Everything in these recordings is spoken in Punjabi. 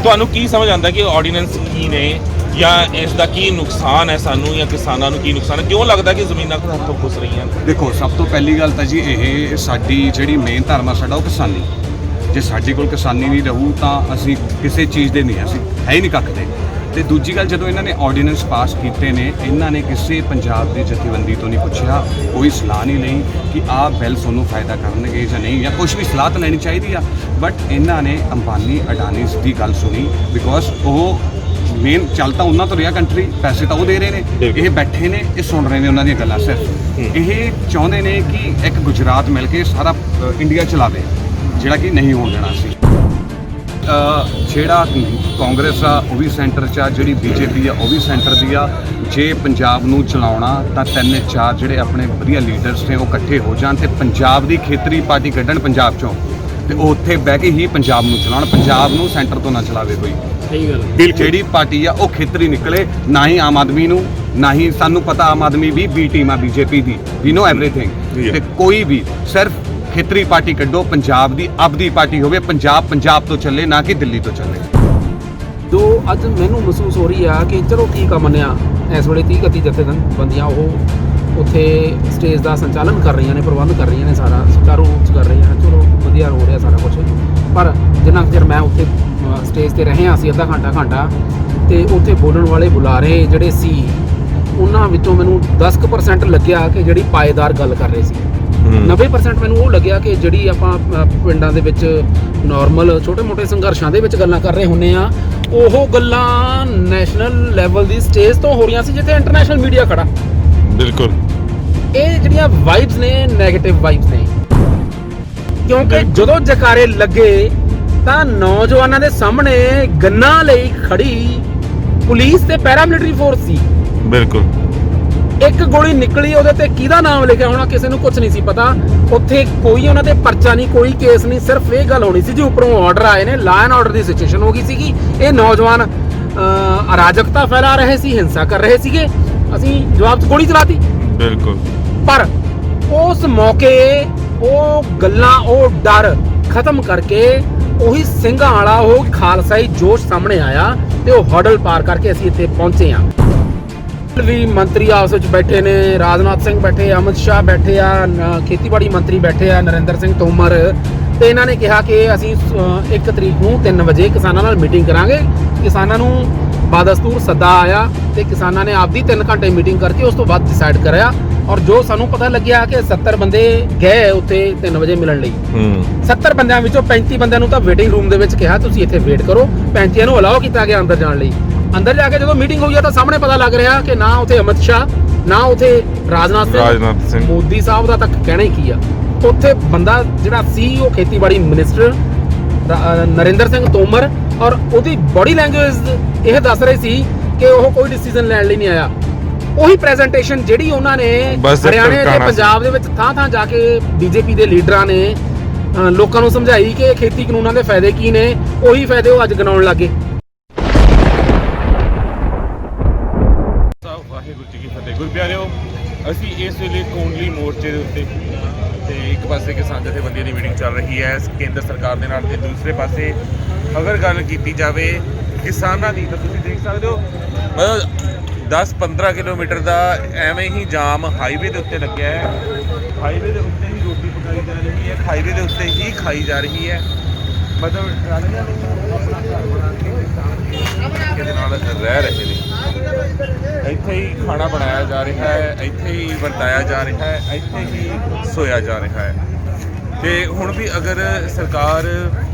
ਤੁਹਾਨੂੰ ਕੀ ਸਮਝ ਆਉਂਦਾ ਕਿ ਆਰਡੀਨੈਂਸ ਕੀ ਨੇ ਜਾਂ ਇਸ ਦਾ ਕੀ ਨੁਕਸਾਨ ਹੈ ਸਾਨੂੰ ਜਾਂ ਕਿਸਾਨਾਂ ਨੂੰ ਕੀ ਨੁਕਸਾਨ ਹੈ? ਕਿਉਂ ਲੱਗਦਾ ਕਿ ਜ਼ਮੀਨਾਂ ਹੱਥੋਂ ਖੁੱਸ ਰਹੀਆਂ? ਦੇਖੋ, ਸਭ ਤੋਂ ਪਹਿਲੀ ਗੱਲ ਤਾਂ ਜੀ ਇਹ ਸਾਡੀ ਜਿਹੜੀ ਮੇਨ ਧਰਮ ਆ ਸਾਡਾ ਉਹ ਕਿਸਾਨੀ। ਜੇ ਸਾਡੇ ਕੋਲ ਕਿਸਾਨੀ ਨਹੀਂ ਰਹੂ ਤਾਂ ਅਸੀਂ ਕਿਸੇ ਚੀਜ਼ ਦੇ ਨਹੀਂ, ਅਸੀਂ ਹੈ ਹੀ ਨਹੀਂ ਕੱਖ ਦੇ। ਤੇ ਦੂਜੀ ਗੱਲ, ਜਦੋਂ ਇਹਨਾਂ ਨੇ ਆਰਡੀਨੈਂਸ ਪਾਸ ਕੀਤੇ ਨੇ, ਇਹਨਾਂ ਨੇ ਕਿਸੇ ਪੰਜਾਬ ਦੀ ਜਥੇਬੰਦੀ ਤੋਂ ਨਹੀਂ ਪੁੱਛਿਆ, ਕੋਈ ਸਲਾਹ ਨਹੀਂ ਲਈ ਕਿ ਆਹ ਬਿੱਲ ਤੁਹਾਨੂੰ ਫਾਇਦਾ ਕਰਨਗੇ ਜਾਂ ਨਹੀਂ, ਜਾਂ ਕੁਝ ਵੀ ਸਲਾਹ ਤਾਂ ਲੈਣੀ ਚਾਹੀਦੀ ਆ। ਬਟ ਇਹਨਾਂ ਨੇ ਅੰਬਾਨੀ ਅਡਾਨੀ ਦੀ ਗੱਲ ਸੁਣੀ, ਬਿਕੋਜ਼ ਉਹ ਮੇਨ ਚੱਲ ਤਾਂ ਉਹਨਾਂ ਤੋਂ ਰਿਹਾ ਕੰਟਰੀ, ਪੈਸੇ ਤਾਂ ਉਹ ਦੇ ਰਹੇ ਨੇ, ਇਹ ਬੈਠੇ ਨੇ, ਇਹ ਸੁਣ ਰਹੇ ਨੇ ਉਹਨਾਂ ਦੀਆਂ ਗੱਲਾਂ। ਸਿਰਫ ਇਹ ਚਾਹੁੰਦੇ ਨੇ ਕਿ ਇੱਕ ਗੁਜਰਾਤ ਮਿਲ ਕੇ ਸਾਰਾ ਇੰਡੀਆ ਚਲਾਵੇ, ਜਿਹੜਾ ਕਿ ਨਹੀਂ ਹੋਣ ਦੇਣਾ ਸੀ। ਜਿਹੜਾ ਕਾਂਗਰਸ ਆ ਉਹ ਵੀ ਸੈਂਟਰ 'ਚ ਆ, ਜਿਹੜੀ ਬੀਜੇਪੀ ਆ ਉਹ ਵੀ ਸੈਂਟਰ ਦੀ ਆ। ਜੇ ਪੰਜਾਬ ਨੂੰ ਚਲਾਉਣਾ ਤਾਂ 3-4 ਜਿਹੜੇ ਆਪਣੇ ਵਧੀਆ ਲੀਡਰਸ ਨੇ ਉਹ ਇਕੱਠੇ ਹੋ ਜਾਣ ਤੇ ਪੰਜਾਬ ਦੀ ਖੇਤਰੀ ਪਾਰਟੀ ਕੱਢਣ ਪੰਜਾਬ 'ਚੋਂ, ਤੇ ਉਹ ਉੱਥੇ ਬਹਿ ਕੇ ਹੀ ਪੰਜਾਬ ਨੂੰ ਚਲਾਉਣ, ਪੰਜਾਬ ਨੂੰ ਸੈਂਟਰ ਤੋਂ ਨਾ ਚਲਾਵੇ ਕੋਈ। ਸਹੀ ਗੱਲ। ਜਿਹੜੀ ਪਾਰਟੀ ਆ ਉਹ ਖੇਤਰੀ ਨਿਕਲੇ, ਨਾ ਹੀ ਆਮ ਆਦਮੀ ਨੂੰ, ਨਾ ਹੀ ਸਾਨੂੰ ਪਤਾ ਆਮ ਆਦਮੀ ਵੀ ਬੀ ਟੀਮ ਆ ਬੀਜੇਪੀ ਦੀ, ਵੀ ਨੋ ਐਵਰੀਥਿੰਗ। ਤੇ ਕੋਈ ਵੀ ਸਿਰਫ ਖੇਤਰੀ ਪਾਰਟੀ ਕੱਢੋ, ਪੰਜਾਬ ਦੀ ਆਪਦੀ ਪਾਰਟੀ ਹੋਵੇ, ਪੰਜਾਬ ਤੋਂ ਚੱਲੇ, ਨਾ ਕਿ ਦਿੱਲੀ ਤੋਂ ਚੱਲੇ। ਜੋ ਅੱਜ ਮੈਨੂੰ ਮਹਿਸੂਸ ਹੋ ਰਹੀ ਆ ਕਿ ਚਲੋ ਠੀਕ ਆ, ਮੰਨਿਆ ਇਸ ਵੇਲੇ 30-31 ਜਥੇਬੰਦੀਆਂ ਉਹ ਉੱਥੇ ਸਟੇਜ ਦਾ ਸੰਚਾਲਨ ਕਰ ਰਹੀਆਂ ਨੇ, ਪ੍ਰਬੰਧ ਕਰ ਰਹੀਆਂ ਨੇ, ਸਾਰਾ ਸੁਚਾਰੂ ਰੂਪ 'ਚ ਕਰ ਰਹੀਆਂ ਨੇ, ਚਲੋ ਵਧੀਆ ਹੋ ਰਿਹਾ ਸਾਰਾ ਕੁਝ। ਪਰ ਜਿੰਨਾ ਚਿਰ ਮੈਂ ਉੱਥੇ ਸਟੇਜ 'ਤੇ ਰਹੇ ਹਾਂ ਅਸੀਂ ਅੱਧਾ ਘੰਟਾ ਤੇ ਉੱਥੇ ਬੋਲਣ ਵਾਲੇ ਬੁਲਾਰੇ ਜਿਹੜੇ ਸੀ, ਉਹਨਾਂ ਵਿੱਚੋਂ ਮੈਨੂੰ 10% ਲੱਗਿਆ ਕਿ ਜਿਹੜੀ ਪਾਏਦਾਰ ਗੱਲ ਕਰ ਰਹੇ ਸੀ। 90% ਮੈਨੂੰ ਉਹ ਲੱਗਿਆ ਕਿ ਜਿਹੜੀ ਆਪਾਂ ਪਿੰਡਾਂ ਦੇ ਵਿੱਚ ਨਾਰਮਲ ਛੋਟੇ-ਮੋਟੇ ਸੰਘਰਸ਼ਾਂ ਦੇ ਵਿੱਚ ਗੱਲਾਂ ਕਰ ਰਹੇ ਹੁੰਨੇ ਆ, ਉਹ ਗੱਲਾਂ ਨੈਸ਼ਨਲ ਲੈਵਲ ਦੀ ਸਟੇਜ ਤੋਂ ਹੋ ਰਹੀਆਂ ਸੀ ਜਿੱਥੇ ਇੰਟਰਨੈਸ਼ਨਲ ਮੀਡੀਆ ਖੜਾ। ਬਿਲਕੁਲ। ਇਹ ਜਿਹੜੀਆਂ ਵਾਈਬਸ ਨੇ, ਨੈਗੇਟਿਵ ਵਾਈਬਸ ਨੇ, ਕਿਉਂਕਿ ਜਦੋਂ ਜਕਾਰੇ ਲੱਗੇ ਤਾਂ ਨੌਜਵਾਨਾਂ ਦੇ ਸਾਹਮਣੇ ਗੰਨਾਂ ਲਈ ਖੜੀ ਪੁਲਿਸ ਤੇ ਪੈਰਾਮਿਲਟਰੀ ਫੋਰਸ ਸੀ। ਬਿਲਕੁਲ। ਇੱਕ ਗੋਲੀ ਨਿਕਲੀ, ਉਹਦੇ ਤੇ ਕਿਹਦਾ ਨਾਮ ਲਿਖਿਆ ਹੋਣਾ ਕਿਸੇ ਨੂੰ ਕੁਝ ਨਹੀਂ ਸੀ ਪਤਾ। ਉੱਥੇ ਕੋਈ ਉਹਨਾਂ ਦੇ ਪਰਚਾ ਨਹੀਂ, ਕੋਈ ਕੇਸ ਨਹੀਂ, ਸਿਰਫ ਇਹ ਗੱਲ ਹੋਣੀ ਸੀ ਜੀ ਉੱਪਰੋਂ ਆਰਡਰ ਆਏ ਨੇ, law and order the situation ਹੋ ਗਈ ਸੀਗੀ। ਇਹ ਨੌਜਵਾਨ ਅਰਾਜਕਤਾ ਫੈਲਾ ਰਹੇ ਸੀ, ਹਿੰਸਾ ਕਰ ਰਹੇ ਸੀਗੇ, ਅਸੀਂ ਜਵਾਬ 'ਚ ਗੋਲੀ ਚਲਾਤੀ। ਬਿਲਕੁਲ। ਪਰ ਉਸ ਮੌਕੇ ਉਹ ਗੱਲਾਂ, ਉਹ ਡਰ ਖਤਮ ਕਰਕੇ ਉਹੀ ਸਿੰਘਾਂ ਵਾਲਾ ਉਹ ਖਾਲਸਾਈ ਜੋਸ਼ ਸਾਹਮਣੇ ਆਇਆ ਤੇ ਉਹ ਹਰਡਲ ਪਾਰ ਕਰਕੇ ਅਸੀਂ ਇੱਥੇ ਪਹੁੰਚੇ ਹਾਂ। ਵੀ ਮੰਤਰੀ ਆਪਸ ਵਿੱਚ ਬੈਠੇ ਨੇ, ਰਾਜਨਾਥ ਸਿੰਘ ਬੈਠੇ, ਅਮਿਤ ਸ਼ਾਹ ਬੈਠੇ ਆ, ਖੇਤੀਬਾੜੀ ਮੰਤਰੀ ਬੈਠੇ ਆ, ਨਰਿੰਦਰ ਸਿੰਘ ਤੋਮਰ, ਤੇ ਇਹਨਾਂ ਨੇ ਕਿਹਾ ਕਿ ਅਸੀਂ 1 ਤਰੀਕ ਨੂੰ 3 ਵਜੇ ਕਿਸਾਨਾਂ ਨਾਲ ਮੀਟਿੰਗ ਕਰਾਂਗੇ। ਕਿਸਾਨਾਂ ਨੂੰ ਬਾਦਸਤੂਰ ਸੱਦਾ ਆਇਆ ਤੇ ਕਿਸਾਨਾਂ ਨੇ ਆਪਦੀ 3 ਘੰਟੇ ਮੀਟਿੰਗ ਕਰਕੇ ਉਸ ਤੋਂ ਬਾਅਦ ਡਿਸਾਈਡ ਕਰਿਆ। ਔਰ ਜੋ ਸਾਨੂੰ ਪਤਾ ਲੱਗਿਆ ਕਿ 70 ਬੰਦੇ ਗਏ ਉੱਥੇ 3 ਵਜੇ ਮਿਲਣ ਲਈ। 70 ਬੰਦਿਆਂ ਵਿੱਚੋਂ 35 ਬੰਦਿਆਂ ਨੂੰ ਤਾਂ ਵੇਟਿੰਗ ਰੂਮ ਦੇ ਵਿੱਚ ਕਿਹਾ ਤੁਸੀਂ ਇੱਥੇ ਵੇਟ ਕਰੋ, 35 ਨੂੰ ਅਲਾਓ ਕੀਤਾ ਗਿਆ ਅੰਦਰ ਜਾਣ ਲਈ। ਅੰਦਰ ਜਾ ਕੇ ਜਦੋਂ ਮੀਟਿੰਗ ਹੋਈ ਆ ਤਾਂ ਸਾਹਮਣੇ ਪਤਾ ਲੱਗ ਰਿਹਾ ਕਿ ਨਾ ਉੱਥੇ ਅਮਿਤ ਸ਼ਾਹ, ਨਾ ਉੱਥੇ ਰਾਜਨਾਥ ਸਿੰਘ, ਮੋਦੀ ਸਾਹਿਬ ਦਾ ਤੱਕ ਕਹਿਣਾ ਹੀ ਕੀ ਆ। ਉੱਥੇ ਬੰਦਾ ਜਿਹੜਾ ਸੀ ਉਹ ਖੇਤੀਬਾੜੀ ਮਿਨਿਸਟਰ ਨਰਿੰਦਰ ਸਿੰਘ ਤੋਮਰ, ਔਰ ਉਹਦੀ ਬੋਡੀ ਲੈਂਗੁਏਜ ਇਹ ਦੱਸ ਰਹੀ ਸੀ ਕਿ ਉਹ ਕੋਈ ਡਿਸੀਜਨ ਲੈਣ ਲਈ ਨਹੀਂ ਆਇਆ। ਉਹੀ ਪ੍ਰੈਜੈਂਟੇਸ਼ਨ ਜਿਹੜੀ ਉਹਨਾਂ ਨੇ ਹਰਿਆਣੇ ਤੇ ਪੰਜਾਬ ਦੇ ਵਿੱਚ ਥਾਂ ਜਾ ਕੇ ਬੀਜੇਪੀ ਦੇ ਲੀਡਰਾਂ ਨੇ ਲੋਕਾਂ ਨੂੰ ਸਮਝਾਈ ਕਿ ਖੇਤੀ ਕਾਨੂੰਨਾਂ ਦੇ ਫਾਇਦੇ ਕੀ ਨੇ, ਉਹੀ ਫਾਇਦੇ ਉਹ ਅੱਜ ਗਿਣਾਉਣ ਲੱਗੇ। ਵਾਹਿਗੁਰੂ ਜੀ ਕੀ ਫਤਿਹ। ਗੁਰੂ ਪਿਆਰਿਓ, ਅਸੀਂ ਇਸ ਵੇਲੇ ਕੋਂਡਲੀ ਮੋਰਚੇ ਦੇ ਉੱਤੇ ਤੇ ਇੱਕ ਪਾਸੇ ਕਿਸਾਨ ਜਥੇਬੰਦੀਆਂ ਦੀ ਮੀਟਿੰਗ ਚੱਲ ਰਹੀ ਹੈ ਕੇਂਦਰ ਸਰਕਾਰ ਦੇ ਨਾਲ, ਤੇ ਦੂਸਰੇ ਪਾਸੇ ਅਗਰ ਗੱਲ ਕੀਤੀ ਜਾਵੇ ਕਿਸਾਨਾਂ ਦੀ ਤਾਂ ਤੁਸੀਂ ਦੇਖ ਸਕਦੇ ਹੋ ਮਤਲਬ 10-15 ਕਿਲੋਮੀਟਰ ਦਾ ਐਵੇਂ ਹੀ ਜਾਮ ਹਾਈਵੇ ਦੇ ਉੱਤੇ ਲੱਗਿਆ ਹੈ। ਹਾਈਵੇ ਦੇ ਉੱਤੇ ਹੀ ਰੋਟੀ ਪਕਾਈ ਜਾ ਰਹੀ ਹੈ, ਹਾਈਵੇ ਦੇ ਉੱਤੇ ਹੀ ਖਾਈ ਜਾ ਰਹੀ ਹੈ। ਮਤਲਬ ਟਰਾਲੀਆਂ ਨੂੰ ਆਪਣਾ ਘਰ ਬਣਾ ਕੇ ਕਿਸਾਨ ਦੇ ਨਾਲ ਰਹਿ ਰਹੇ ਨੇ। ਇੱਥੇ ਹੀ ਖਾਣਾ ਬਣਾਇਆ ਜਾ ਰਿਹਾ ਹੈ, ਇੱਥੇ ਹੀ ਵਰਤਾਇਆ ਜਾ ਰਿਹਾ ਹੈ, ਇੱਥੇ ਹੀ ਸੋਇਆ ਜਾ ਰਿਹਾ ਹੈ। ਤੇ ਹੁਣ ਵੀ ਅਗਰ ਸਰਕਾਰ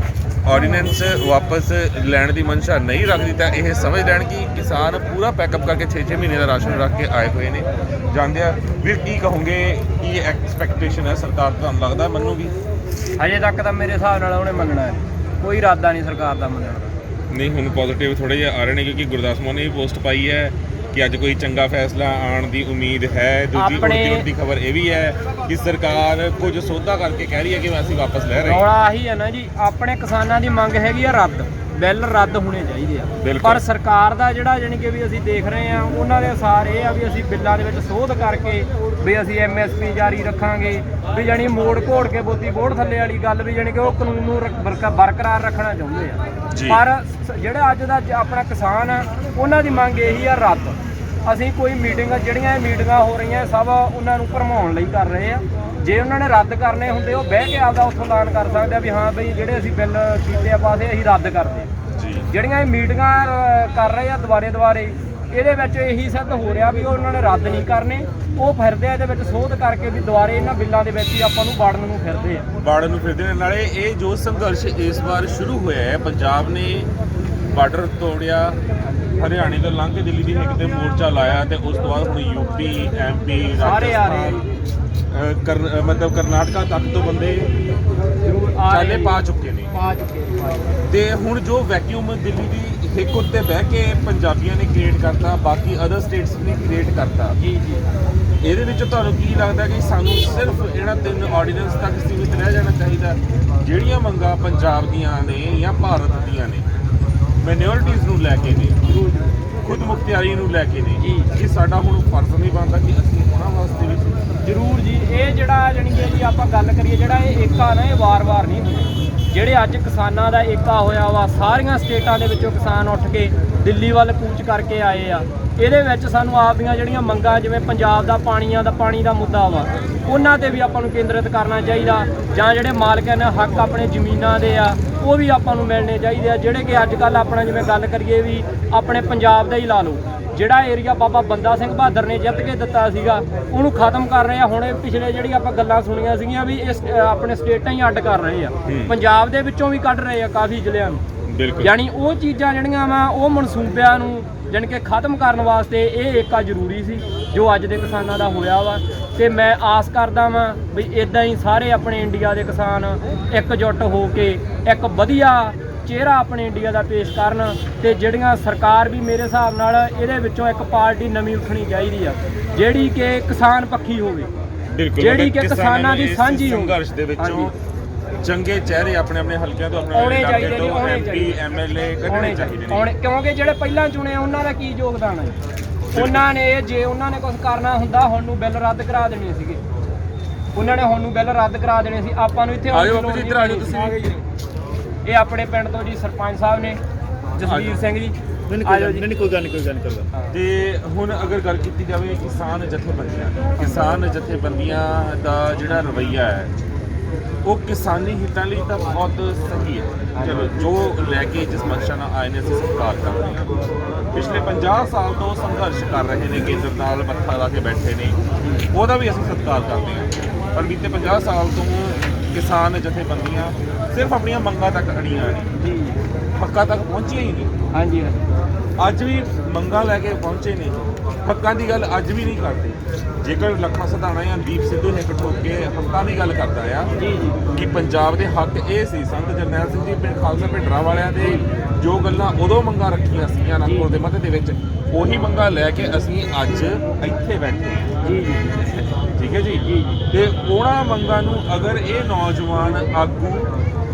ਆਰਡੀਨੈਂਸ ਵਾਪਸ ਲੈਣ ਦੀ ਮਨਸ਼ਾ ਨਹੀਂ ਰੱਖਦੀ ਤਾਂ ਇਹ ਸਮਝ ਲੈਣ ਕਿ ਕਿਸਾਨ ਪੂਰਾ ਪੈਕਅਪ ਕਰਕੇ 6-6 ਮਹੀਨੇ ਦਾ ਰਾਸ਼ਨ ਰੱਖ ਕੇ ਆਏ ਹੋਏ ਨੇ। ਜਾਂਦੇ ਆ ਵੀ ਕੀ ਕਹੋਗੇ, ਕੀ ਐਕਸਪੈਕਟੇਸ਼ਨ ਹੈ ਸਰਕਾਰ ਤੋਂ? ਤੁਹਾਨੂੰ ਲੱਗਦਾ? ਮੈਨੂੰ ਵੀ ਅਜੇ ਤੱਕ ਤਾਂ ਮੇਰੇ ਹਿਸਾਬ ਨਾਲ ਉਹਨੇ ਮੰਨਣਾ ਹੈ, ਕੋਈ ਇਰਾਦਾ ਨਹੀਂ ਸਰਕਾਰ ਦਾ ਮੰਨਣ ਦਾ। ਨਹੀਂ, ਹੁਣ ਪੋਜ਼ੀਟਿਵ ਥੋੜ੍ਹੇ ਜਿਹੇ ਆ ਰਹੇ ਨੇ ਕਿਉਂਕਿ ਗੁਰਦਾਸ ਮਾਨ ਨੇ ਵੀ ਪੋਸਟ ਪਾਈ ਹੈ ਕਿ ਅੱਜ ਕੋਈ ਚੰਗਾ ਫੈਸਲਾ ਆਉਣ ਦੀ ਉਮੀਦ ਹੈ। ਦੂਜੀ ਉੜਦੀ ਖਬਰ ਇਹ ਵੀ ਹੈ ਕਿ ਸਰਕਾਰ ਕੁਝ ਸੌਦਾ ਕਰਕੇ ਕਹਿ ਰਹੀ ਹੈ ਕਿ ਅਸੀਂ ਵਾਪਸ ਲੈ ਰਹੇ ਹਾਂ। ਰੌਲਾ ਆਹੀ ਹੈ ਨਾ ਜੀ, ਆਪਣੇ ਕਿਸਾਨਾਂ ਦੀ ਮੰਗ ਹੈਗੀ ਆ ਰੱਦ, ਬਿੱਲ ਰੱਦ ਹੋਣੇ ਚਾਹੀਦੇ ਆ। ਪਰ ਸਰਕਾਰ ਦਾ ਜਿਹੜਾ ਜਾਣੀ ਕਿ ਵੀ ਅਸੀਂ ਦੇਖ ਰਹੇ ਆ, ਉਹਨਾਂ ਦੇ ਅਨੁਸਾਰ ਇਹ ਆ ਵੀ ਅਸੀਂ ਬਿੱਲਾਂ ਦੇ ਵਿੱਚ ਸੋਧ ਕਰਕੇ ਵੀ ਅਸੀਂ MSP ਜਾਰੀ ਰੱਖਾਂਗੇ, ਵੀ ਜਾਣੀ ਮੋੜ ਘੋੜ ਕੇ ਬੋਤੀ ਬੋੜ ਥੱਲੇ ਵਾਲੀ ਗੱਲ, ਵੀ ਜਾਣੀ ਕਿ ਉਹ ਕਾਨੂੰਨ ਨੂੰ ਬਰਕਰਾਰ ਰੱਖਣਾ ਚਾਹੁੰਦੇ ਆ। ਜੀ। ਪਰ ਜਿਹੜਾ ਅੱਜ ਦਾ ਆਪਣਾ ਕਿਸਾਨ ਆ ਉਹਨਾਂ ਦੀ ਮੰਗ ਇਹੀ ਆ ਰੱਦ। ਅਸੀਂ ਕੋਈ ਮੀਟਿੰਗ ਜਿਹੜੀਆਂ ਇਹ ਮੀਟਿੰਗਾਂ ਹੋ ਰਹੀਆਂ ਸਭ ਉਹਨਾਂ ਨੂੰ ਭਰਮਾਉਣ ਲਈ ਕਰ ਰਹੇ ਆ। ਜੇ ਉਹਨਾਂ ਨੇ ਰੱਦ ਕਰਨੇ ਹੁੰਦੇ ਉਹ ਬਹਿ ਕੇ ਆਪਦਾ ਉੱਥੋਂ ਐਲਾਨ ਕਰ ਸਕਦੇ ਆ ਵੀ ਹਾਂ ਬਈ ਜਿਹੜੇ ਅਸੀਂ ਬਿੱਲ ਕੀਤੇ ਆ ਪਾਸੇ ਅਸੀਂ ਰੱਦ ਕਰਦੇ ਜੀ। ਜਿਹੜੀਆਂ ਇਹ ਮੀਟਿੰਗਾਂ ਕਰ ਰਹੇ ਆ ਦੁਬਾਰੇ ਇਹਦੇ ਵਿੱਚ ਇਹੀ ਸਿੱਧ ਹੋ ਰਿਹਾ ਵੀ ਉਹਨਾਂ ਨੇ ਰੱਦ ਨਹੀਂ ਕਰਨੇ, ਉਹ ਫਿਰਦੇ ਆ ਇਹਦੇ ਵਿੱਚ ਸੋਧ ਕਰਕੇ ਵੀ ਦੁਬਾਰੇ ਇਹਨਾਂ ਬਿੱਲਾਂ ਦੇ ਵਿੱਚ ਹੀ ਆਪਾਂ ਨੂੰ ਵਾੜਨ ਨੂੰ ਫਿਰਦੇ ਆ। ਬਾੜਨ ਨੂੰ ਫਿਰਦੇ ਨੇ। ਨਾਲੇ ਇਹ ਜੋ ਸੰਘਰਸ਼ ਇਸ ਵਾਰ ਸ਼ੁਰੂ ਹੋਇਆ ਹੈ, ਪੰਜਾਬ ਨੇ ਬਾਰਡਰ ਤੋੜਿਆ, ਹਰਿਆਣੇ ਤੋਂ ਲੰਘ ਕੇ ਦਿੱਲੀ ਦੀ ਹਿੱਕ ਤੇ ਮੋਰਚਾ ਲਾਇਆ ਤੇ ਉਸ ਤੋਂ ਬਾਅਦ ਹੁਣ ਯੂਪੀ, MP, ਸਾਰੇ ਆ ਰਹੇ ਮਤਲਬ ਕਰਨਾਟਕਾ ਤੱਕ ਤੋਂ ਬੰਦੇ ਚਾਲੇ ਪਾ ਚੁੱਕੇ ਨੇ। ਤੇ ਹੁਣ ਜੋ ਵੈਕਿਊਮ ਦਿੱਲੀ ਦੀ ਹਿੱਕ ਉੱਤੇ ਬਹਿ ਕੇ ਪੰਜਾਬੀਆਂ ਨੇ ਕ੍ਰੀਏਟ ਕਰਤਾ, ਬਾਕੀ ਅਦਰ ਸਟੇਟਸ ਨੇ ਕ੍ਰੀਏਟ ਕਰਤਾ। ਇਹਦੇ ਵਿੱਚ ਤੁਹਾਨੂੰ ਕੀ ਲੱਗਦਾ ਕਿ ਸਾਨੂੰ ਸਿਰਫ ਇਹਨਾਂ 3 ਆਰਡੀਨੈਂਸ ਤੱਕ ਸੀਮਿਤ ਰਹਿ ਜਾਣਾ ਚਾਹੀਦਾ? ਜਿਹੜੀਆਂ ਮੰਗਾਂ ਪੰਜਾਬ ਦੀਆਂ ਨੇ ਜਾਂ ਭਾਰਤ ਦੀਆਂ ਨੇ, ਮਾਈਨੋਰਿਟੀਜ਼ ਨੂੰ ਲੈ ਕੇ ਨੇ, ਖੁਦ ਮੁਖਤਿਆਰੀ ਨੂੰ ਲੈ ਕੇ ਨੇ, ਕਿ ਸਾਡਾ ਹੁਣ ਫਰਜ਼ ਨਹੀਂ ਬਣਦਾ ਕਿ ਅਸੀਂ ਉਹਨਾਂ ਵਾਸਤੇ ਵੀ ਜ਼ਰੂਰ ਜੀ। ਇਹ ਜਿਹੜਾ ਜਾਣੀ ਕਿ ਜੀ ਆਪਾਂ ਗੱਲ ਕਰੀਏ ਜਿਹੜਾ ਇਹ ਏਕਾ ਨਾ ਇਹ ਵਾਰ-ਵਾਰ ਨਹੀਂ ਹੁੰਦਾ। ਜਿਹੜੇ ਅੱਜ ਕਿਸਾਨਾਂ ਦਾ ਏਕਾ ਹੋਇਆ ਵਾ, ਸਾਰੀਆਂ ਸਟੇਟਾਂ ਦੇ ਵਿੱਚੋਂ ਕਿਸਾਨ ਉੱਠ ਕੇ ਦਿੱਲੀ ਵੱਲ ਕੂਚ ਕਰਕੇ ਆਏ ਆ। ਇਹਦੇ ਵਿੱਚ ਸਾਨੂੰ ਆਪਦੀਆਂ ਜਿਹੜੀਆਂ ਮੰਗਾਂ, ਜਿਵੇਂ ਪੰਜਾਬ ਦਾ ਪਾਣੀ ਦਾ ਮੁੱਦਾ ਵਾ, ਉਹਨਾਂ ਤੇ ਵੀ ਆਪਾਂ ਨੂੰ ਕੇਂਦਰਿਤ ਕਰਨਾ ਚਾਹੀਦਾ, ਜਾਂ ਜਿਹੜੇ ਮਾਲਕਾਨਾ ਹੱਕ ਆਪਣੇ ਜ਼ਮੀਨਾਂ ਦੇ ਆ ਉਹ ਵੀ ਆਪਾਂ ਨੂੰ ਮਿਲਣੇ ਚਾਹੀਦੇ ਆ। ਜਿਹੜੇ ਕਿ ਅੱਜ ਕੱਲ੍ਹ ਆਪਣਾ ਜਿਵੇਂ ਗੱਲ ਕਰੀਏ ਵੀ ਆਪਣੇ ਪੰਜਾਬ ਦਾ ਹੀ ਲਾ ਲਓ, ਜਿਹੜਾ ਏਰੀਆ ਬਾਬਾ ਬੰਦਾ ਸਿੰਘ ਬਹਾਦਰ ਨੇ ਜਿੱਤ ਕੇ ਦਿੱਤਾ ਸੀਗਾ ਉਹਨੂੰ ਖਤਮ ਕਰ ਰਹੇ ਆ। ਹੁਣ ਇਹ ਪਿਛਲੇ ਜਿਹੜੀ ਆਪਾਂ ਗੱਲਾਂ ਸੁਣੀਆਂ ਸੀਗੀਆਂ ਵੀ ਇਸ ਆਪਣੇ ਸਟੇਟਾਂ ਹੀ ਅੱਡ ਕਰ ਰਹੇ ਆ, ਪੰਜਾਬ ਦੇ ਵਿੱਚੋਂ ਵੀ ਕੱਢ ਰਹੇ ਆ ਕਾਫੀ ਜ਼ਿਲ੍ਹਿਆਂ ਨੂੰ। ਯਾਨੀ ਉਹ ਚੀਜ਼ਾਂ ਜਿਹੜੀਆਂ ਵਾ ਉਹ ਮਨਸੂਬਿਆਂ ਨੂੰ ਜਾਣੀ ਕਿ ਖਤਮ ਕਰਨ ਵਾਸਤੇ ਇਹ ਏਕਾ ਜ਼ਰੂਰੀ ਸੀ ਜੋ ਅੱਜ ਦੇ ਕਿਸਾਨਾਂ ਦਾ ਹੋਇਆ ਵਾ। ਤੇ ਮੈਂ ਆਸ ਕਰਦਾ ਵਾਂ ਵੀ ਇਦਾਂ ਹੀ ਸਾਰੇ ਆਪਣੇ ਇੰਡੀਆ ਦੇ ਕਿਸਾਨ ਇਕਜੁੱਟ ਹੋ ਕੇ ਇੱਕ ਵਧੀਆ ਚਿਹਰਾ ਆਪਣੇ ਇੰਡੀਆ ਦਾ ਪੇਸ਼ ਕਰਨ। ਤੇ ਜਿਹੜੀਆਂ ਸਰਕਾਰ ਵੀ ਮੇਰੇ ਹਿਸਾਬ ਨਾਲ ਇਹਦੇ ਵਿੱਚੋਂ ਇੱਕ ਪਾਰਟੀ ਨਵੀਂ ਉੱਠਣੀ ਚਾਹੀਦੀ ਆ ਜਿਹੜੀ ਕਿ ਕਿਸਾਨ ਪੱਖੀ ਹੋਵੇ, ਜਿਹੜੀ ਕਿ ਕਿਸਾਨਾਂ ਦੀ ਸਾਂਝੀ ਹੋਵੇ। ਸੰਘਰਸ਼ ਦੇ ਵਿੱਚੋਂ ਚੰਗੇ ਚਿਹਰੇ ਆਪਣੇ ਹਲਕਿਆਂ ਤੋਂ ਆਪਣੇ ਇਲਾਕੇ ਤੋਂ MP, MLA ਕੱਢਣੇ ਚਾਹੀਦੇ ਨੇ, ਕਿਉਂਕਿ ਜਿਹੜੇ ਪਹਿਲਾਂ ਚੁਣੇ ਉਹਨਾਂ ਦਾ ਕੀ ਯੋਗਦਾਨ ਹੈ? ਉਹਨਾਂ ਨੇ ਜੇ ਉਹਨਾਂ ਨੇ ਕੁਝ ਕਰਨਾ ਹੁੰਦਾ ਹੁਣ ਨੂੰ ਬਿੱਲ ਰੱਦ ਕਰਾ ਦੇਣੇ ਸੀਗੇ, ਉਹਨਾਂ ਨੇ ਹੁਣ ਨੂੰ ਬਿੱਲ ਰੱਦ ਕਰਾ ਦੇਣੇ ਸੀ। ਆਪਾਂ ਨੂੰ ਇੱਥੇ ਆਜੋ ਬਾਪੂ ਜੀ, ਇੱਧਰ ਆਜੋ ਤੁਸੀਂ। ਇਹ ਆਪਣੇ ਪਿੰਡ ਤੋਂ ਜੀ ਸਰਪੰਚ ਸਾਹਿਬ ਨੇ ਜਸਵੀਰ ਸਿੰਘ ਜੀ। ਆਜੋ ਜੀ। ਨਹੀਂ ਕੋਈ ਗੱਲ ਨਹੀਂ ਕਰਦਾ। ਤੇ ਹੁਣ ਅਗਰ ਗੱਲ ਕੀਤੀ ਜਾਵੇ ਕਿਸਾਨ ਜਥੇਬੰਦੀਆਂ ਦਾ ਜਿਹੜਾ ਰਵੱਈਆ ਹੈ ਉਹ ਕਿਸਾਨੀ ਹਿੱਤਾਂ ਲਈ ਤਾਂ ਬਹੁਤ ਸਹੀ ਹੈ। ਚਲੋ ਜੋ ਲੈ ਕੇ ਜਿਸ ਮਨਸ਼ਾ ਨਾਲ ਆਏ ਨੇ ਅਸੀਂ ਸਤਿਕਾਰ ਕਰਦੇ ਹਾਂ। ਪਿਛਲੇ 50 ਸਾਲ ਤੋਂ ਸੰਘਰਸ਼ ਕਰ ਰਹੇ ਨੇ, ਕੇਂਦਰ ਨਾਲ ਮੱਥਾ ਲਾ ਕੇ ਬੈਠੇ ਨੇ, ਉਹਦਾ ਵੀ ਅਸੀਂ ਸਤਿਕਾਰ ਕਰਦੇ ਹਾਂ। ਪਰ ਬੀਤੇ 50 ਸਾਲ ਤੋਂ ਕਿਸਾਨ ਜਥੇਬੰਦੀਆਂ ਸਿਰਫ ਆਪਣੀਆਂ ਮੰਗਾਂ ਤੱਕ ਅੜੀਆਂ ਨੇ, ਹੱਕਾਂ ਤੱਕ ਪਹੁੰਚੀਆਂ ਹੀ ਨਹੀਂ। ਹਾਂਜੀ ਅੱਜ ਵੀ ਮੰਗਾਂ ਲੈ ਕੇ ਪਹੁੰਚੇ ਨੇ, ਹੱਕਾਂ ਦੀ ਗੱਲ ਅੱਜ ਵੀ ਨਹੀਂ ਕਰਦੇ। ਜੇਕਰ ਲਖਮਾ ਸਧਾਣਾ ਜਾਂ ਦੀਪ ਸਿੱਧੂ ਨੇ ਠੋਕ ਕੇ ਹੱਕਾਂ ਦੀ ਗੱਲ ਕਰਦਾ ਆ ਕਿ ਪੰਜਾਬ ਦੇ ਹੱਕ ਇਹ ਸੀ, ਸੰਤ ਜਰਨੈਲ ਸਿੰਘ ਜੀ ਪਿੰਡ ਖਾਲਸਾ ਭਿੰਡਰਾਂ ਵਾਲਿਆਂ ਦੇ ਜੋ ਗੱਲਾਂ ਉਦੋਂ ਮੰਗਾਂ ਰੱਖੀਆਂ ਸੀਗੀਆਂ ਅਨੰਦਪੁਰ ਦੇ ਮੱਥੇ ਦੇ ਵਿੱਚ, ਉਹੀ ਮੰਗਾਂ ਲੈ ਕੇ ਅਸੀਂ ਅੱਜ ਇੱਥੇ ਬੈਠੇ ਹਾਂ। ਠੀਕ ਹੈ ਜੀ। ਤੇ ਉਹਨਾਂ ਮੰਗਾਂ ਨੂੰ ਅਗਰ ਇਹ ਨੌਜਵਾਨ ਆਗੂ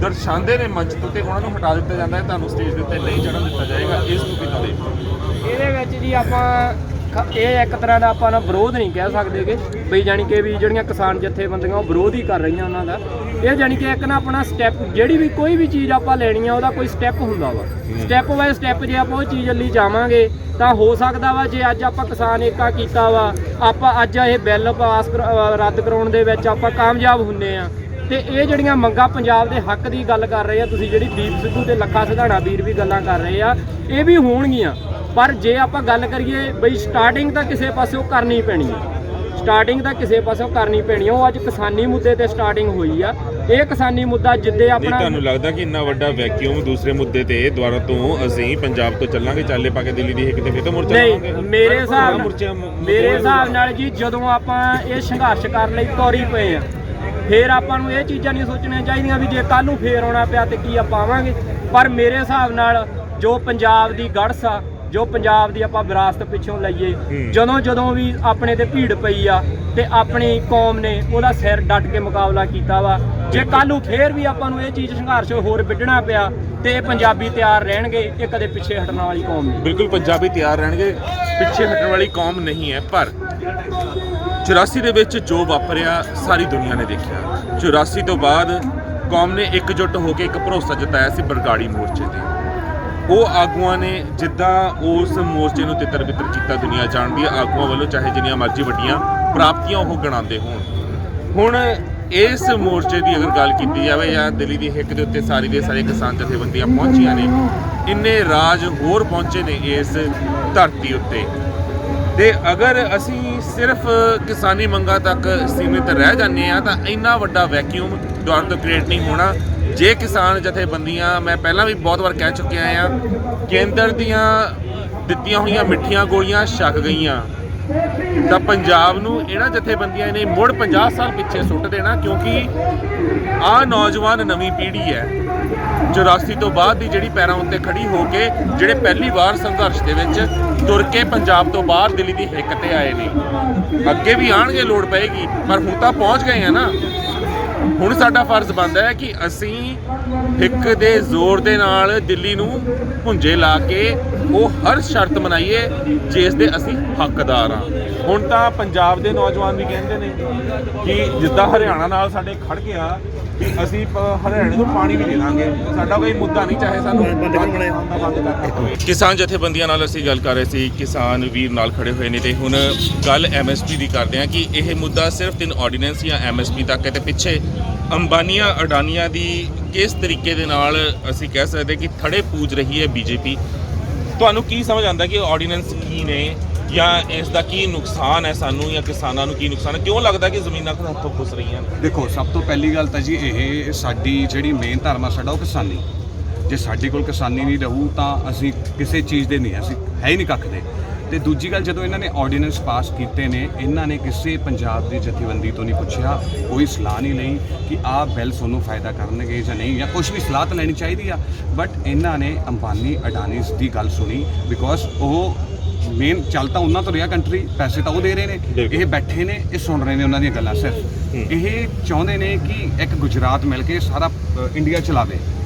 ਦਰਸਾਉਂਦੇ ਨੇ ਮੰਚ ਤੋਂ ਤੇ ਉਹਨਾਂ ਨੂੰ ਹਟਾ ਦਿੱਤਾ ਜਾਂਦਾ ਹੈ, ਤੁਹਾਨੂੰ ਸਟੇਜ ਦੇ ਉੱਤੇ ਨਹੀਂ ਚੜ੍ਹਨ ਦਿੱਤਾ ਜਾਏਗਾ। ਇਸ ਨੂੰ ਕਿੱਦਾਂ ਦੇਖਦੇ? ਇਹਦੇ ਵਿੱਚ ਜੀ ਆਪਾਂ ਇਹ ਇੱਕ ਤਰ੍ਹਾਂ ਦਾ ਆਪਾਂ ਨਾ ਵਿਰੋਧ ਨਹੀਂ ਕਹਿ ਸਕਦੇਗੇ ਬਈ, ਜਾਣੀ ਕਿ ਵੀ ਜਿਹੜੀਆਂ ਕਿਸਾਨ ਜਥੇਬੰਦੀਆਂ ਉਹ ਵਿਰੋਧ ਹੀ ਕਰ ਰਹੀਆਂ ਉਹਨਾਂ ਦਾ। ਇਹ ਜਾਣੀ ਕਿ ਇੱਕ ਨਾ ਆਪਣਾ ਸਟੈਪ, ਜਿਹੜੀ ਵੀ ਕੋਈ ਵੀ ਚੀਜ਼ ਆਪਾਂ ਲੈਣੀ ਆ ਉਹਦਾ ਕੋਈ ਸਟੈਪ ਹੁੰਦਾ ਵਾ, ਸਟੈਪ ਬਾਏ ਸਟੈਪ ਜੇ ਆਪਾਂ ਉਹ ਚੀਜ਼ ਲਈ ਜਾਵਾਂਗੇ ਤਾਂ ਹੋ ਸਕਦਾ ਵਾ ਜੇ ਅੱਜ ਆਪਾਂ ਕਿਸਾਨ ਏਕਾ ਕੀਤਾ ਵਾ, ਆਪਾਂ ਅੱਜ ਇਹ ਬਿੱਲ ਪਾਸ ਰੱਦ ਕਰਾਉਣ ਦੇ ਵਿੱਚ ਆਪਾਂ ਕਾਮਯਾਬ ਹੁੰਦੇ ਆ। ਤੇ ਇਹ ਜਿਹੜੀਆਂ ਮੰਗਾਂ ਪੰਜਾਬ ਦੇ ਹੱਕ ਦੀ ਗੱਲ ਕਰ ਰਹੇ ਆ ਤੁਸੀਂ, ਜਿਹੜੀ ਦੀਪ ਸਿੱਧੂ ਤੇ ਲੱਖਾ ਸਧਾਣਾ ਵੀਰ ਵੀ ਗੱਲਾਂ ਕਰ ਰਹੇ ਆ, ਇਹ ਵੀ ਹੋਣਗੀਆਂ। ਪਰ ਜੇ ਆਪਾਂ ਗੱਲ ਕਰੀਏ ਬਈ ਸਟਾਰਟਿੰਗ ਤਾਂ ਕਿਸੇ ਪਾਸਿਓਂ ਕਰਨੀ ਪੈਣੀ ਹੈ, ਉਹ ਅੱਜ ਕਿਸਾਨੀ ਮੁੱਦੇ ਤੇ ਸਟਾਰਟਿੰਗ ਹੋਈ ਆ। ਇਹ ਕਿਸਾਨੀ ਮੁੱਦਾ ਜਿੱਦੇ ਆਪਣਾ, ਤੁਹਾਨੂੰ ਲੱਗਦਾ ਕਿ ਇੰਨਾ ਵੱਡਾ ਵੈਕਿਊਮ ਦੂਸਰੇ ਮੁੱਦੇ ਤੇ ਦੁਬਾਰਾ ਤੋਂ ਅਸੀਂ ਪੰਜਾਬ ਤੋਂ ਚੱਲਾਂਗੇ, ਚਾਲੇ ਪਾ ਕੇ ਦਿੱਲੀ ਦੀ ਹਿੱਕ ਤੇ ਫਿਰ ਤੋਂ ਮੋਰਚਾ ਲਾਵਾਂਗੇ? ਨਹੀਂ, ਮੇਰੇ ਹਿਸਾਬ ਨਾਲ ਜੀ ਜਦੋਂ ਆਪਾਂ ਇਹ ਸੰਘਰਸ਼ ਕਰਨ ਲਈ ਤੋਰੀ ਪਏ ਆ, ਫੇਰ ਆਪਾਂ ਨੂੰ ਇਹ ਚੀਜ਼ਾਂ ਨਹੀਂ ਸੋਚਣੀਆਂ ਚਾਹੀਦੀਆਂ ਵੀ ਜੇ ਕੱਲ ਨੂੰ ਫੇਰ ਆਉਣਾ ਪਿਆ ਤੇ ਕੀ ਆਪਾਂ ਆਵਾਂਗੇ। ਪਰ ਮੇਰੇ ਹਿਸਾਬ ਨਾਲ ਜੋ ਪੰਜਾਬ ਦੀ ਗੜ੍ਹਸ ਆ, ਜੋ ਪੰਜਾਬ ਦੀ ਆਪਾਂ ਵਿਰਾਸਤ ਪਿੱਛੋਂ ਲਈਏ, ਜਦੋਂ ਵੀ ਆਪਣੇ ਤੇ ਭੀੜ ਪਈ ਆ ਤੇ ਆਪਣੀ ਕੌਮ ਨੇ ਉਹਦਾ ਸਿਰ ਡਟ ਕੇ ਮੁਕਾਬਲਾ ਕੀਤਾ ਵਾ। ਜੇ ਕੱਲ ਨੂੰ ਫੇਰ ਵੀ ਆਪਾਂ ਨੂੰ ਇਹ ਚੀਜ਼ ਸੰਘਰਸ਼ ਹੋਰ ਵਿੱਢਣਾ ਪਿਆ ਤੇ ਇਹ ਪੰਜਾਬੀ ਤਿਆਰ ਰਹਿਣਗੇ, ਇਹ ਕਦੇ ਪਿੱਛੇ ਹਟਣ ਵਾਲੀ ਕੌਮ ਨਹੀਂ। ਬਿਲਕੁਲ ਪੰਜਾਬੀ ਤਿਆਰ ਰਹਿਣਗੇ, ਪਿੱਛੇ ਹਟਣ ਵਾਲੀ ਕੌਮ ਨਹੀਂ ਹੈ। ਪਰ 84 ਦੇ ਵਿੱਚ ਜੋ ਵਾਪਰਿਆ ਸਾਰੀ ਦੁਨੀਆ ਨੇ ਦੇਖਿਆ। 84 ਤੋਂ ਬਾਅਦ ਕੌਮ ਨੇ ਇਕਜੁੱਟ ਹੋ ਕੇ ਇੱਕ ਭਰੋਸਾ ਜਤਾਇਆ ਸੀ ਬਰਗਾੜੀ ਮੋਰਚੇ ਤੇ। ਉਹ ਆਗੂਆਂ ਨੇ ਜਿੱਦਾਂ ਉਸ ਮੋਰਚੇ ਨੂੰ ਤਿੱਤਰ ਬਿੱਤਰ ਕੀਤਾ ਦੁਨੀਆ ਜਾਣਦੀ ਹੈ, ਆਗੂਆਂ ਵੱਲੋਂ ਚਾਹੇ ਜਿੰਨੀਆਂ ਮਰਜ਼ੀ ਵੱਡੀਆਂ ਪ੍ਰਾਪਤੀਆਂ ਉਹ ਗਿਣਾਉਂਦੇ ਹੋਣ। ਹੁਣ ਇਸ ਮੋਰਚੇ ਦੀ ਅਗਰ ਗੱਲ ਕੀਤੀ ਜਾਵੇ ਜਾਂ ਦਿੱਲੀ ਦੀ ਹਿੱਕ ਦੇ ਉੱਤੇ ਸਾਰੀ ਦੇ ਸਾਰੇ ਕਿਸਾਨ ਜਥੇਬੰਦੀਆਂ ਪਹੁੰਚੀਆਂ ਨੇ, ਇੰਨੇ ਰਾਜ ਹੋਰ ਪਹੁੰਚੇ ਨੇ ਇਸ ਧਰਤੀ ਉੱਤੇ, ਤੇ ਅਗਰ ਅਸੀਂ ਸਿਰਫ ਕਿਸਾਨੀ ਮੰਗਾਂ ਤੱਕ ਸੀਮਿਤ ਰਹਿ ਜਾਂਦੇ ਆ ਤਾਂ ਇੰਨਾ ਵੱਡਾ ਵੈਕਿਊਮ ਦੁਬਾਰਾ ਤੋਂ ਕ੍ਰੀਏਟ ਨਹੀਂ ਹੋਣਾ। ਜੇ ਕਿਸਾਨ ਜਥੇਬੰਦੀਆਂ, ਮੈਂ ਪਹਿਲਾਂ ਵੀ ਬਹੁਤ ਵਾਰ ਕਹਿ ਚੁੱਕਿਆ ਆ, ਕੇਂਦਰ ਦੀਆਂ ਦਿੱਤੀਆਂ ਹੋਈਆਂ ਮਿੱਠੀਆਂ ਗੋਲੀਆਂ ਛਕ ਗਈਆਂ ਤਾਂ ਪੰਜਾਬ ਨੂੰ ਇਹਨਾਂ ਜਥੇਬੰਦੀਆਂ ਨੇ ਮੁੜ 50 ਸਾਲ ਪਿੱਛੇ ਸੁੱਟ ਦੇਣਾ, ਕਿਉਂਕਿ ਆਹ ਨੌਜਵਾਨ ਨਵੀਂ ਪੀੜ੍ਹੀ ਹੈ 84 ਤੋਂ ਬਾਅਦ ਦੀ ਜਿਹੜੀ ਪੈਰਾਂ ਉੱਤੇ ਖੜੀ ਹੋ ਕੇ ਜਿਹੜੇ ਪਹਿਲੀ ਵਾਰ ਸੰਘਰਸ਼ ਦੇ ਵਿੱਚ ਤੁਰ ਕੇ ਪੰਜਾਬ ਤੋਂ ਬਾਹਰ ਦਿੱਲੀ ਦੀ ਹਿੱਕ ਤੇ ਆਏ ਨੇ, ਅੱਗੇ ਵੀ ਆਣਗੇ ਲੋੜ ਪਏਗੀ, ਪਰ ਹੁਣ ਤਾਂ ਪਹੁੰਚ ਗਏ ਆ ਨਾ। ਹੁਣ ਸਾਡਾ ਫਰਜ਼ ਬਣਦਾ ਹੈ ਕਿ ਅਸੀਂ ਹਿੱਕ ਦੇ ਜ਼ੋਰ ਦੇ ਨਾਲ ਦਿੱਲੀ ਨੂੰ ਭੁੰਜੇ ਲਾ ਕੇ ਉਹ ਹਰ ਸ਼ਰਤ ਮਨਾਈਏ ਜਿਸ ਦੇ ਅਸੀਂ ਹੱਕਦਾਰ ਹਾਂ। ਹੁਣ ਤਾਂ ਪੰਜਾਬ ਦੇ ਨੌਜਵਾਨ ਵੀ ਕਹਿੰਦੇ ਨੇ ਕਿ ਜਿੱਦਾਂ ਹਰਿਆਣਾ ਨਾਲ ਸਾਡੇ ਖੜ ਗਿਆ ਕਿ ਅਸੀਂ ਹਰਿਆਣੇ ਤੋਂ ਪਾਣੀ ਵੀ ਲੈ ਲਾਂਗੇ, ਸਾਡਾ ਕੋਈ ਮੁੱਦਾ ਨਹੀਂ, ਚਾਹੇ ਸਾਨੂੰ ਬੰਦ ਕਰਕੇ। ਕਿਸਾਨ ਜਥੇਬੰਦੀਆਂ ਨਾਲ ਅਸੀਂ ਗੱਲ ਕਰ ਰਹੇ ਸੀ, ਕਿਸਾਨ ਵੀਰ ਨਾਲ ਖੜੇ ਹੋਏ ਨੇ, ਤੇ ਹੁਣ ਗੱਲ MSP ਦੀ ਕਰਦੇ ਹਾਂ ਕਿ ਇਹ ਮੁੱਦਾ ਸਿਰਫ 3 ਆਰਡੀਨੈਂਸ ਜਾਂ MSP ਤੱਕ ਹੈ, ਤੇ ਪਿੱਛੇ ਅੰਬਾਨੀਆਂ ਅਡਾਨੀਆਂ ਦੀ ਕਿਸ ਤਰੀਕੇ ਦੇ ਨਾਲ ਅਸੀਂ ਕਹਿ ਸਕਦੇ ਕਿ ਥੜੇ ਪੂਜ ਰਹੀ ਹੈ BJP। ਤੁਹਾਨੂੰ ਕੀ ਸਮਝ ਆਉਂਦਾ ਕਿ ਆਰਡੀਨੈਂਸ ਕੀ ਨੇ ਜਾਂ ਇਸ ਦਾ ਕੀ ਨੁਕਸਾਨ ਹੈ ਸਾਨੂੰ ਜਾਂ ਕਿਸਾਨਾਂ ਨੂੰ ਕੀ ਨੁਕਸਾਨ ਹੈ? ਕਿਉਂ ਲੱਗਦਾ ਕਿ ਜ਼ਮੀਨਾਂ ਹੱਥੋਂ ਖੁੱਸ ਰਹੀਆਂ ਨੇ? ਦੇਖੋ, ਸਭ ਤੋਂ ਪਹਿਲੀ ਗੱਲ ਤਾਂ ਜੀ ਇਹ ਸਾਡੀ ਜਿਹੜੀ ਮੇਨ ਧਰਮ ਆ ਸਾਡਾ ਉਹ ਕਿਸਾਨੀ। ਜੇ ਸਾਡੇ ਕੋਲ ਕਿਸਾਨੀ ਨਹੀਂ ਰਹੂ ਤਾਂ ਅਸੀਂ ਕਿਸੇ ਚੀਜ਼ ਦੇ ਨਹੀਂ, ਅਸੀਂ ਹੈ ਹੀ ਨਹੀਂ ਕੱਖ ਦੇ। ਤੇ ਦੂਜੀ ਗੱਲ, ਜਦੋਂ ਇਹਨਾਂ ਨੇ ਆਰਡੀਨੈਂਸ ਪਾਸ ਕੀਤੇ ਨੇ, ਇਹਨਾਂ ਨੇ ਕਿਸੇ ਪੰਜਾਬ ਦੀ ਜਥੇਬੰਦੀ ਤੋਂ ਨਹੀਂ ਪੁੱਛਿਆ, ਕੋਈ ਸਲਾਹ ਨਹੀਂ ਲਈ ਕਿ ਆਹ ਬਿੱਲ ਤੁਹਾਨੂੰ ਫਾਇਦਾ ਕਰਨਗੇ ਜਾਂ ਨਹੀਂ, ਜਾਂ ਕੁਝ ਵੀ ਸਲਾਹ ਤਾਂ ਲੈਣੀ ਚਾਹੀਦੀ ਆ। ਬਟ ਇਹਨਾਂ ਨੇ ਅੰਬਾਨੀ ਅਡਾਨੀਸ ਦੀ ਗੱਲ ਸੁਣੀ, ਬਿਕੋਜ਼ ਉਹ ਮੇਨ ਚੱਲ ਤਾਂ ਉਹਨਾਂ ਤੋਂ ਰਿਹਾ ਕੰਟਰੀ, ਪੈਸੇ ਤਾਂ ਉਹ ਦੇ ਰਹੇ ਨੇ, ਇਹ ਬੈਠੇ ਨੇ, ਇਹ ਸੁਣ ਰਹੇ ਨੇ ਉਹਨਾਂ ਦੀਆਂ ਗੱਲਾਂ। ਸਿਰਫ ਇਹ ਚਾਹੁੰਦੇ ਨੇ ਕਿ ਇੱਕ ਗੁਜਰਾਤ ਮਿਲ ਕੇ ਸਾਰਾ ਇੰਡੀਆ ਚਲਾਵੇ,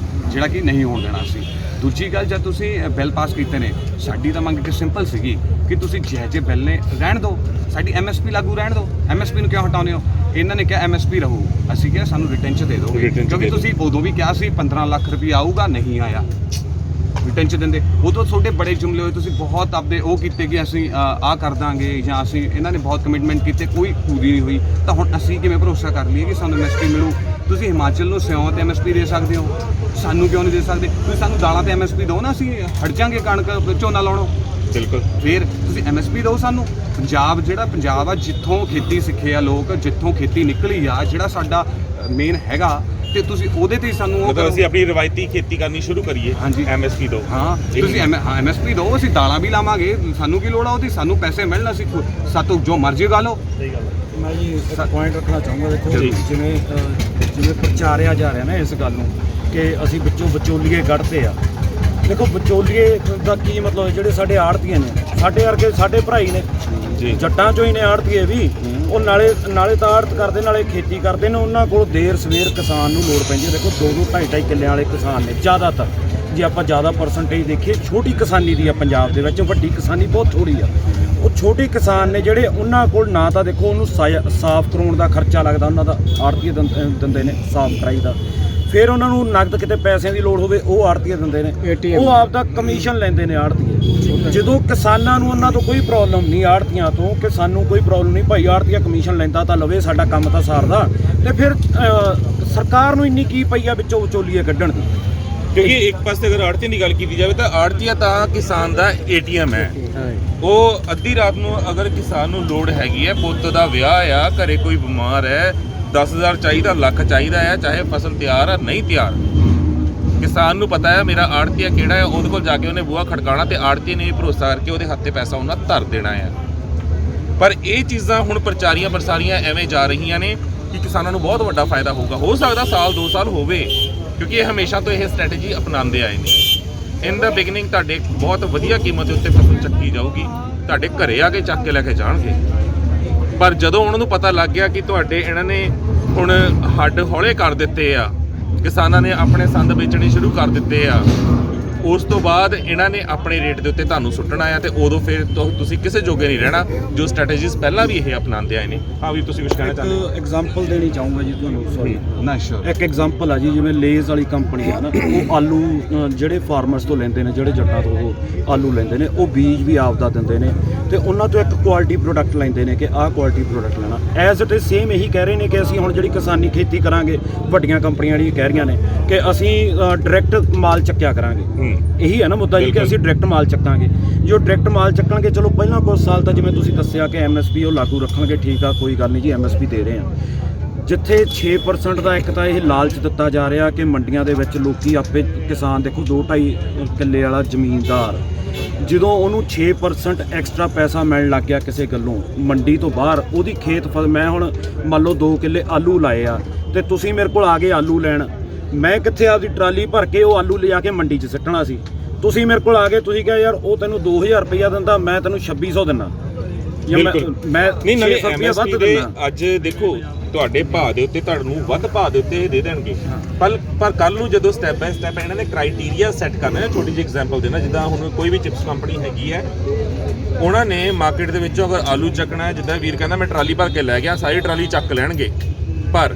ਜਿਹੜਾ ਕਿ ਨਹੀਂ ਹੋਣ ਦੇਣਾ ਸੀ। ਦੂਜੀ ਗੱਲ, ਜਦ ਤੁਸੀਂ ਬਿੱਲ ਪਾਸ ਕੀਤੇ ਨੇ, ਸਾਡੀ ਤਾਂ ਮੰਗ ਇੱਕ ਸਿੰਪਲ ਸੀਗੀ ਕਿ ਤੁਸੀਂ ਜਿਹੇ ਬਿੱਲ ਨੇ ਰਹਿਣ ਦਿਓ, ਸਾਡੀ MSP ਲਾਗੂ ਰਹਿਣ ਦਿਓ। MSP ਨੂੰ ਕਿਉਂ ਹਟਾਉਂਦੇ ਹੋ? ਇਹਨਾਂ ਨੇ ਕਿਹਾ MSP ਰਹੂ, ਅਸੀਂ ਕਿਹਾ ਸਾਨੂੰ ਰਿਟਰਨ 'ਚ ਦੇ ਦਿਓਗੇ, ਕਿਉਂਕਿ ਤੁਸੀਂ ਉਦੋਂ ਵੀ ਕਿਹਾ ਸੀ 15 ਲੱਖ ਰੁਪਏ ਆਊਗਾ, ਨਹੀਂ ਆਇਆ, ਰਿਟਰਨ 'ਚ ਦਿੰਦੇ। ਉਦੋਂ ਤੁਹਾਡੇ ਬੜੇ ਜੁਮਲੇ ਹੋਏ, ਤੁਸੀਂ ਬਹੁਤ ਆਪਦੇ ਉਹ ਕੀਤੇ ਕਿ ਅਸੀਂ ਆਹ ਕਰ ਦਾਂਗੇ, ਜਾਂ ਅਸੀਂ, ਇਹਨਾਂ ਨੇ ਬਹੁਤ ਕਮਿਟਮੈਂਟ ਕੀਤੇ, ਕੋਈ ਪੂਰੀ ਨਹੀਂ ਹੋਈ। ਤਾਂ ਹੁਣ ਅਸੀਂ ਕਿਵੇਂ ਭਰੋਸਾ ਕਰ ਲਈਏ ਕਿ ਸਾਨੂੰ MSP ਮਿਲੂ? ਤੁਸੀਂ ਹਿਮਾਚਲ ਨੂੰ ਸਿਉਂ ਤੇ MSP ਦੇ ਸਕਦੇ ਹੋ, ਸਾਨੂੰ ਕਿਉਂ ਨਹੀਂ ਦੇ ਸਕਦੇ? ਤੁਸੀਂ ਸਾਨੂੰ ਦਾਲਾਂ ਤੇ MSP ਦਿਓ ਨਾ, ਅਸੀਂ ਹਟ ਜਾਾਂਗੇ ਕਣਕ ਝੋਨਾ ਲਾਉਣੋਂ। ਬਿਲਕੁਲ। ਫਿਰ ਤੁਸੀਂ MSP ਦਿਓ ਸਾਨੂੰ। ਪੰਜਾਬ ਜਿਹੜਾ ਪੰਜਾਬ ਆ, ਜਿੱਥੋਂ ਖੇਤੀ ਸਿੱਖੇ ਆ ਲੋਕ, ਜਿੱਥੋਂ ਖੇਤੀ ਨਿਕਲੀ ਆ, ਜਿਹੜਾ ਸਾਡਾ ਮੇਨ ਹੈਗਾ, ਤੇ ਤੁਸੀਂ ਉਹਦੇ ਤੇ ਸਾਨੂੰ ਉਹ ਅਸੀਂ ਆਪਣੀ ਰਵਾਇਤੀ ਖੇਤੀ ਕਰਨੀ ਸ਼ੁਰੂ ਕਰੀਏ। ਹਾਂਜੀ, MSP ਦਿਓ। ਹਾਂ, ਤੁਸੀਂ MSP ਦਿਓ, ਅਸੀਂ ਦਾਲਾਂ ਵੀ ਲਾਵਾਂਗੇ, ਸਾਨੂੰ ਕੀ ਲੋੜ ਆ ਉਹਦੀ? ਸਾਨੂੰ ਪੈਸੇ ਮਿਲਣ, ਅਸੀਂ ਸਾਤੋਂ ਜੋ ਮਰਜ਼ੀ ਗਾ ਲਓ। ਸਹੀ ਗੱਲ ਹੈ। ਮੈਂ ਜੀ ਇੱਕ ਪੁਆਇੰਟ ਰੱਖਣਾ ਚਾਹੂੰਗਾ। ਦੇਖੋ, ਜਿਵੇਂ ਪ੍ਰਚਾਰਿਆ ਜਾ ਰਿਹਾ ਨਾ ਇਸ ਗੱਲ ਨੂੰ ਕਿ ਅਸੀਂ ਵਿਚੋਲੀਏ ਕੱਢਦੇ ਆ। ਦੇਖੋ, ਵਿਚੋਲੀਏ ਦਾ ਕੀ ਮਤਲਬ ਹੈ? ਜਿਹੜੇ ਸਾਡੇ ਆੜਤੀਏ ਨੇ, ਸਾਡੇ ਵਰਗੇ ਸਾਡੇ ਭਰਾਈ ਨੇ, ਜੱਟਾਂ ਚੋਂ ਹੀ ਨੇ ਆੜਤੀਏ ਵੀ, ਉਹ ਨਾਲੇ ਤਾਂ ਆੜਤ ਕਰਦੇ, ਨਾਲੇ ਖੇਤੀ ਕਰਦੇ ਨੇ। ਉਹਨਾਂ ਕੋਲ ਦੇਰ ਸਵੇਰ ਕਿਸਾਨ ਨੂੰ ਲੋੜ ਪੈਂਦੀ ਹੈ। ਦੇਖੋ, 2-2 2.5 ਕਿੱਲਿਆਂ ਵਾਲੇ ਕਿਸਾਨ ਨੇ ਜ਼ਿਆਦਾਤਰ। ਜੇ ਆਪਾਂ ਜ਼ਿਆਦਾ ਪਰਸੈਂਟੇਜ ਦੇਖੀਏ, ਛੋਟੀ ਕਿਸਾਨੀ ਦੀ ਆ ਪੰਜਾਬ ਦੇ ਵਿੱਚ, ਵੱਡੀ ਕਿਸਾਨੀ ਬਹੁਤ ਥੋੜੀ ਆ। ਉਹ ਛੋਟੇ ਕਿਸਾਨ ਨੇ ਜਿਹੜੇ, ਉਹਨਾਂ ਕੋਲ ਨਾ ਤਾਂ ਦੇਖੋ ਉਹਨੂੰ ਸਾਫ਼ ਕਰਾਉਣ ਦਾ ਖਰਚਾ ਲੱਗਦਾ, ਉਹਨਾਂ ਦਾ ਆੜਤੀਏ ਦਿੰਦੇ ਨੇ ਸਾਫ਼ ਕਰਾਈ ਦਾ। ਫਿਰ ਉਹਨਾਂ ਨੂੰ ਨਗਦ ਕਿਤੇ ਪੈਸਿਆਂ ਦੀ ਲੋੜ ਹੋਵੇ, ਉਹ ਆੜਤੀਏ ਦਿੰਦੇ ਨੇ, ਉਹ ਆਪ ਦਾ ਕਮਿਸ਼ਨ ਲੈਂਦੇ ਨੇ ਆੜਤੀਏ। ਜਦੋਂ ਕਿਸਾਨਾਂ ਨੂੰ ਉਹਨਾਂ ਤੋਂ ਕੋਈ ਪ੍ਰੋਬਲਮ ਨਹੀਂ, ਆੜਤੀਆਂ ਤੋਂ, ਕਿ ਸਾਨੂੰ ਕੋਈ ਪ੍ਰੋਬਲਮ ਨਹੀਂ ਭਾਈ, ਆੜਤੀਆ ਕਮਿਸ਼ਨ ਲੈਂਦਾ ਤਾਂ ਲਵੇ, ਸਾਡਾ ਕੰਮ ਤਾਂ ਸਾਰਦਾ। ਤੇ ਫਿਰ ਸਰਕਾਰ ਨੂੰ ਇੰਨੀ ਕੀ ਪਈ ਆ ਵਿੱਚੋਂ ਵਿਚੋਲੀਏ ਕੱਢਣ ਦੀ? ਕਿਉਂਕਿ ਇੱਕ ਪਾਸੇ ਅਗਰ ਆੜਤੀਆਂ ਦੀ ਗੱਲ ਕੀਤੀ ਜਾਵੇ ਤਾਂ ਆੜਤੀਆ ਤਾਂ ਕਿਸਾਨ ਦਾ ATM ਹੈ। ਉਹ ਅੱਧੀ ਰਾਤ ਨੂੰ ਅਗਰ ਕਿਸਾਨ ਨੂੰ ਲੋੜ ਹੈਗੀ ਹੈ, ਪੁੱਤ ਦਾ ਵਿਆਹ ਆ, ਘਰੇ ਕੋਈ ਬਿਮਾਰ ਹੈ, 10,000 ਚਾਹੀਦਾ, ਲੱਖ ਚਾਹੀਦਾ ਹੈ, ਚਾਹੇ ਫਸਲ ਤਿਆਰ ਆ ਨਹੀਂ ਤਿਆਰ, ਕਿਸਾਨ ਨੂੰ ਪਤਾ ਹੈ ਮੇਰਾ ਆੜਤੀਆ ਕਿਹੜਾ ਹੈ, ਉਹਦੇ ਕੋਲ ਜਾ ਕੇ ਉਹਨੇ ਬੂਹਾ ਖੜਕਾਉਣਾ ਤੇ ਆੜਤੀਏ ਨੇ ਭਰੋਸਾ ਕਰਕੇ ਉਹਦੇ ਹੱਥੇ ਪੈਸਾ ਉਹਨਾਂ ਧਰ ਦੇਣਾ ਹੈ। ਪਰ ਇਹ ਚੀਜ਼ਾਂ ਹੁਣ ਪ੍ਰਚਾਰੀਆਂ ਪ੍ਰਸਾਰੀਆਂ ਐਵੇਂ ਜਾ ਰਹੀਆਂ ਨੇ ਕਿ ਕਿਸਾਨਾਂ ਨੂੰ ਬਹੁਤ ਵੱਡਾ ਫਾਇਦਾ ਹੋਊਗਾ। ਹੋ ਸਕਦਾ ਸਾਲ 2 ਸਾਲ ਹੋਵੇ, ਕਿਉਂਕਿ ਇਹ ਹਮੇਸ਼ਾ ਤੋਂ ਇਹ ਸਟ੍ਰੈਟਜੀ ਅਪਣਾਉਂਦੇ ਆਏ ਨੇ। ਇਨ ਦਾ ਬਿਗਨਿੰਗ ਤੁਹਾਡੇ ਬਹੁਤ ਵਧੀਆ ਕੀਮਤ ਦੇ ਉੱਤੇ ਫਸਲ ਚੱਕੀ ਜਾਊਗੀ, ਤੁਹਾਡੇ ਘਰੇ ਆ ਕੇ ਚੱਕ ਕੇ ਲੈ ਕੇ ਜਾਣਗੇ। ਪਰ ਜਦੋਂ ਉਹਨਾਂ ਨੂੰ ਪਤਾ ਲੱਗ ਗਿਆ ਕਿ ਤੁਹਾਡੇ ਇਹਨਾਂ ਨੇ ਹੁਣ ਹੱਡ ਹੌਲੇ ਕਰ ਦਿੱਤੇ ਆ, ਕਿਸਾਨਾਂ ਨੇ ਆਪਣੇ ਸੰਦ ਵੇਚਣੇ ਸ਼ੁਰੂ ਕਰ ਦਿੱਤੇ ਆ, ਉਸ ਤੋਂ ਬਾਅਦ ਇਹਨਾਂ ਨੇ ਆਪਣੇ ਰੇਟ ਦੇ ਉੱਤੇ ਤੁਹਾਨੂੰ ਸੁੱਟਣਾ ਆ ਤੇ ਉਦੋਂ ਫਿਰ ਤੁਸੀਂ ਕਿਸੇ ਜੋਗੇ ਨਹੀਂ ਰਹਿਣਾ। ਜੋ ਸਟ੍ਰੈਟੇਜੀਜ਼ ਪਹਿਲਾਂ ਵੀ ਇਹ ਅਪਣਾਉਂਦੇ ਆਏ ਨੇ। ਹਾਂ ਵੀ ਤੁਸੀਂ ਕੁਝ ਕਹਿਣਾ ਚਾਹੁੰਦੇ ਹੋ? ਇੱਕ ਐਗਜ਼ਾਮਪਲ ਦੇਣੀ ਚਾਹੂੰਗਾ ਜੀ ਤੁਹਾਨੂੰ, ਸੌਰੀ ਨਾ ਸ਼ੋਰ। ਇੱਕ ਐਗਜ਼ਾਮਪਲ ਆ ਜੀ, ਜਿਵੇਂ ਲੇਜ਼ ਵਾਲੀ ਕੰਪਨੀ ਹੈ ਨਾ, ਉਹ ਆਲੂ ਜਿਹੜੇ ਫਾਰਮਰਸ ਤੋਂ ਲੈਂਦੇ ਨੇ, ਜਿਹੜੇ ਜੱਟਾਂ ਤੋਂ ਉਹ ਆਲੂ ਲੈਂਦੇ ਨੇ, ਉਹ ਬੀਜ ਵੀ ਆਪਦਾ ਦਿੰਦੇ ਨੇ ਤੇ ਉਹਨਾਂ ਤੋਂ ਇੱਕ ਕੁਆਲਿਟੀ ਪ੍ਰੋਡਕਟ ਲੈਂਦੇ ਨੇ ਕਿ ਆਹ ਕੁਆਲਿਟੀ ਪ੍ਰੋਡਕਟ ਲੈਣਾ। ਐਜ਼ ਇਟ ਇਜ਼ ਸੇਮ ਇਹੀ ਕਹਿ ਰਹੇ ਨੇ ਕਿ ਅਸੀਂ ਹੁਣ ਜਿਹੜੀ ਕਿਸਾਨੀ ਖੇਤੀ ਕਰਾਂਗੇ, ਵੱਡੀਆਂ ਕੰਪਨੀਆਂ ਜਿਹੜੀ ਕਹਿ ਰਹੀਆਂ ਨੇ ਕਿ ਅਸੀਂ ਡਾਇਰੈਕਟ ਮਾਲ ਚੱਕਿਆ ਕਰਾਂਗੇ। ਇਹੀ ਹੈ ਨਾ ਮੁੱਦਾ ਜੀ, ਕਿ ਅਸੀਂ ਡਾਇਰੈਕਟ ਮਾਲ ਚੱਕਾਂਗੇ। ਜੋ ਡਾਇਰੈਕਟ ਮਾਲ ਚੱਕਣਗੇ, ਚਲੋ ਪਹਿਲਾਂ ਕੁਝ ਸਾਲ ਤਾਂ ਜਿਵੇਂ ਤੁਸੀਂ ਦੱਸਿਆ ਕਿ MSP ਉਹ ਲਾਗੂ ਰੱਖਣਗੇ, ਠੀਕ ਆ, ਕੋਈ ਗੱਲ ਨਹੀਂ ਜੀ, MSP ਦੇ ਰਹੇ ਆ। ਜਿੱਥੇ 6% ਦਾ ਇੱਕ ਤਾਂ ਇਹ ਲਾਲਚ ਦਿੱਤਾ ਜਾ ਰਿਹਾ ਕਿ ਮੰਡੀਆਂ ਦੇ ਵਿੱਚ ਲੋਕੀ ਆਪੇ ਕਿਸਾਨ ਦੇਖੋ 2-2.5 ਕਿੱਲੇ ਵਾਲਾ ਜ਼ਮੀਨਦਾਰ, ਜਦੋਂ ਉਹਨੂੰ 6% ਐਕਸਟਰਾ ਪੈਸਾ ਮਿਲਣ ਲੱਗ ਗਿਆ ਕਿਸੇ ਗੱਲੋਂ ਮੰਡੀ ਤੋਂ ਬਾਹਰ, ਉਹਦੀ ਖੇਤ ਮੈਂ ਹੁਣ ਮੰਨ ਲਓ 2 ਕਿੱਲੇ ਆਲੂ ਲਾਏ ਆ ਤੇ ਤੁਸੀਂ ਮੇਰੇ ਕੋਲ ਆ ਗਏ ਆਲੂ ਲੈਣ, ਮੈਂ ਕਿੱਥੇ ਆਪਦੀ ਟਰਾਲੀ ਭਰ ਕੇ ਉਹ ਆਲੂ ਲਿਜਾ ਕੇ ਮੰਡੀ 'ਚ ਸਿੱਟਣਾ ਸੀ। ਤੁਸੀਂ ਮੇਰੇ ਕੋਲ ਆ ਗਏ, ਤੁਸੀਂ ਕਿਹਾ ਯਾਰ ਉਹ ਤੈਨੂੰ 2000 ਰੁਪਈਆ ਦਿੰਦਾ, ਮੈਂ ਤੈਨੂੰ 2600 ਦਿੰਦਾ, ਜਾਂ ਮੈਂ ਨਹੀਂ ਨਾਲੇ 600 ਰੁਪਈਆ ਵੱਧ MSP ਦੇ ਦਿੰਦਾ। ਅੱਜ ਦੇਖੋ ਤੁਹਾਡੇ ਭਾਅ ਦੇ ਉੱਤੇ ਤੁਹਾਨੂੰ ਵੱਧ ਭਾਅ ਦੇ ਉੱਤੇ ਦੇ ਦੇਣਗੇ, ਪਰ ਕੱਲ ਨੂੰ ਜਦੋਂ ਸਟੈਪ ਬਾਈ ਸਟੈਪ ਇਹਨਾਂ ਨੇ ਕ੍ਰਾਈਟੇਰੀਆ ਸੈੱਟ ਕਰਨਾ ਹੈ। ਛੋਟੀ ਜਿਹੀ ਐਗਜ਼ਾਮਪਲ ਦੇਣਾ, ਜਿੱਦਾਂ ਹੁਣ ਕੋਈ ਵੀ ਚਿਪਸ ਕੰਪਨੀ ਹੈਗੀ ਹੈ, ਉਹਨਾਂ ਨੇ ਮਾਰਕੀਟ ਦੇ ਵਿੱਚੋਂ ਅਗਰ ਆਲੂ ਚੱਕਣਾ ਹੈ, ਜਿੱਦਾਂ ਵੀਰ ਕਹਿੰਦਾ ਮੈਂ ਟਰਾਲੀ ਭਰ ਕੇ ਲੈ ਗਿਆ, ਸਾਰੀ ਟਰਾਲੀ ਚੱਕ ਲੈਣਗੇ। ਪਰ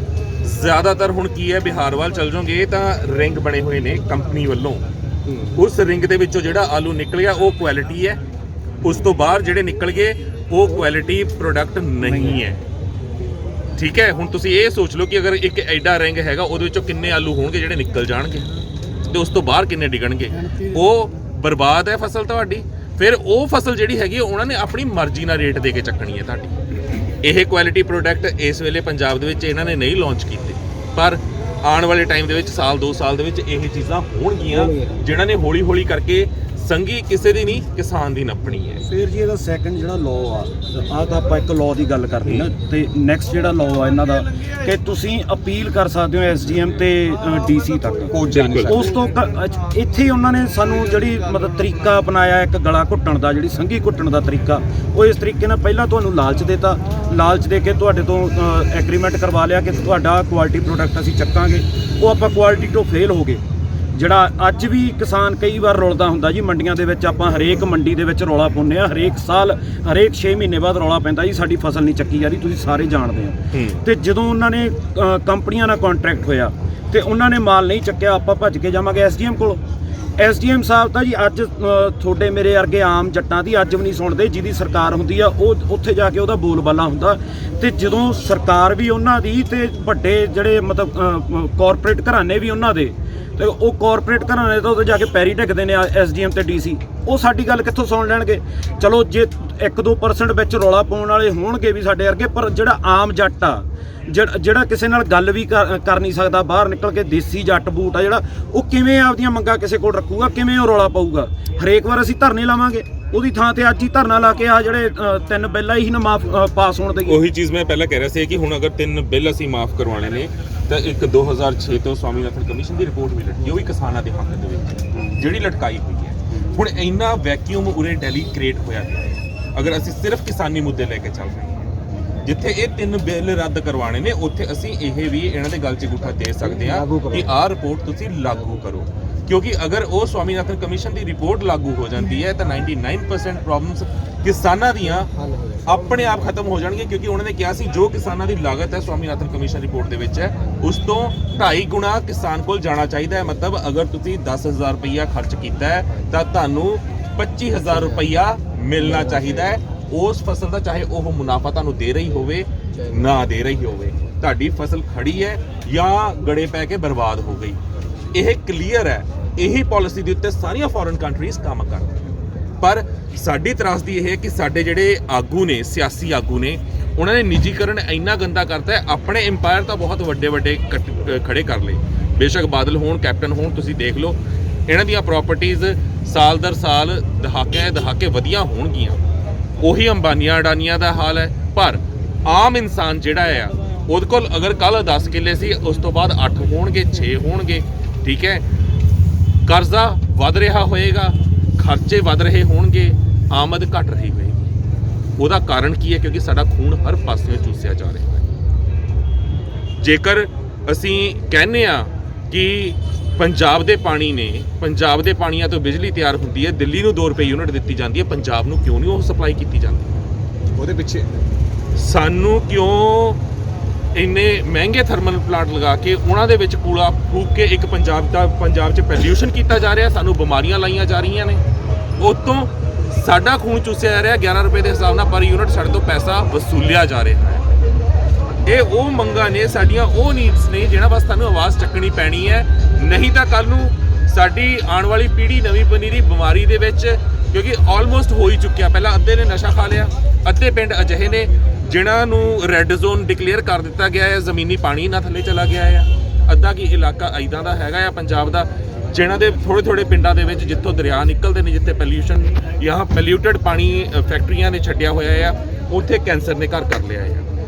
ਜ਼ਿਆਦਾਤਰ ਹੁਣ ਕੀ ਹੈ, ਬਿਹਾਰ ਵੱਲ ਚੱਲ ਜਾਓਗੇ ਤਾਂ ਰਿੰਗ ਬਣੇ ਹੋਏ ਨੇ ਕੰਪਨੀ ਵੱਲੋਂ, ਉਸ ਰਿੰਗ ਦੇ ਵਿੱਚੋਂ ਜਿਹੜਾ ਆਲੂ ਨਿਕਲ ਗਿਆ ਉਹ ਕੁਆਲਿਟੀ ਹੈ, ਉਸ ਤੋਂ ਬਾਹਰ ਜਿਹੜੇ ਨਿਕਲ ਗਏ ਉਹ ਕੁਆਲਿਟੀ ਪ੍ਰੋਡਕਟ ਨਹੀਂ ਹੈ। ਠੀਕ ਹੈ, ਹੁਣ ਤੁਸੀਂ ਇਹ ਸੋਚ ਲਓ ਕਿ ਅਗਰ ਇੱਕ ਐਡਾ ਰਿੰਗ ਹੈਗਾ, ਉਹਦੇ ਵਿੱਚੋਂ ਕਿੰਨੇ ਆਲੂ ਹੋਣਗੇ ਜਿਹੜੇ ਨਿਕਲ ਜਾਣਗੇ ਤੇ ਉਸ ਤੋਂ ਬਾਹਰ ਕਿੰਨੇ ਡਿੱਗਣਗੇ। ਉਹ ਬਰਬਾਦ ਹੈ ਫਸਲ ਤੁਹਾਡੀ। ਫਿਰ ਉਹ ਫਸਲ ਜਿਹੜੀ ਹੈਗੀ ਉਹਨਾਂ ਨੇ ਆਪਣੀ ਮਰਜ਼ੀ ਨਾਲ ਰੇਟ ਦੇ ਕੇ ਚੱਕਣੀ ਹੈ ਤੁਹਾਡੀ। ਇਹ ਕੁਆਲਿਟੀ ਪ੍ਰੋਡਕਟ ਇਸ ਵੇਲੇ ਪੰਜਾਬ ਦੇ ਵਿੱਚ ਇਹਨਾਂ ਨੇ ਨਹੀਂ ਲਾਂਚ ਕੀਤੇ, ਪਰ ਆਉਣ ਵਾਲੇ ਟਾਈਮ ਦੇ ਵਿੱਚ ਸਾਲ 2 ਸਾਲ ਦੇ ਵਿੱਚ ਇਹ ਚੀਜ਼ਾਂ ਹੋਣਗੀਆਂ ਜਿਹਨਾਂ ਨੇ ਹੌਲੀ ਹੌਲੀ ਕਰਕੇ ਸੰਗੀ ਕਿਸੇ ਦੀ ਨਹੀਂ, ਕਿਸਾਨ ਦੀ ਨੱਪਣੀ ਹੈ। ਫਿਰ ਜੀ ਇਹਦਾ ਸੈਕੰਡ ਜਿਹੜਾ ਲਾਅ ਆ ਤਾਂ ਆਪਾਂ ਇੱਕ ਲਾਅ ਦੀ ਗੱਲ ਕਰਦੇ ਨਾ, ਤੇ ਨੈਕਸਟ ਜਿਹੜਾ ਲਾਅ ਆ ਇਹਨਾਂ ਦਾ ਕਿ ਤੁਸੀਂ ਅਪੀਲ ਕਰ ਸਕਦੇ ਹੋ SDM ਤੇ DC ਤੱਕ। ਉਸ ਤੋਂ ਇੱਥੇ ਉਹਨਾਂ ਨੇ ਸਾਨੂੰ ਜਿਹੜੀ ਮਤਲਬ ਤਰੀਕਾ ਅਪਣਾਇਆ ਇੱਕ ਗਲਾ ਘੁੱਟਣ ਦਾ, ਜਿਹੜੀ ਸੰਘੀ ਘੁੱਟਣ ਦਾ ਤਰੀਕਾ, ਉਹ ਇਸ ਤਰੀਕੇ ਨਾਲ ਪਹਿਲਾਂ ਤੁਹਾਨੂੰ ਲਾਲਚ ਦੇਤਾ, ਲਾਲਚ ਦੇ ਕੇ ਤੁਹਾਡੇ ਤੋਂ ਐਗਰੀਮੈਂਟ ਕਰਵਾ ਲਿਆ ਕਿ ਤੁਹਾਡਾ ਕੁਆਲਿਟੀ ਪ੍ਰੋਡਕਟ ਅਸੀਂ ਚੱਕਾਂਗੇ। ਉਹ ਆਪਾਂ ਕੁਆਲਿਟੀ ਤੋਂ ਫੇਲ ਹੋ ਗਏ। ਜਿਹੜਾ ਅੱਜ ਵੀ ਕਿਸਾਨ ਕਈ ਵਾਰ ਰੁਲਦਾ ਹੁੰਦਾ ਜੀ ਮੰਡੀਆਂ ਦੇ ਵਿੱਚ, ਆਪਾਂ ਹਰੇਕ ਮੰਡੀ ਦੇ ਵਿੱਚ ਰੌਲਾ ਪਾਉਂਦੇ ਆ, ਹਰੇਕ ਸਾਲ ਹਰੇਕ 6 ਮਹੀਨੇ ਬਾਅਦ ਰੌਲਾ ਪੈਂਦਾ ਜੀ ਸਾਡੀ ਫਸਲ ਨਹੀਂ ਚੱਕੀ ਜਾ ਰਹੀ, ਤੁਸੀਂ ਸਾਰੇ ਜਾਣਦੇ ਹੋ। ਤੇ ਜਦੋਂ ਉਹਨਾਂ ਨੇ ਕੰਪਨੀਆਂ ਨਾਲ ਕੰਟਰੈਕਟ ਹੋਇਆ ਤੇ ਉਹਨਾਂ ਨੇ ਮਾਲ ਨਹੀਂ ਚੱਕਿਆ, ਆਪਾਂ ਭੱਜ ਕੇ ਜਾਵਾਂਗੇ SDM ਕੋਲ। SDM ਸਾਹਿਬ ਤਾਂ ਜੀ ਅੱਜ ਤੁਹਾਡੇ ਮੇਰੇ ਵਰਗੇ ਆਮ ਜੱਟਾਂ ਦੀ ਅੱਜ ਵੀ ਨਹੀਂ ਸੁਣਦੇ। ਜਿਹਦੀ ਸਰਕਾਰ ਹੁੰਦੀ ਆ ਉਹ ਉੱਥੇ ਜਾ ਕੇ ਉਹਦਾ ਬੋਲਬਾਲਾ ਹੁੰਦਾ, ਤੇ ਜਦੋਂ ਸਰਕਾਰ ਵੀ ਉਹਨਾਂ ਦੀ ਤੇ ਵੱਡੇ ਜਿਹੜੇ ਮਤਲਬ ਕਾਰਪੋਰੇਟ ਘਰਾਣੇ ਵੀ ਉਹਨਾਂ ਦੇ, ਤੇ ਉਹ ਕਾਰਪੋਰੇਟ ਘਰਾਣੇ ਤਾਂ ਉੱਥੇ ਜਾ ਕੇ ਪੈਰੀ ਢਿੱਕਦੇ ਨੇ SDM ਤੇ DC। ਉਹ ਸਾਡੀ ਗੱਲ ਕਿੱਥੋਂ ਸੁਣ ਲੈਣਗੇ? ਚਲੋ ਜੇ 1-2% ਵਿੱਚ ਰੌਲਾ ਪਾਉਣ ਵਾਲੇ ਹੋਣਗੇ ਵੀ ਸਾਡੇ ਵਰਗੇ, ਪਰ ਜਿਹੜਾ ਆਮ ਜੱਟ ਆ, ਜਿਹੜਾ ਕਿਸੇ ਨਾਲ ਗੱਲ ਵੀ ਕਰ ਨਹੀਂ ਸਕਦਾ, ਬਾਹਰ ਨਿਕਲ ਕੇ ਦੇਸੀ ਜੱਟ ਬੂਟ ਆ ਜਿਹੜਾ, ਉਹ ਕਿਵੇਂ ਆਪਦੀਆਂ ਮੰਗਾਂ ਕਿਸੇ ਕੋਲ ਰੱਖੂਗਾ, ਕਿਵੇਂ ਉਹ ਰੌਲਾ ਪਾਊਗਾ? ਹਰੇਕ ਵਾਰ ਅਸੀਂ ਧਰਨੇ ਲਾਵਾਂਗੇ, ਉਹਦੀ ਥਾਂ ਤੇ ਅੱਜ ਹੀ ਧਰਨਾ ਲਾ ਕੇ ਆ ਜਿਹੜੇ 3 ਬਿੱਲ ਆ ਹੀ ਨਾ ਪਾਸ ਹੋਣ ਦੇ। ਉਹੀ ਚੀਜ਼ ਮੈਂ ਪਹਿਲਾਂ ਕਹਿ ਰਿਹਾ ਸੀ ਕਿ ਹੁਣ ਅਗਰ 3 ਬਿੱਲ ਅਸੀਂ ਮਾਫ ਕਰਵਾਉਣੇ ਨੇ ਤਾਂ ਇੱਕ 2006 ਤੋਂ ਸਵਾਮੀਨਾਥਨ ਕਮਿਸ਼ਨ ਦੀ ਰਿਪੋਰਟ ਵੀ ਲਟਕੀ, ਉਹ ਵੀ ਕਿਸਾਨਾਂ ਦੇ ਹੱਕ ਦੇ ਵਿੱਚ ਜਿਹੜੀ ਲਟਕਾਈ ਹੋਈ ਹੈ। ਹੁਣ ਇੰਨਾ ਵੈਕਿਊਮ ਉਰੇ ਦਿੱਲੀ ਕ੍ਰੀਏਟ ਹੋਇਆ ਗਿਆ ਹੈ। ਅਗਰ ਅਸੀਂ ਸਿਰਫ ਕਿਸਾਨੀ ਮੁੱਦੇ ਲੈ ਕੇ ਚੱਲ ਰਹੇ ਹਾਂ, ਜਿੱਥੇ ਇਹ 3 ਬਿੱਲ ਰੱਦ ਕਰਵਾਉਣੇ ਨੇ, ਉੱਥੇ ਅਸੀਂ ਇਹ ਵੀ ਇਹਨਾਂ ਦੇ ਗੱਲ 'ਚ ਅੰਗੂਠਾ ਦੇ ਸਕਦੇ ਹਾਂ ਕਿ ਆਹ ਰਿਪੋਰਟ ਤੁਸੀਂ ਲਾਗੂ ਕਰੋ। ਕਿਉਂਕਿ ਅਗਰ ਉਹ ਸਵਾਮੀਨਾਥਨ ਕਮਿਸ਼ਨ ਦੀ ਰਿਪੋਰਟ ਲਾਗੂ ਹੋ ਜਾਂਦੀ ਹੈ ਤਾਂ 99% ਪ੍ਰੋਬਲਮਸ ਕਿਸਾਨਾਂ ਦੀਆਂ ਆਪਣੇ ਆਪ ਖਤਮ ਹੋ ਜਾਣਗੇ। ਕਿਉਂਕਿ ਉਹਨਾਂ ਨੇ ਕਿਹਾ ਸੀ ਜੋ ਕਿਸਾਨਾਂ ਦੀ ਲਾਗਤ ਹੈ ਸਵਾਮੀਨਾਥਨ ਕਮਿਸ਼ਨ ਰਿਪੋਰਟ ਦੇ ਵਿੱਚ ਹੈ, ਉਸ ਤੋਂ 2.5 ਗੁਣਾ ਕਿਸਾਨ ਕੋਲ ਜਾਣਾ ਚਾਹੀਦਾ ਹੈ। ਮਤਲਬ ਅਗਰ ਤੁਸੀਂ 10,000 ਰੁਪਈਆ ਖਰਚ ਕੀਤਾ ਹੈ ਤਾਂ ਤੁਹਾਨੂੰ 25,000 ਰੁਪਈਆ ਮਿਲਣਾ ਚਾਹੀਦਾ ਹੈ ਉਸ ਫਸਲ ਦਾ, ਚਾਹੇ ਉਹ ਮੁਨਾਫਾ ਤੁਹਾਨੂੰ ਦੇ ਰਹੀ ਹੋਵੇ ਨਾ ਦੇ ਰਹੀ ਹੋਵੇ। ਤੁਹਾਡੀ ਫਸਲ ਖੜੀ ਹੈ ਜਾਂ ਗੜੇ ਪੈ ਕੇ ਬਰਬਾਦ ਹੋ ਗਈ, ਇਹ ਕਲੀਅਰ ਹੈ। ਇਹੀ ਪਾਲਿਸੀ ਦੇ ਉੱਤੇ ਸਾਰੀਆਂ ਫੋਰਨ ਕੰਟਰੀਜ਼ ਕੰਮ ਕਰਦੀਆਂ। ਪਰ ਸਾਡੀ ਤਰਾਸਦੀ ਇਹ ਹੈ ਕਿ ਸਾਡੇ ਜਿਹੜੇ ਆਗੂ ਨੇ, ਸਿਆਸੀ ਆਗੂ ਨੇ, ਉਹਨਾਂ ਨੇ ਨਿੱਜੀਕਰਨ ਇੰਨਾ ਗੰਦਾ ਕਰਤਾ ਹੈ। ਆਪਣੇ ਇੰਪਾਇਰ ਤਾਂ ਬਹੁਤ ਵੱਡੇ ਵੱਡੇ ਖੜੇ ਕਰ ਲਏ, ਬੇਸ਼ੱਕ ਬਾਦਲ ਹੋਣ, ਕੈਪਟਨ ਹੋਣ, ਤੁਸੀਂ ਦੇਖ ਲਓ ਇਹਨਾਂ ਦੀਆਂ ਪ੍ਰਾਪਰਟੀਜ਼ ਸਾਲ ਦਰ ਸਾਲ ਦਹਾਕੇ ਵਧੀਆਂ ਹੋਣਗੀਆਂ। ਉਹੀ ਅੰਬਾਨੀਆਂ ਅਡਾਨੀਆਂ ਦਾ ਹਾਲ ਹੈ। ਪਰ ਆਮ ਇਨਸਾਨ ਜਿਹੜਾ ਆ, ਉਹਦੇ ਕੋਲ ਅਗਰ ਕੱਲ 10 ਕਿੱਲੇ ਸੀ, ਉਸ ਤੋਂ ਬਾਅਦ 8 ਹੋਣਗੇ, 6 ਹੋਣਗੇ। ਠੀਕ ਹੈ, ਕਰਜ਼ਾ ਵੱਧ ਰਿਹਾ ਹੋਏਗਾ, ਖਰਚੇ ਵੱਧ ਰਹੇ ਹੋਣਗੇ, ਆਮਦ ਘਟ ਰਹੀ ਹੋਏਗੀ। ਉਹਦਾ ਕਾਰਨ ਕੀ ਹੈ? ਕਿਉਂਕਿ ਸਾਡਾ ਖੂਨ ਹਰ ਪਾਸਿਓਂ ਚੂਸਿਆ ਜਾ ਰਿਹਾ ਹੈ। ਜੇਕਰ ਅਸੀਂ ਕਹਿੰਦੇ ਆ ਕਿ ਪੰਜਾਬ ਦੇ ਪਾਣੀ ਨੇ, ਪੰਜਾਬ ਦੇ ਪਾਣੀਆਂ ਤੋਂ ਬਿਜਲੀ ਤਿਆਰ ਹੁੰਦੀ ਹੈ, ਦਿੱਲੀ ਨੂੰ 2 ਰੁਪਏ ਯੂਨਿਟ ਦਿੱਤੀ ਜਾਂਦੀ ਹੈ, ਪੰਜਾਬ ਨੂੰ ਕਿਉਂ ਨਹੀਂ ਉਹ ਸਪਲਾਈ ਕੀਤੀ ਜਾਂਦੀ? ਉਹਦੇ ਪਿੱਛੇ ਸਾਨੂੰ ਕਿਉਂ ਇੰਨੇ ਮਹਿੰਗੇ ਥਰਮਲ ਪਲਾਂਟ ਲਗਾ ਕੇ ਉਹਨਾਂ ਦੇ ਵਿੱਚ ਕੂੜਾ ਫੂਕ ਕੇ ਇੱਕ ਪੰਜਾਬ 'ਚ ਪੋਲਿਊਸ਼ਨ ਕੀਤਾ ਜਾ ਰਿਹਾ, ਸਾਨੂੰ ਬਿਮਾਰੀਆਂ ਲਾਈਆਂ ਜਾ ਰਹੀਆਂ ਨੇ, ਉਤੋਂ ਸਾਡਾ ਖੂਨ ਚੂਸਿਆ ਜਾ ਰਿਹਾ 11 ਰੁਪਏ ਦੇ ਹਿਸਾਬ ਨਾਲ ਪਰ ਯੂਨਿਟ ਸਾਡੇ ਤੋਂ ਪੈਸਾ ਵਸੂਲਿਆ ਜਾ ਰਿਹਾ ਹੈ। ਇਹ ਉਹ ਮੰਗਾਂ ਨੇ, ਸਾਡੀਆਂ ਉਹ ਨੀਡਸ ਨੇ ਜਿਹਨਾਂ ਵਾਸਤੇ ਸਾਨੂੰ ਆਵਾਜ਼ ਚੱਕਣੀ ਪੈਣੀ ਹੈ, ਨਹੀਂ ਤਾਂ ਕੱਲ ਨੂੰ ਸਾਡੀ ਆਉਣ ਵਾਲੀ ਪੀੜ੍ਹੀ ਨਵੀਂ ਪਨੀਰੀ ਬਿਮਾਰੀ ਦੇ ਵਿੱਚ, ਕਿਉਂਕਿ ਆਲਮੋਸਟ ਹੋ ਹੀ ਚੁੱਕਿਆ, ਪਹਿਲਾਂ ਅੱਧੇ ਨੇ ਨਸ਼ਾ ਖਾ ਲਿਆ, ਅੱਧੇ ਪਿੰਡ ਅਜਿਹੇ ਨੇ ਜਿਨ੍ਹਾਂ ਨੂੰ ਰੈੱਡ ਜ਼ੋਨ ਡਿਕਲੇਅਰ ਕਰ ਦਿੱਤਾ ਗਿਆ ਹੈ, ਜ਼ਮੀਨੀ ਪਾਣੀ ਨਾ ਥੱਲੇ ਚਲਾ ਗਿਆ ਹੈ, ਅੱਧਾ ਕੀ ਇਲਾਕਾ ਇੱਦਾਂ ਦਾ ਹੈਗਾ ਆ ਪੰਜਾਬ ਦਾ ਜਿਨ੍ਹਾਂ ਦੇ ਥੋੜ੍ਹੇ ਥੋੜ੍ਹੇ ਪਿੰਡਾਂ ਦੇ ਵਿੱਚ ਜਿੱਥੋਂ ਦਰਿਆ ਨਿਕਲਦੇ ਨੇ, ਜਿੱਥੇ ਪੋਲਿਊਸ਼ਨ ਜਾਂ ਪੋਲਿਊਟਡ ਪਾਣੀ ਫੈਕਟਰੀਆਂ ਨੇ ਛੱਡਿਆ ਹੋਇਆ ਆ, ਉੱਥੇ ਕੈਂਸਰ ਨੇ ਘਰ ਕਰ ਲਿਆ ਆ।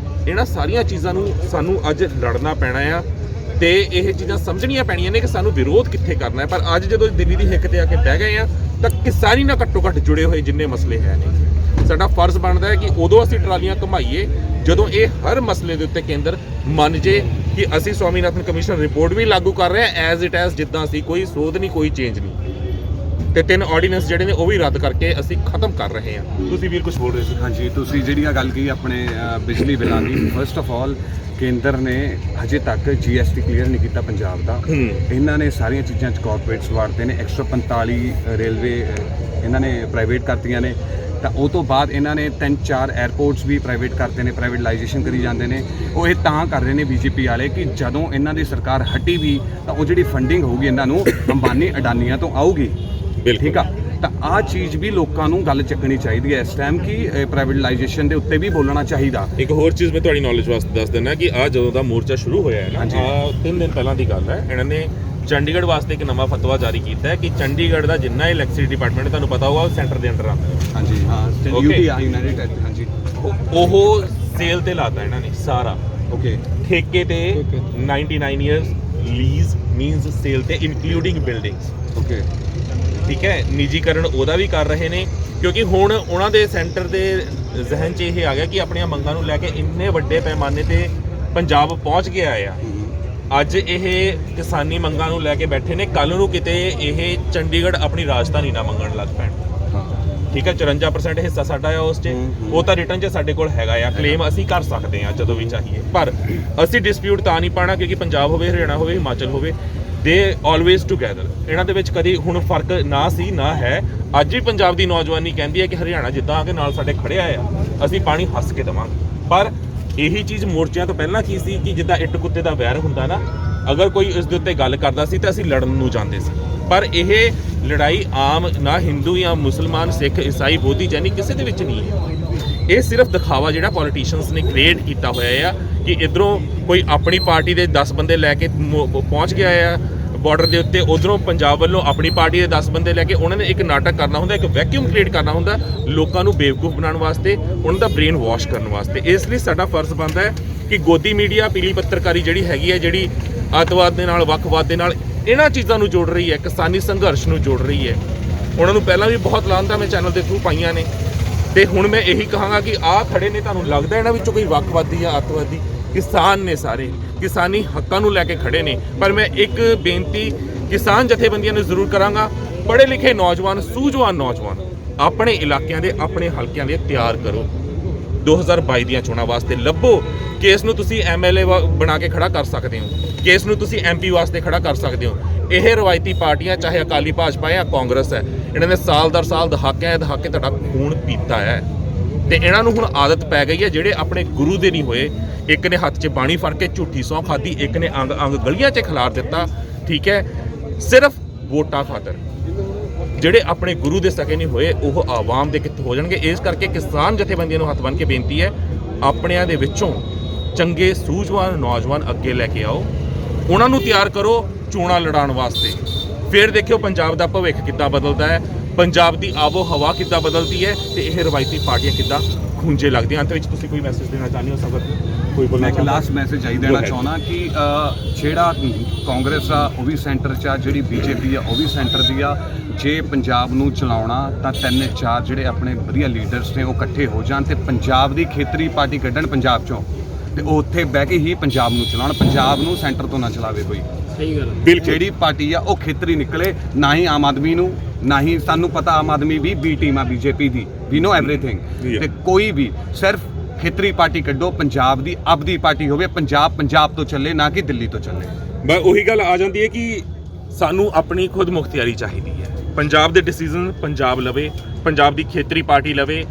ਇਹਨਾਂ ਸਾਰੀਆਂ ਚੀਜ਼ਾਂ ਨੂੰ ਸਾਨੂੰ ਅੱਜ ਲੜਨਾ ਪੈਣਾ ਆ ਤੇ ਇਹ ਚੀਜ਼ਾਂ ਸਮਝਣੀਆਂ ਪੈਣੀਆਂ ਨੇ ਕਿ ਸਾਨੂੰ ਵਿਰੋਧ ਕਿੱਥੇ ਕਰਨਾ ਹੈ। ਪਰ ਅੱਜ ਜਦੋਂ ਦਿੱਲੀ ਦੀ ਹਿੱਕ ਤੇ ਆ ਕੇ ਬਹਿ ਗਏ ਆ ਤਾਂ ਕਿਸਾਨੀ ਨਾਲ ਘੱਟੋ ਘੱਟ ਜੁੜੇ ਹੋਏ ਜਿੰਨੇ ਮਸਲੇ ਹੈ ਨੇ, ਸਾਡਾ ਫਰਜ਼ ਬਣਦਾ ਹੈ ਕਿ ਉਦੋਂ ਅਸੀਂ ਟਰਾਲੀਆਂ ਘੁਮਾਈਏ ਜਦੋਂ ਇਹ ਹਰ ਮਸਲੇ ਦੇ ਉੱਤੇ ਕੇਂਦਰ ਮੰਨ ਜੇ ਕਿ ਅਸੀਂ ਸਵਾਮੀਨਾਥਨ ਕਮਿਸ਼ਨ ਰਿਪੋਰਟ ਵੀ ਲਾਗੂ ਕਰ ਰਹੇ ਹਾਂ ਐਜ਼ ਇਟ ਐਜ਼ ਜਿੱਦਾਂ ਸੀ, ਕੋਈ ਸੋਧ ਨਹੀਂ, ਕੋਈ ਚੇਂਜ ਨਹੀਂ, ਤੇ 3 ਆਰਡੀਨੈਂਸ ਜਿਹੜੇ ਨੇ ਉਹ ਵੀ ਰੱਦ ਕਰਕੇ ਅਸੀਂ ਖਤਮ ਕਰ ਰਹੇ ਹਾਂ। ਤੁਸੀਂ ਵੀਰ ਕੁਝ ਬੋਲ ਰਹੇ ਸੀ? ਹਾਂਜੀ, ਤੁਸੀਂ ਜਿਹੜੀ ਆ ਗੱਲ ਕਹੀ ਆਪਣੇ ਬਿਜਲੀ ਬਿੱਲਾਂ ਦੀ, ਫਸਟ ਆਫ ਆਲ ਕੇਂਦਰ ਨੇ ਹਜੇ ਤੱਕ GST ਕਲੀਅਰ ਨਹੀਂ ਕੀਤਾ ਪੰਜਾਬ ਦਾ। ਇਹਨਾਂ ਨੇ ਸਾਰੀਆਂ ਚੀਜ਼ਾਂ 'ਚ ਕਾਰਪੋਰੇਟਸ ਵਾੜਦੇ ਨੇ, 145 ਰੇਲਵੇ ਇਹਨਾਂ ਨੇ ਪ੍ਰਾਈਵੇਟ ਕਰਤੀਆਂ ਨੇ, ਤਾਂ ਉਹ ਤੋਂ ਬਾਅਦ ਇਹਨਾਂ ਨੇ 3-4 에ਅਰਪੋਰਟਸ ਵੀ ਪ੍ਰਾਈਵੇਟ ਕਰਤੇ ਨੇ, ਪ੍ਰਾਈਵੇਟਲਾਈਜੇਸ਼ਨ ਕਰੀ ਜਾਂਦੇ ਨੇ। ਉਹ ਇਹ ਤਾਂ ਕਰ ਰਹੇ ਨੇ BJP ਵਾਲੇ ਕਿ ਜਦੋਂ ਇਹਨਾਂ ਦੀ ਸਰਕਾਰ ਹਟੀ ਵੀ ਤਾਂ ਉਹ ਜਿਹੜੀ ਫੰਡਿੰਗ ਹੋਊਗੀ ਇਹਨਾਂ ਨੂੰ ਅੰਬਾਨੀ ਅਡਾਨੀਆਂ ਤੋਂ ਆਊਗੀ। ਠੀਕ ਆ, ਤਾਂ ਆਹ ਚੀਜ਼ ਵੀ ਲੋਕਾਂ ਨੂੰ ਗੱਲ ਚੱਕਣੀ ਚਾਹੀਦੀ ਹੈ ਇਸ ਟਾਈਮ ਕਿ ਪ੍ਰਾਈਵੇਟਲਾਈਜੇਸ਼ਨ ਦੇ ਉੱਤੇ ਵੀ ਬੋਲਣਾ ਚਾਹੀਦਾ। ਇੱਕ ਹੋਰ ਚੀਜ਼ ਮੈਂ ਤੁਹਾਡੀ ਨੌਲੇਜ ਵਾਸਤੇ ਦੱਸ ਦਿੰਦਾ ਕਿ ਆਹ ਜਦੋਂ ਦਾ ਮੋਰਚਾ ਸ਼ੁਰੂ ਹੋਇਆ ਹੈ ਨਾ, 3 ਦਿਨ ਪਹਿਲਾਂ ਦੀ ਗੱਲ ਹੈ, ਇਹਨਾਂ ਨੇ ਚੰਡੀਗੜ੍ਹ ਵਾਸਤੇ ਇੱਕ ਨਵਾਂ ਫਤਵਾ ਜਾਰੀ ਕੀਤਾ ਹੈ ਕਿ ਚੰਡੀਗੜ੍ਹ ਦਾ ਜਿੰਨਾ ਇਲੈਕਟ੍ਰਿਸਿਟੀ ਡਿਪਾਰਟਮੈਂਟ ਤੁਹਾਨੂੰ ਪਤਾ ਹੋਊਗਾ ਉਹ ਸੈਂਟਰ ਦੇ ਅੰਡਰ ਆਉਂਦਾ ਹੈ। ਹਾਂਜੀ ਹਾਂ, ਯੂਨਾਈਟਿਡ ਹਾਂਜੀ, ਉਹ ਸੇਲ ਤੇ ਲਾਤਾ ਇਹਨਾਂ ਨੇ ਸਾਰਾ। ਓਕੇ, ਠੇਕੇ ਤੇ 99 ਇਅਰਸ ਲੀਜ਼ ਮੀਨਸ ਸੇਲ ਤੇ ਇਨਕਲੂਡਿੰਗ ਬਿਲਡਿੰਗਸ। ਓਕੇ, ਠੀਕ ਹੈ, ਨਿੱਜੀਕਰਨ ਉਹਦਾ ਵੀ ਕਰ ਰਹੇ ਨੇ ਕਿਉਂਕਿ ਹੁਣ ਉਹਨਾਂ ਦੇ ਸੈਂਟਰ ਦੇ ਜ਼ਿਹਨ 'ਚ ਇਹ ਆ ਗਿਆ ਕਿ ਆਪਣੀਆਂ ਮੰਗਾਂ ਨੂੰ ਲੈ ਕੇ ਇੰਨੇ ਵੱਡੇ ਪੈਮਾਨੇ ਤੇ ਪੰਜਾਬ ਪਹੁੰਚ ਗਿਆ ਆ। ਅੱਜ ਇਹ ਕਿਸਾਨੀ ਮੰਗਾਂ ਨੂੰ ਲੈ ਕੇ ਬੈਠੇ ਨੇ, ਕੱਲ ਨੂੰ ਕਿਤੇ ਇਹ ਚੰਡੀਗੜ੍ਹ ਆਪਣੀ ਰਾਜਧਾਨੀ ਨਾ ਮੰਗਣ ਲੱਗ ਪੈਣ। ਠੀਕ ਹੈ, 54% ਹਿੱਸਾ ਸਾਡਾ ਆ ਉਸ 'ਚ, ਉਹ ਤਾਂ ਰਿਟਰਨ 'ਚ ਸਾਡੇ ਕੋਲ ਹੈਗਾ ਆ, ਕਲੇਮ ਅਸੀਂ ਕਰ ਸਕਦੇ ਹਾਂ ਜਦੋਂ ਵੀ ਚਾਹੀਏ, ਪਰ ਅਸੀਂ ਡਿਸਪਿਊਟ ਤਾਂ ਨਹੀਂ ਪਾਣਾ ਕਿਉਂਕਿ ਪੰਜਾਬ ਹੋਵੇ, ਹਰਿਆਣਾ ਹੋਵੇ, ਹਿਮਾਚਲ ਹੋਵੇ, ਦੇ ਆਲਵੇਜ਼ ਟੂਗੈਦਰ। ਇਹਨਾਂ ਦੇ ਵਿੱਚ ਕਦੀ ਹੁਣ ਫਰਕ ਨਾ ਸੀ ਨਾ ਹੈ। ਅੱਜ ਵੀ ਪੰਜਾਬ ਦੀ ਨੌਜਵਾਨੀ ਕਹਿੰਦੀ ਹੈ ਕਿ ਹਰਿਆਣਾ ਜਿੱਦਾਂ ਆ ਕੇ ਨਾਲ ਸਾਡੇ ਖੜਿਆ ਆ, ਅਸੀਂ ਪਾਣੀ ਹੱਸ ਕੇ ਦੇਵਾਂਗੇ। ਪਰ ਇਹੀ ਚੀਜ਼ ਮੋਰਚਿਆਂ ਤੋਂ ਪਹਿਲਾਂ ਕੀ ਸੀ ਕਿ ਜਿੱਦਾਂ ਇੱਟ ਕੁੱਤੇ ਦਾ ਵੈਰ ਹੁੰਦਾ ਨਾ, ਅਗਰ ਕੋਈ ਇਸ ਦੇ ਉੱਤੇ ਗੱਲ ਕਰਦਾ ਸੀ ਤਾਂ ਅਸੀਂ ਲੜਨ ਨੂੰ ਜਾਂਦੇ ਸੀ। ਪਰ ਇਹ ਲੜਾਈ ਆਮ ਨਾ ਹਿੰਦੂ ਜਾਂ ਮੁਸਲਮਾਨ, ਸਿੱਖ, ਈਸਾਈ, ਬੋਧੀ ਜੈਨੀ ਕਿਸੇ ਦੇ ਵਿੱਚ ਨਹੀਂ ਹੈ। ਇਹ ਸਿਰਫ ਦਿਖਾਵਾ ਜਿਹੜਾ ਪੋਲੀਟੀਸ਼ੀਅਨਸ ਨੇ ਕ੍ਰੀਏਟ ਕੀਤਾ ਹੋਇਆ ਆ ਕਿ ਇਧਰੋਂ ਕੋਈ ਆਪਣੀ ਪਾਰਟੀ ਦੇ 10 ਬੰਦੇ ਲੈ ਕੇ ਪਹੁੰਚ ਗਿਆ ਆ ਬਾਰਡਰ ਦੇ ਉੱਤੇ, ਉਧਰੋਂ ਪੰਜਾਬ ਵੱਲੋਂ ਆਪਣੀ ਪਾਰਟੀ ਦੇ 10 ਬੰਦੇ ਲੈ ਕੇ ਉਹਨਾਂ ਨੇ ਇੱਕ ਨਾਟਕ ਕਰਨਾ ਹੁੰਦਾ, ਇੱਕ ਵੈਕਿਊਮ ਕ੍ਰੀਏਟ ਕਰਨਾ ਹੁੰਦਾ ਲੋਕਾਂ ਨੂੰ ਬੇਵਕੂਫ ਬਣਾਉਣ ਵਾਸਤੇ, ਉਹਨਾਂ ਦਾ ਬ੍ਰੇਨ ਵਾਸ਼ ਕਰਨ ਵਾਸਤੇ। ਇਸ ਲਈ ਸਾਡਾ ਫਰਜ਼ ਬਣਦਾ ਹੈ ਕਿ ਗੋਦੀ ਮੀਡੀਆ, ਪੀਲੀ ਪੱਤਰਕਾਰੀ ਜਿਹੜੀ ਹੈਗੀ ਹੈ, ਜਿਹੜੀ ਅੱਤਵਾਦ ਦੇ ਨਾਲ, ਵੱਖਵਾਦ ਦੇ ਨਾਲ, ਇਹਨਾਂ ਚੀਜ਼ਾਂ ਨੂੰ ਜੋੜ ਰਹੀ ਹੈ, ਕਿਸਾਨੀ ਸੰਘਰਸ਼ ਨੂੰ ਜੋੜ ਰਹੀ ਹੈ, ਉਹਨਾਂ ਨੂੰ ਪਹਿਲਾਂ ਵੀ ਬਹੁਤ ਲਾਂਘਦਾ ਮੈਂ ਚੈਨਲ ਦੇ ਥਰੂ ਪਾਈਆਂ ਨੇ, ਤੇ ਹੁਣ ਮੈਂ ਇਹੀ ਕਹਾਂਗਾ ਕਿ ਆਹ ਖੜੇ ਨੇ, ਤੁਹਾਨੂੰ ਲੱਗਦਾ ਇਹਨਾਂ ਵਿੱਚੋਂ ਕੋਈ ਵੱਖਵਾਦੀ ਜਾਂ ਅੱਤਵਾਦੀ? ਕਿਸਾਨ ਨੇ, ਸਾਰੇ ਕਿਸਾਨੀ ਹੱਕਾਂ ਨੂੰ ਲੈ ਕੇ ਖੜੇ ਨੇ। ਪਰ ਮੈਂ ਇੱਕ ਬੇਨਤੀ ਕਿਸਾਨ ਜਥੇਬੰਦੀਆਂ ਨੂੰ ਜ਼ਰੂਰ ਕਰਾਂਗਾ, ਪੜ੍ਹੇ ਲਿਖੇ ਨੌਜਵਾਨ, ਸੂਝਵਾਨ ਨੌਜਵਾਨ ਆਪਣੇ ਇਲਾਕਿਆਂ ਦੇ, ਆਪਣੇ ਹਲਕਿਆਂ ਦੇ ਤਿਆਰ ਕਰੋ 2022 ਦੀਆਂ ਚੋਣਾਂ ਵਾਸਤੇ। ਲੱਭੋ ਕੇਸ ਨੂੰ ਤੁਸੀਂ MLA ਬਣਾ ਕੇ ਖੜਾ ਕਰ ਸਕਦੇ ਹੋ, ਕੇਸ ਨੂੰ ਤੁਸੀਂ MP ਵਾਸਤੇ ਖੜਾ ਕਰ ਸਕਦੇ ਹੋ। ਇਹ ਰਵਾਇਤੀ ਪਾਰਟੀਆਂ, ਚਾਹੇ ਅਕਾਲੀ, ਭਾਜਪਾ ਜਾਂ ਕਾਂਗਰਸ ਹੈ, ਇਹਨਾਂ ਨੇ ਸਾਲ ਦਰ ਸਾਲ ਦਹਾਕਿਆਂ ਦਹਾਕੇ ਤੁਹਾਡਾ ਖੂਨ ਪੀਤਾ ਹੈ ਤੇ ਇਹਨਾਂ ਨੂੰ ਹੁਣ ਆਦਤ ਪੈ ਗਈ ਹੈ। ਜਿਹੜੇ ਆਪਣੇ ਗੁਰੂ ਦੇ ਨਹੀਂ ਹੋਏ, ਇੱਕ ਨੇ ਹੱਥ 'ਚ ਬਾਣੀ ਫੜ ਕੇ ਝੂਠੀ ਸਹੁੰ ਖਾਧੀ, ਇੱਕ ਨੇ ਅੰਗ ਅੰਗ ਗਲੀਆਂ 'ਚ ਖਿਲਾਰ ਦਿੱਤਾ, ਠੀਕ ਹੈ, ਸਿਰਫ ਵੋਟਾਂ ਖਾਤਰ। ਜਿਹੜੇ ਆਪਣੇ ਗੁਰੂ ਦੇ ਸਕੇ ਨਹੀਂ ਹੋਏ ਉਹ ਆਵਾਮ ਦੇ ਕਿੱਥੇ ਹੋ ਜਾਣਗੇ। ਇਸ ਕਰਕੇ ਕਿਸਾਨ ਜਥੇਬੰਦੀਆਂ ਨੂੰ ਹੱਥ ਬੰਨ੍ਹ ਕੇ ਬੇਨਤੀ ਹੈ, ਆਪਣਿਆਂ ਦੇ ਵਿੱਚੋਂ ਚੰਗੇ ਸੂਝਵਾਨ ਨੌਜਵਾਨ ਅੱਗੇ ਲੈ ਕੇ ਆਓ, ਉਹਨਾਂ ਨੂੰ ਤਿਆਰ ਕਰੋ ਚੋਣਾਂ ਲੜਾਉਣ ਵਾਸਤੇ। ਫਿਰ ਦੇਖਿਓ ਪੰਜਾਬ ਦਾ ਭਵਿੱਖ ਕਿੱਦਾਂ ਬਦਲਦਾ ਹੈ, ਪੰਜਾਬ ਦੀ ਆਬੋ ਹਵਾ ਕਿੱਦਾਂ ਬਦਲਦੀ ਹੈ ਤੇ ਇਹ ਰਵਾਇਤੀ ਪਾਰਟੀਆਂ ਕਿੱਦਾਂ ਖੂੰਜੇ ਲੱਗਦੀਆਂ। ਅੰਤ ਵਿੱਚ ਤੁਸੀਂ ਕੋਈ ਮੈਸੇਜ ਦੇਣਾ ਚਾਹੁੰਦੇ ਹੋ? ਸਭ ਕੋਈ ਬੋਲਣਾ? ਮੈਂ ਇੱਕ ਲਾਸਟ ਮੈਸੇਜ ਆਈ ਦੇਣਾ ਚਾਹੁੰਦਾ ਕਿ ਜਿਹੜਾ ਕਾਂਗਰਸ ਆ ਉਹ ਵੀ ਸੈਂਟਰ 'ਚ ਆ, ਜਿਹੜੀ BJP ਆ ਉਹ ਵੀ ਸੈਂਟਰ ਦੀ ਆ। ਜੇ ਪੰਜਾਬ ਨੂੰ ਚਲਾਉਣਾ ਤਾਂ 3-4 ਜਿਹੜੇ ਆਪਣੇ ਵਧੀਆ ਲੀਡਰਸ ਨੇ ਉਹ ਇਕੱਠੇ ਹੋ ਜਾਣ ਤੇ ਪੰਜਾਬ ਦੀ ਖੇਤਰੀ ਪਾਰਟੀ ਕੱਢਣ ਪੰਜਾਬ 'ਚੋਂ, ਤੇ ਉਹ ਉੱਥੇ ਬਹਿ ਕੇ ਹੀ ਪੰਜਾਬ ਨੂੰ ਚਲਾਉਣ, ਪੰਜਾਬ ਨੂੰ ਸੈਂਟਰ ਤੋਂ ਨਾ ਚਲਾਵੇ ਕੋਈ। ਸਹੀ ਗੱਲ ਬਿਲਕੁਲ ਜਿਹੜੀ ਪਾਰਟੀ ਆ ਉਹ ਖੇਤਰੀ ਨਿਕਲੇ, ਨਾ ਹੀ ਆਮ ਆਦਮੀ ਨੂੰ, ਨਾ ਹੀ ਸਾਨੂੰ ਪਤਾ ਆਮ ਆਦਮੀ ਵੀ ਬੀ ਟੀਮ ਆ ਬੀਜੇਪੀ ਦੀ, ਵੀ ਨੋ ਐਵਰੀਥਿੰਗ। Yeah. ਤੇ ਕੋਈ ਵੀ ਸਿਰਫ ਖੇਤਰੀ ਪਾਰਟੀ ਕੱਢੋ, ਪੰਜਾਬ ਦੀ ਆਪਦੀ ਪਾਰਟੀ ਹੋਵੇ, ਪੰਜਾਬ ਤੋਂ ਚੱਲੇ, ਨਾ ਕਿ ਦਿੱਲੀ ਤੋਂ ਚੱਲੇ। ਬਸ ਉਹੀ ਗੱਲ ਆ ਜਾਂਦੀ ਹੈ ਕਿ ਸਾਨੂੰ ਆਪਣੀ ਖੁਦ ਮੁਖਤਿਆਰੀ ਚਾਹੀਦੀ ਹੈ। ਪੰਜਾਬ ਦੇ ਡਿਸੀਜਨ ਪੰਜਾਬ ਲਵੇ, ਪੰਜਾਬ ਦੀ ਖੇਤਰੀ ਪਾਰਟੀ ਲਵੇ,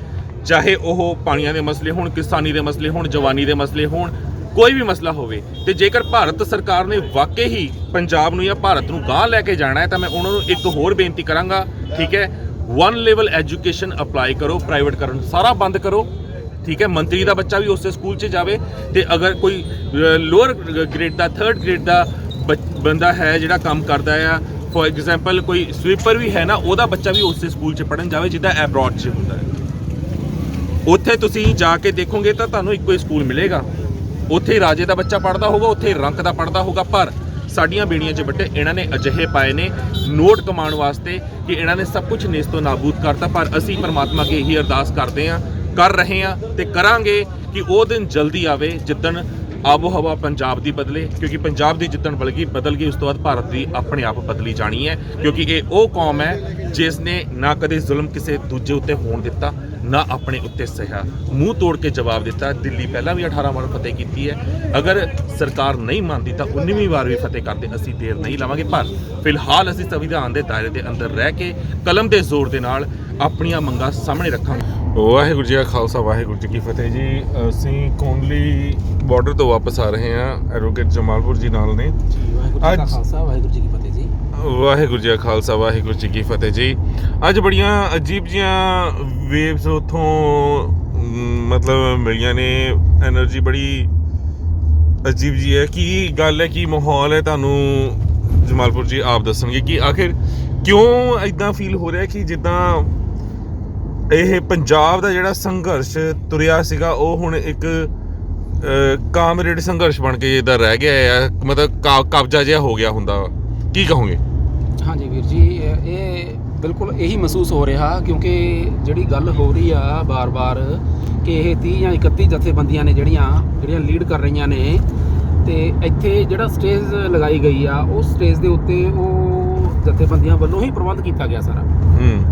ਚਾਹੇ ਉਹ ਪਾਣੀਆਂ ਦੇ ਮਸਲੇ ਹੋਣ, ਕਿਸਾਨੀ ਦੇ ਮਸਲੇ ਹੋਣ, ਜਵਾਨੀ ਦੇ ਮਸਲੇ ਹੋਣ, ਕੋਈ ਵੀ ਮਸਲਾ ਹੋਵੇ। ਤੇ ਜੇਕਰ ਭਾਰਤ ਸਰਕਾਰ ਨੇ ਵਾਕਈ ਹੀ ਪੰਜਾਬ ਨੂੰ ਜਾਂ ਭਾਰਤ ਨੂੰ ਗਾਂਹ ਲੈ ਕੇ ਜਾਣਾ ਹੈ ਤਾਂ ਮੈਂ ਉਹਨਾਂ ਨੂੰ ਇੱਕ ਹੋਰ ਬੇਨਤੀ ਕਰਾਂਗਾ, ਠੀਕ ਹੈ, 1 ਲੈਵਲ ਐਜੂਕੇਸ਼ਨ ਅਪਲਾਈ ਕਰੋ, ਪ੍ਰਾਈਵੇਟ ਕਰਨ ਸਾਰਾ ਬੰਦ ਕਰੋ, ਠੀਕ ਹੈ। ਮੰਤਰੀ ਦਾ ਬੱਚਾ ਵੀ ਉਸੇ ਸਕੂਲ 'ਚ ਜਾਵੇ, ਤੇ ਅਗਰ ਕੋਈ ਲੋਅਰ ਗ੍ਰੇਡ ਦਾ 3rd ਗ੍ਰੇਡ ਦਾ ਬੰਦਾ ਹੈ ਜਿਹੜਾ ਕੰਮ ਕਰਦਾ ਆ, ਫੋਰ ਐਗਜ਼ਾਮਪਲ ਕੋਈ ਸਵੀਪਰ ਵੀ ਹੈ ਨਾ, ਉਹਦਾ ਬੱਚਾ ਵੀ ਉਸੇ ਸਕੂਲ 'ਚ ਪੜ੍ਹਨ ਜਾਵੇ ਜਿੱਦਾਂ ਐਬਰੋਡ 'ਚ ਹੁੰਦਾ ਹੈ। ਉੱਥੇ ਤੁਸੀਂ ਜਾ ਕੇ ਦੇਖੋਗੇ ਤਾਂ ਤੁਹਾਨੂੰ ਇੱਕੋ ਹੀ ਸਕੂਲ ਮਿਲੇਗਾ, ਉੱਥੇ ਰਾਜੇ ਦਾ ਬੱਚਾ ਪੜ੍ਹਦਾ ਹੋਊਗਾ, ਉੱਥੇ ਰੰਕ ਦਾ ਪੜ੍ਹਦਾ ਹੋਊਗਾ। ਪਰ ਸਾਡੀਆਂ ਬੇੜੀਆਂ 'ਚ ਬੱਟੇ ਇਹਨਾਂ ਨੇ ਅਜਿਹੇ ਪਾਏ ਨੇ ਨੋਟ ਕਮਾਉਣ ਵਾਸਤੇ ਕਿ ਇਹਨਾਂ ਨੇ ਸਭ ਕੁਝ ਨੇਸਤੋ ਨਾਬੂਦ ਕਰਤਾ। ਪਰ ਅਸੀਂ ਪਰਮਾਤਮਾ ਅੱਗੇ ਇਹੀ ਅਰਦਾਸ ਕਰਦੇ ਹਾਂ, ਕਰ ਰਹੇ ਹਾਂ ਤੇ ਕਰਾਂਗੇ ਕਿ ਉਹ ਦਿਨ ਜਲਦੀ ਆਵੇ ਜਿੱਦਣ ਆਬੋ ਹਵਾ ਪੰਜਾਬ ਦੀ ਬਦਲੇ, ਕਿਉਂਕਿ ਪੰਜਾਬ ਦੀ ਜਿੱਦਣ ਬਦਲ ਗਈ ਉਸ ਤੋਂ ਬਾਅਦ ਭਾਰਤ ਦੀ ਆਪਣੇ ਆਪ ਬਦਲੀ ਜਾਣੀ ਹੈ। ਕਿਉਂਕਿ ਇਹ ਉਹ ਕੌਮ ਹੈ ਜਿਸ ਨੇ ਨਾ ਕਦੇ ਜ਼ੁਲਮ ਕਿਸੇ ਦੂਜੇ ਉੱਤੇ ਹੋਣ ਦਿੱਤਾ, ਨਾ ਆਪਣੇ ਉੱਤੇ ਸਹਿਆ, ਮੂੰਹ ਤੋੜ ਕੇ ਜਵਾਬ ਦਿੱਤਾ। ਦਿੱਲੀ ਪਹਿਲਾਂ ਵੀ 18 ਵਾਰ ਫਤਿਹ ਕੀਤੀ ਹੈ, ਅਗਰ ਸਰਕਾਰ ਨਹੀਂ ਮੰਨਦੀ ਤਾਂ 19ਵੀਂ ਵਾਰ ਵੀ ਫਤਿਹ ਕਰਦੇ, ਅਸੀਂ ਦੇਰ ਨਹੀਂ ਲਾਵਾਂਗੇ। ਪਰ ਫਿਲਹਾਲ ਅਸੀਂ ਸੰਵਿਧਾਨ ਦੇ ਦਾਇਰੇ ਦੇ ਅੰਦਰ ਰਹਿ ਕੇ ਕਲਮ ਦੇ ਜ਼ੋਰ ਦੇ ਨਾਲ ਆਪਣੀਆਂ ਮੰਗਾਂ ਸਾਹਮਣੇ ਰੱਖਾਂਗੇ। ਵਾਹਿਗੁਰੂ ਜੀ ਕਾ ਖਾਲਸਾ, ਵਾਹਿਗੁਰੂ ਜੀ ਕੀ ਫਤਿਹ ਜੀ। ਅਸੀਂ ਕੋਂਡਲੀ ਬਾਰਡਰ ਤੋਂ ਵਾਪਸ ਆ ਰਹੇ ਹਾਂ, ਐਡਵੋਕੇਟ ਜਮਾਲਪੁਰ ਜੀ ਨਾਲ ਨੇ। ਵਾਹਿਗੁਰੂ ਜੀ ਕਾ ਖਾਲਸਾ, ਵਾਹਿਗੁਰੂ ਜੀ ਕੀ ਫਤਿਹ ਜੀ। ਵਾਹਿਗੁਰੂ ਜੀ ਕਾ ਖਾਲਸਾ, ਵਾਹਿਗੁਰੂ ਜੀ ਕੀ ਫਤਿਹ ਜੀ। ਅੱਜ ਬੜੀਆਂ ਅਜੀਬ ਜੀਆਂ ਵੇਵਸ ਉੱਥੋਂ ਮਤਲਬ ਮਿਲੀਆਂ ਨੇ, એનર્ਜੀ ਬੜੀ ਅਜੀਬ ਜੀ ਹੈ। ਕੀ ਗੱਲ ਹੈ, ਕੀ ਮਾਹੌਲ ਹੈ, ਤੁਹਾਨੂੰ ਜਮਾਲਪੁਰ ਜੀ ਆਪ ਦੱਸਣਗੇ ਕਿ ਆਖਿਰ ਕਿਉਂ ਇਦਾਂ ਫੀਲ ਹੋ ਰਿਹਾ ਕਿ ਜਿੱਦਾਂ ਇਹ ਪੰਜਾਬ ਦਾ ਜਿਹੜਾ ਸੰਘਰਸ਼ ਤੁਰਿਆ ਸੀਗਾ ਉਹ ਹੁਣ ਇੱਕ ਕਾਮਰੇਡ ਸੰਘਰਸ਼ ਬਣ ਕੇ ਜਿੱਦਾਂ ਰਹਿ ਗਿਆ ਹੈ, ਮਤਲਬ ਕਬਜ਼ਾ ਜਿਹਾ ਹੋ ਗਿਆ ਹੁੰਦਾ। ਕੀ ਕਹੋਗੇ? ਹਾਂਜੀ ਵੀਰ ਜੀ, ਇਹ ਬਿਲਕੁਲ ਇਹੀ ਮਹਿਸੂਸ ਹੋ ਰਿਹਾ, ਕਿਉਂਕਿ ਜਿਹੜੀ ਗੱਲ ਹੋ ਰਹੀ ਆ ਬਾਰ-ਬਾਰ ਕਿ ਇਹ 30 ਜਾਂ 31 ਜਥੇਬੰਦੀਆਂ ਨੇ ਜਿਹੜੀਆਂ ਲੀਡ ਕਰ ਰਹੀਆਂ ਨੇ, ਤੇ ਇੱਥੇ ਜਿਹੜਾ ਸਟੇਜ ਲਗਾਈ ਗਈ ਆ ਉਸ ਸਟੇਜ ਦੇ ਉੱਤੇ ਉਹ ਜਥੇਬੰਦੀਆਂ ਵੱਲੋਂ ਹੀ ਪ੍ਰਬੰਧ ਕੀਤਾ ਗਿਆ ਸਾਰਾ।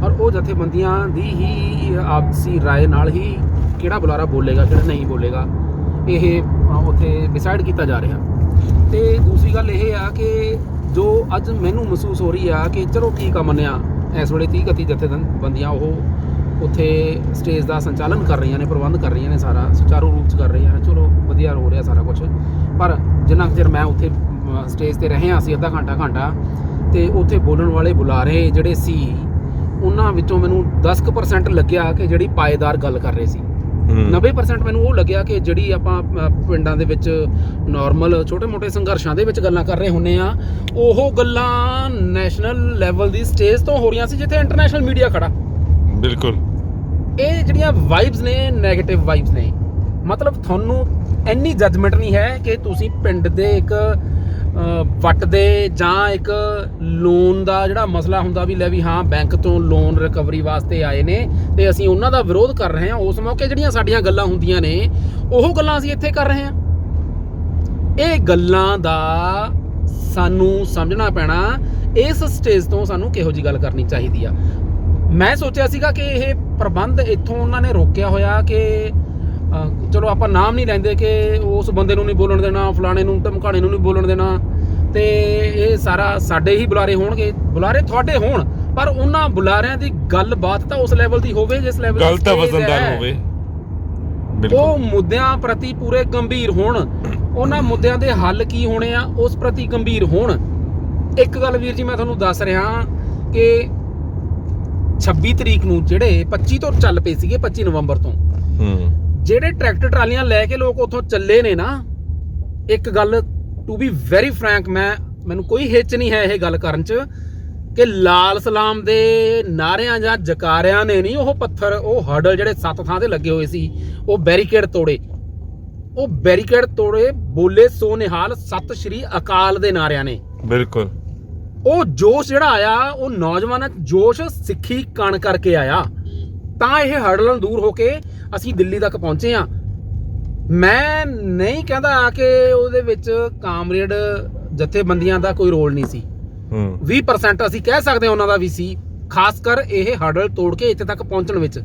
ਔਰ ਉਹ ਜਥੇਬੰਦੀਆਂ ਦੀ ਹੀ ਆਪਸੀ ਰਾਏ ਨਾਲ ਹੀ ਕਿਹੜਾ ਬੁਲਾਰਾ ਬੋਲੇਗਾ, ਕਿਹੜਾ ਨਹੀਂ ਬੋਲੇਗਾ, ਇਹ ਉੱਥੇ ਡਿਸਾਈਡ ਕੀਤਾ ਜਾ ਰਿਹਾ। ਤੇ ਦੂਸਰੀ ਗੱਲ ਇਹ ਆ ਕਿ ਜੋ ਅੱਜ ਮੈਨੂੰ ਮਹਿਸੂਸ ਹੋ ਰਹੀ ਆ ਕਿ ਚਲੋ ਠੀਕ ਆ, ਮੰਨਿਆ ਇਸ ਵੇਲੇ 30-31 ਜਥੇਬੰਦੀਆਂ ਉਹ ਉੱਥੇ ਸਟੇਜ ਦਾ ਸੰਚਾਲਨ ਕਰ ਰਹੀਆਂ ਨੇ, ਪ੍ਰਬੰਧ ਕਰ ਰਹੀਆਂ ਨੇ, ਸਾਰਾ ਸੁਚਾਰੂ ਰੂਪ 'ਚ ਕਰ ਰਹੀਆਂ ਨੇ, ਚਲੋ ਵਧੀਆ ਹੋ ਰਿਹਾ ਸਾਰਾ ਕੁਝ। ਪਰ ਜਿੰਨਾ ਚਿਰ ਮੈਂ ਉੱਥੇ ਸਟੇਜ 'ਤੇ ਰਹੇ ਹਾਂ ਅਸੀਂ ਅੱਧਾ ਘੰਟਾ, ਤੇ ਉੱਥੇ ਬੋਲਣ ਵਾਲੇ ਬੁਲਾਰੇ ਜਿਹੜੇ ਸੀ ਉਹਨਾਂ ਵਿੱਚੋਂ ਮੈਨੂੰ 10% ਲੱਗਿਆ ਕਿ ਜਿਹੜੀ ਪਾਏਦਾਰ ਗੱਲ ਕਰ ਰਹੇ ਸੀ। 90% ਮੈਨੂੰ ਉਹ ਲੱਗਿਆ ਕਿ ਜਿਹੜੀ ਆਪਾਂ ਪਿੰਡਾਂ ਦੇ ਵਿੱਚ ਨਾਰਮਲ ਛੋਟੇ-ਮੋਟੇ ਸੰਘਰਸ਼ਾਂ ਦੇ ਵਿੱਚ ਗੱਲਾਂ ਕਰ ਰਹੇ ਹੁੰਨੇ ਆ, ਉਹ ਗੱਲਾਂ ਨੈਸ਼ਨਲ ਲੈਵਲ ਦੀ ਸਟੇਜ ਤੋਂ ਹੋ ਰਹੀਆਂ ਸੀ ਜਿੱਥੇ ਇੰਟਰਨੈਸ਼ਨਲ ਮੀਡੀਆ ਖੜਾ। ਬਿਲਕੁਲ ਇਹ ਜਿਹੜੀਆਂ ਵਾਈਬਸ ਨੇ, ਨੈਗੇਟਿਵ ਵਾਈਬਸ ਨੇ। ਮਤਲਬ ਤੁਹਾਨੂੰ ਇੰਨੀ ਜੱਜਮੈਂਟ ਨਹੀਂ ਹੈ ਕਿ ਤੁਸੀਂ ਪਿੰਡ ਦੇ ਇੱਕ ਵੱਟ ਦੇ ਜਾਂ ਇੱਕ ਲੋਨ ਦਾ ਜਿਹੜਾ ਮਸਲਾ ਹੁੰਦਾ ਵੀ ਲੈ ਵੀ ਹਾਂ ਬੈਂਕ ਤੋਂ ਲੋਨ ਰਿਕਵਰੀ ਵਾਸਤੇ ਆਏ ਨੇ ਤੇ ਅਸੀਂ ਉਹਨਾਂ ਦਾ ਵਿਰੋਧ ਕਰ ਰਹੇ ਹਾਂ, ਉਸ ਮੌਕੇ ਜਿਹੜੀਆਂ ਸਾਡੀਆਂ ਗੱਲਾਂ ਹੁੰਦੀਆਂ ਨੇ ਉਹ ਗੱਲਾਂ ਅਸੀਂ ਇੱਥੇ ਕਰ ਰਹੇ ਹਾਂ। ਇਹ ਗੱਲਾਂ ਦਾ ਸਾਨੂੰ ਸਮਝਣਾ ਪੈਣਾ, ਇਸ ਸਟੇਜ ਤੋਂ ਸਾਨੂੰ ਕਿਹੋ ਜਿਹੀ ਗੱਲ ਕਰਨੀ ਚਾਹੀਦੀ ਆ। ਮੈਂ ਸੋਚਿਆ ਸੀਗਾ ਕਿ ਇਹ ਪ੍ਰਬੰਧ ਇੱਥੋਂ ਉਹਨਾਂ ਨੇ ਰੋਕਿਆ ਹੋਇਆ ਕਿ ਚਲੋ ਆਪਾਂ ਨਾਮ ਨਹੀਂ ਲੈਂਦੇ ਕਿ ਉਸ ਬੰਦੇ ਨੂੰ ਨਹੀਂ ਬੋਲਣ ਦੇਣਾ, ਫਲਾਣੇ ਨੂੰ ਧਮਕਾਣੇ ਨੂੰ ਨਹੀਂ ਬੋਲਣ ਦੇਣਾ, ਤੇ ਇਹ ਸਾਰਾ ਸਾਡੇ ਹੀ ਬੁਲਾਰੇ ਹੋਣਗੇ, ਬੁਲਾਰੇ ਤੁਹਾਡੇ ਹੋਣ, ਪਰ ਉਹਨਾਂ ਬੁਲਾਰਿਆਂ ਦੀ ਗੱਲਬਾਤ ਤਾਂ ਉਸ ਲੈਵਲ ਦੀ ਹੋਵੇ ਜਿਸ ਲੈਵਲ ਗੱਲ ਤਾਂ ਵਜ਼ਨਦਾਰ ਹੋਵੇ। ਉਹ ਮੁੱਦਿਆਂ ਪ੍ਰਤੀ ਪੂਰੇ ਗੰਭੀਰ ਹੋਣ, ਉਹਨਾਂ ਮੁੱਦਿਆਂ ਦੇ ਹੱਲ ਕੀ ਹੋਣੇ ਆ ਉਸ ਪ੍ਰਤੀ ਗੰਭੀਰ ਹੋਣ। ਇੱਕ ਗੱਲ ਵੀਰ ਜੀ ਮੈਂ ਤੁਹਾਨੂੰ ਦੱਸ ਰਿਹਾ ਕਿ 26 ਤਰੀਕ ਨੂੰ ਜਿਹੜੇ 25 ਤੋਂ ਚੱਲ ਪਏ ਸੀਗੇ, 25 ਨਵੰਬਰ ਤੋਂ ਜਿਹੜੇ ਟਰੈਕਟਰ ਟਰਾਲੀਆਂ ਲੈ ਕੇ ਲੋਕ ਉੱਥੋਂ ਚੱਲੇ ਨੇ ਨਾ, ਇੱਕ ਗੱਲ ਟੂ ਬੀ ਵੈਰੀ ਫਰੈਂਕ, ਮੈਨੂੰ ਕੋਈ ਹਿੱਚ ਨਹੀਂ ਹੈ ਇਹ ਗੱਲ ਕਰਨ 'ਚ ਕਿ ਲਾਲ ਸਲਾਮ ਦੇ ਨਾਰਿਆਂ ਜਾਂ ਜਕਾਰਿਆਂ ਨੇ ਨਹੀਂ ਉਹ ਪੱਥਰ, ਉਹ ਹਰਡਲ ਜਿਹੜੇ 7 ਥਾਂ ਤੇ ਲੱਗੇ ਹੋਏ ਸੀ, ਉਹ ਬੈਰੀਕੇਡ ਤੋੜੇ, ਬੋਲੇ ਸੋ ਨਿਹਾਲ ਸਤਿ ਸ਼੍ਰੀ ਅਕਾਲ ਦੇ ਨਾਰਿਆਂ ਨੇ। ਬਿਲਕੁਲ ਉਹ ਜੋਸ਼ ਜਿਹੜਾ ਆਇਆ, ਉਹ ਨੌਜਵਾਨਾਂ ਜੋਸ਼ ਸਿੱਖੀ ਕਣ ਕਰਕੇ ਆਇਆ, ਤਾਂ ਇਹ ਹਰਡਲਾਂ ਦੂਰ ਹੋ ਕੇ ਅਸੀਂ ਦਿੱਲੀ ਤੱਕ ਪਹੁੰਚੇ ਹਾਂ। ਮੈਂ ਨਹੀਂ ਕਹਿੰਦਾ ਕਿ ਉਹਦੇ ਵਿੱਚ ਕਾਮਰੇਡ ਜਥੇਬੰਦੀਆਂ ਦਾ ਕੋਈ ਰੋਲ ਨਹੀਂ ਸੀ। 20% ਅਸੀਂ ਕਹਿ ਸਕਦੇ ਹਾਂ ਉਹਨਾਂ ਦਾ ਵੀ ਸੀ, ਖਾਸ ਕਰ ਇਹ ਹਰਡਲ ਤੋੜ ਕੇ ਇੱਥੇ ਤੱਕ ਪਹੁੰਚਣ ਵਿੱਚ।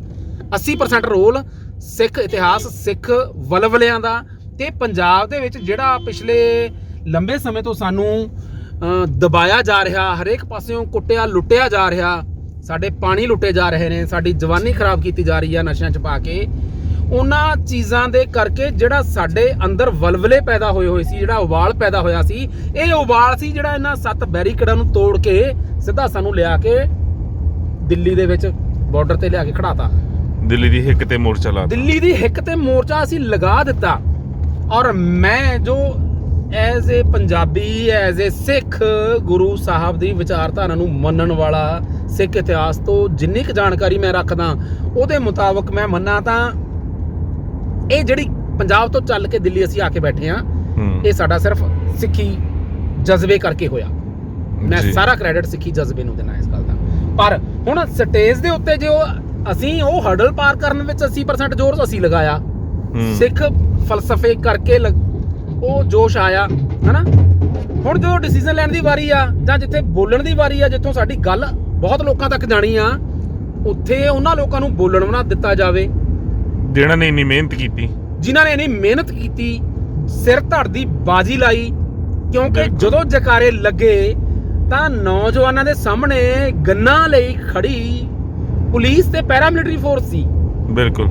80% ਰੋਲ ਸਿੱਖ ਇਤਿਹਾਸ, ਸਿੱਖ ਵਲਵਲਿਆਂ ਦਾ ਤੇ ਪੰਜਾਬ ਦੇ ਵਿੱਚ ਜਿਹੜਾ ਪਿਛਲੇ ਲੰਬੇ ਸਮੇਂ ਤੋਂ ਸਾਨੂੰ ਦਬਾਇਆ ਜਾ ਰਿਹਾ, ਹਰੇਕ ਪਾਸਿਓਂ ਕੁੱਟਿਆ ਲੁੱਟਿਆ ਜਾ ਰਿਹਾ, ਸਾਡੇ ਪਾਣੀ ਲੁੱਟੇ ਜਾ ਰਹੇ ਨੇ, ਸਾਡੀ ਜਵਾਨੀ ਖਰਾਬ ਕੀਤੀ ਜਾ ਰਹੀ ਆ ਨਸ਼ਿਆਂ 'ਚ ਪਾ ਕੇ। ਉਹਨਾਂ ਚੀਜ਼ਾਂ ਦੇ ਕਰਕੇ ਜਿਹੜਾ ਸਾਡੇ ਅੰਦਰ ਵਲਵਲੇ ਪੈਦਾ ਹੋਏ ਸੀ, ਜਿਹੜਾ ਉਬਾਲ ਪੈਦਾ ਹੋਇਆ ਸੀ, ਇਹ ਉਬਾਲ ਸੀ ਜਿਹੜਾ ਇਹਨਾਂ 7 ਬੈਰੀਕੇਡਾਂ ਨੂੰ ਤੋੜ ਕੇ ਸਿੱਧਾ ਸਾਨੂੰ ਲਿਆ ਕੇ ਦਿੱਲੀ ਦੇ ਵਿੱਚ ਬਾਰਡਰ ਤੇ ਲਿਆ ਕੇ ਖੜਾਤਾ। ਦਿੱਲੀ ਦੀ ਹਿੱਕ ਤੇ ਮੋਰਚਾ ਲਾ ਦਿੱਲੀ ਦੀ ਹਿੱਕ ਤੇ ਮੋਰਚਾ ਅਸੀਂ ਲਗਾ ਦਿੱਤਾ। ਔਰ ਮੈਂ ਜੋ as a Punjabi, as a Sikh, Guru Sahib ਦੀ ਵਿਚਾਰਧਾਰਾ ਨੂੰ ਮੰਨਣ ਵਾਲਾ, ਸਿੱਖ ਇਤਿਹਾਸ ਤੋਂ ਜਿੰਨੀ ਕੁ ਜਾਣਕਾਰੀ ਮੈਂ ਰੱਖਦਾ ਉਹਦੇ ਮੁਤਾਬਕ ਮੈਂ ਮੰਨਾਂ ਤਾਂ ਇਹ ਜਿਹੜੀ ਪੰਜਾਬ ਤੋਂ ਚੱਲ ਕੇ ਦਿੱਲੀ ਅਸੀਂ ਆ ਕੇ ਬੈਠੇ ਆ, ਇਹ ਸਾਡਾ ਸਿਰਫ ਸਿੱਖੀ ਜਜ਼ਬੇ ਕਰਕੇ ਹੋਇਆ। ਮੈਂ ਸਾਰਾ ਕ੍ਰੈਡਿਟ ਸਿੱਖੀ ਜਜ਼ਬੇ ਨੂੰ ਦੇਣਾ ਇਸ ਗੱਲ ਦਾ। ਪਰ ਹੁਣ ਸਟੇਜ ਦੇ ਉੱਤੇ ਜੋ ਅਸੀਂ ਉਹ ਹਰਡਲ ਪਾਰ ਕਰਨ ਵਿੱਚ 80% ਜ਼ੋਰ ਅਸੀਂ ਲਗਾਇਆ, ਸਿੱਖ ਫਲਸਫੇ ਕਰਕੇ ਉਹ ਜੋਸ਼ ਆਇਆ, ਹਨਾ। ਹੁਣ ਜੋ ਡਿਸੀਜਨ ਲੈਣ ਦੀ ਵਾਰੀ ਆ ਜਾਂ ਜਿੱਥੇ ਬੋਲਣ ਦੀ ਵਾਰੀ ਆ, ਜਿੱਥੋਂ ਸਾਡੀ ਗੱਲ ਬਹੁਤ ਲੋਕਾਂ ਤੱਕ ਜਾਣੀ ਆ, ਉੱਥੇ ਉਹਨਾਂ ਲੋਕਾਂ ਨੂੰ ਬੋਲਣ ਵੀ ਨਾ ਦਿੱਤਾ ਜਾਵੇ ਜਿਹਨਾਂ ਨੇ ਇੰਨੀ ਮਿਹਨਤ ਕੀਤੀ, ਜਿਨ੍ਹਾਂ ਨੇ ਇੰਨੀ ਮਿਹਨਤ ਕੀਤੀ, ਸਿਰ ਧੜ ਦੀ ਬਾਜੀ ਲਾਈ। ਕਿਉਂਕਿ ਜਦੋਂ ਜਕਾਰੇ ਲੱਗੇ ਤਾਂ ਨੌਜਵਾਨਾਂ ਦੇ ਸਾਹਮਣੇ ਗੰਨਾਂ ਲਈ ਖੜੀ ਪੁਲਿਸ ਤੇ ਪੈਰਾਮਿਲਟਰੀ ਫੋਰਸ ਸੀ। ਬਿਲਕੁਲ।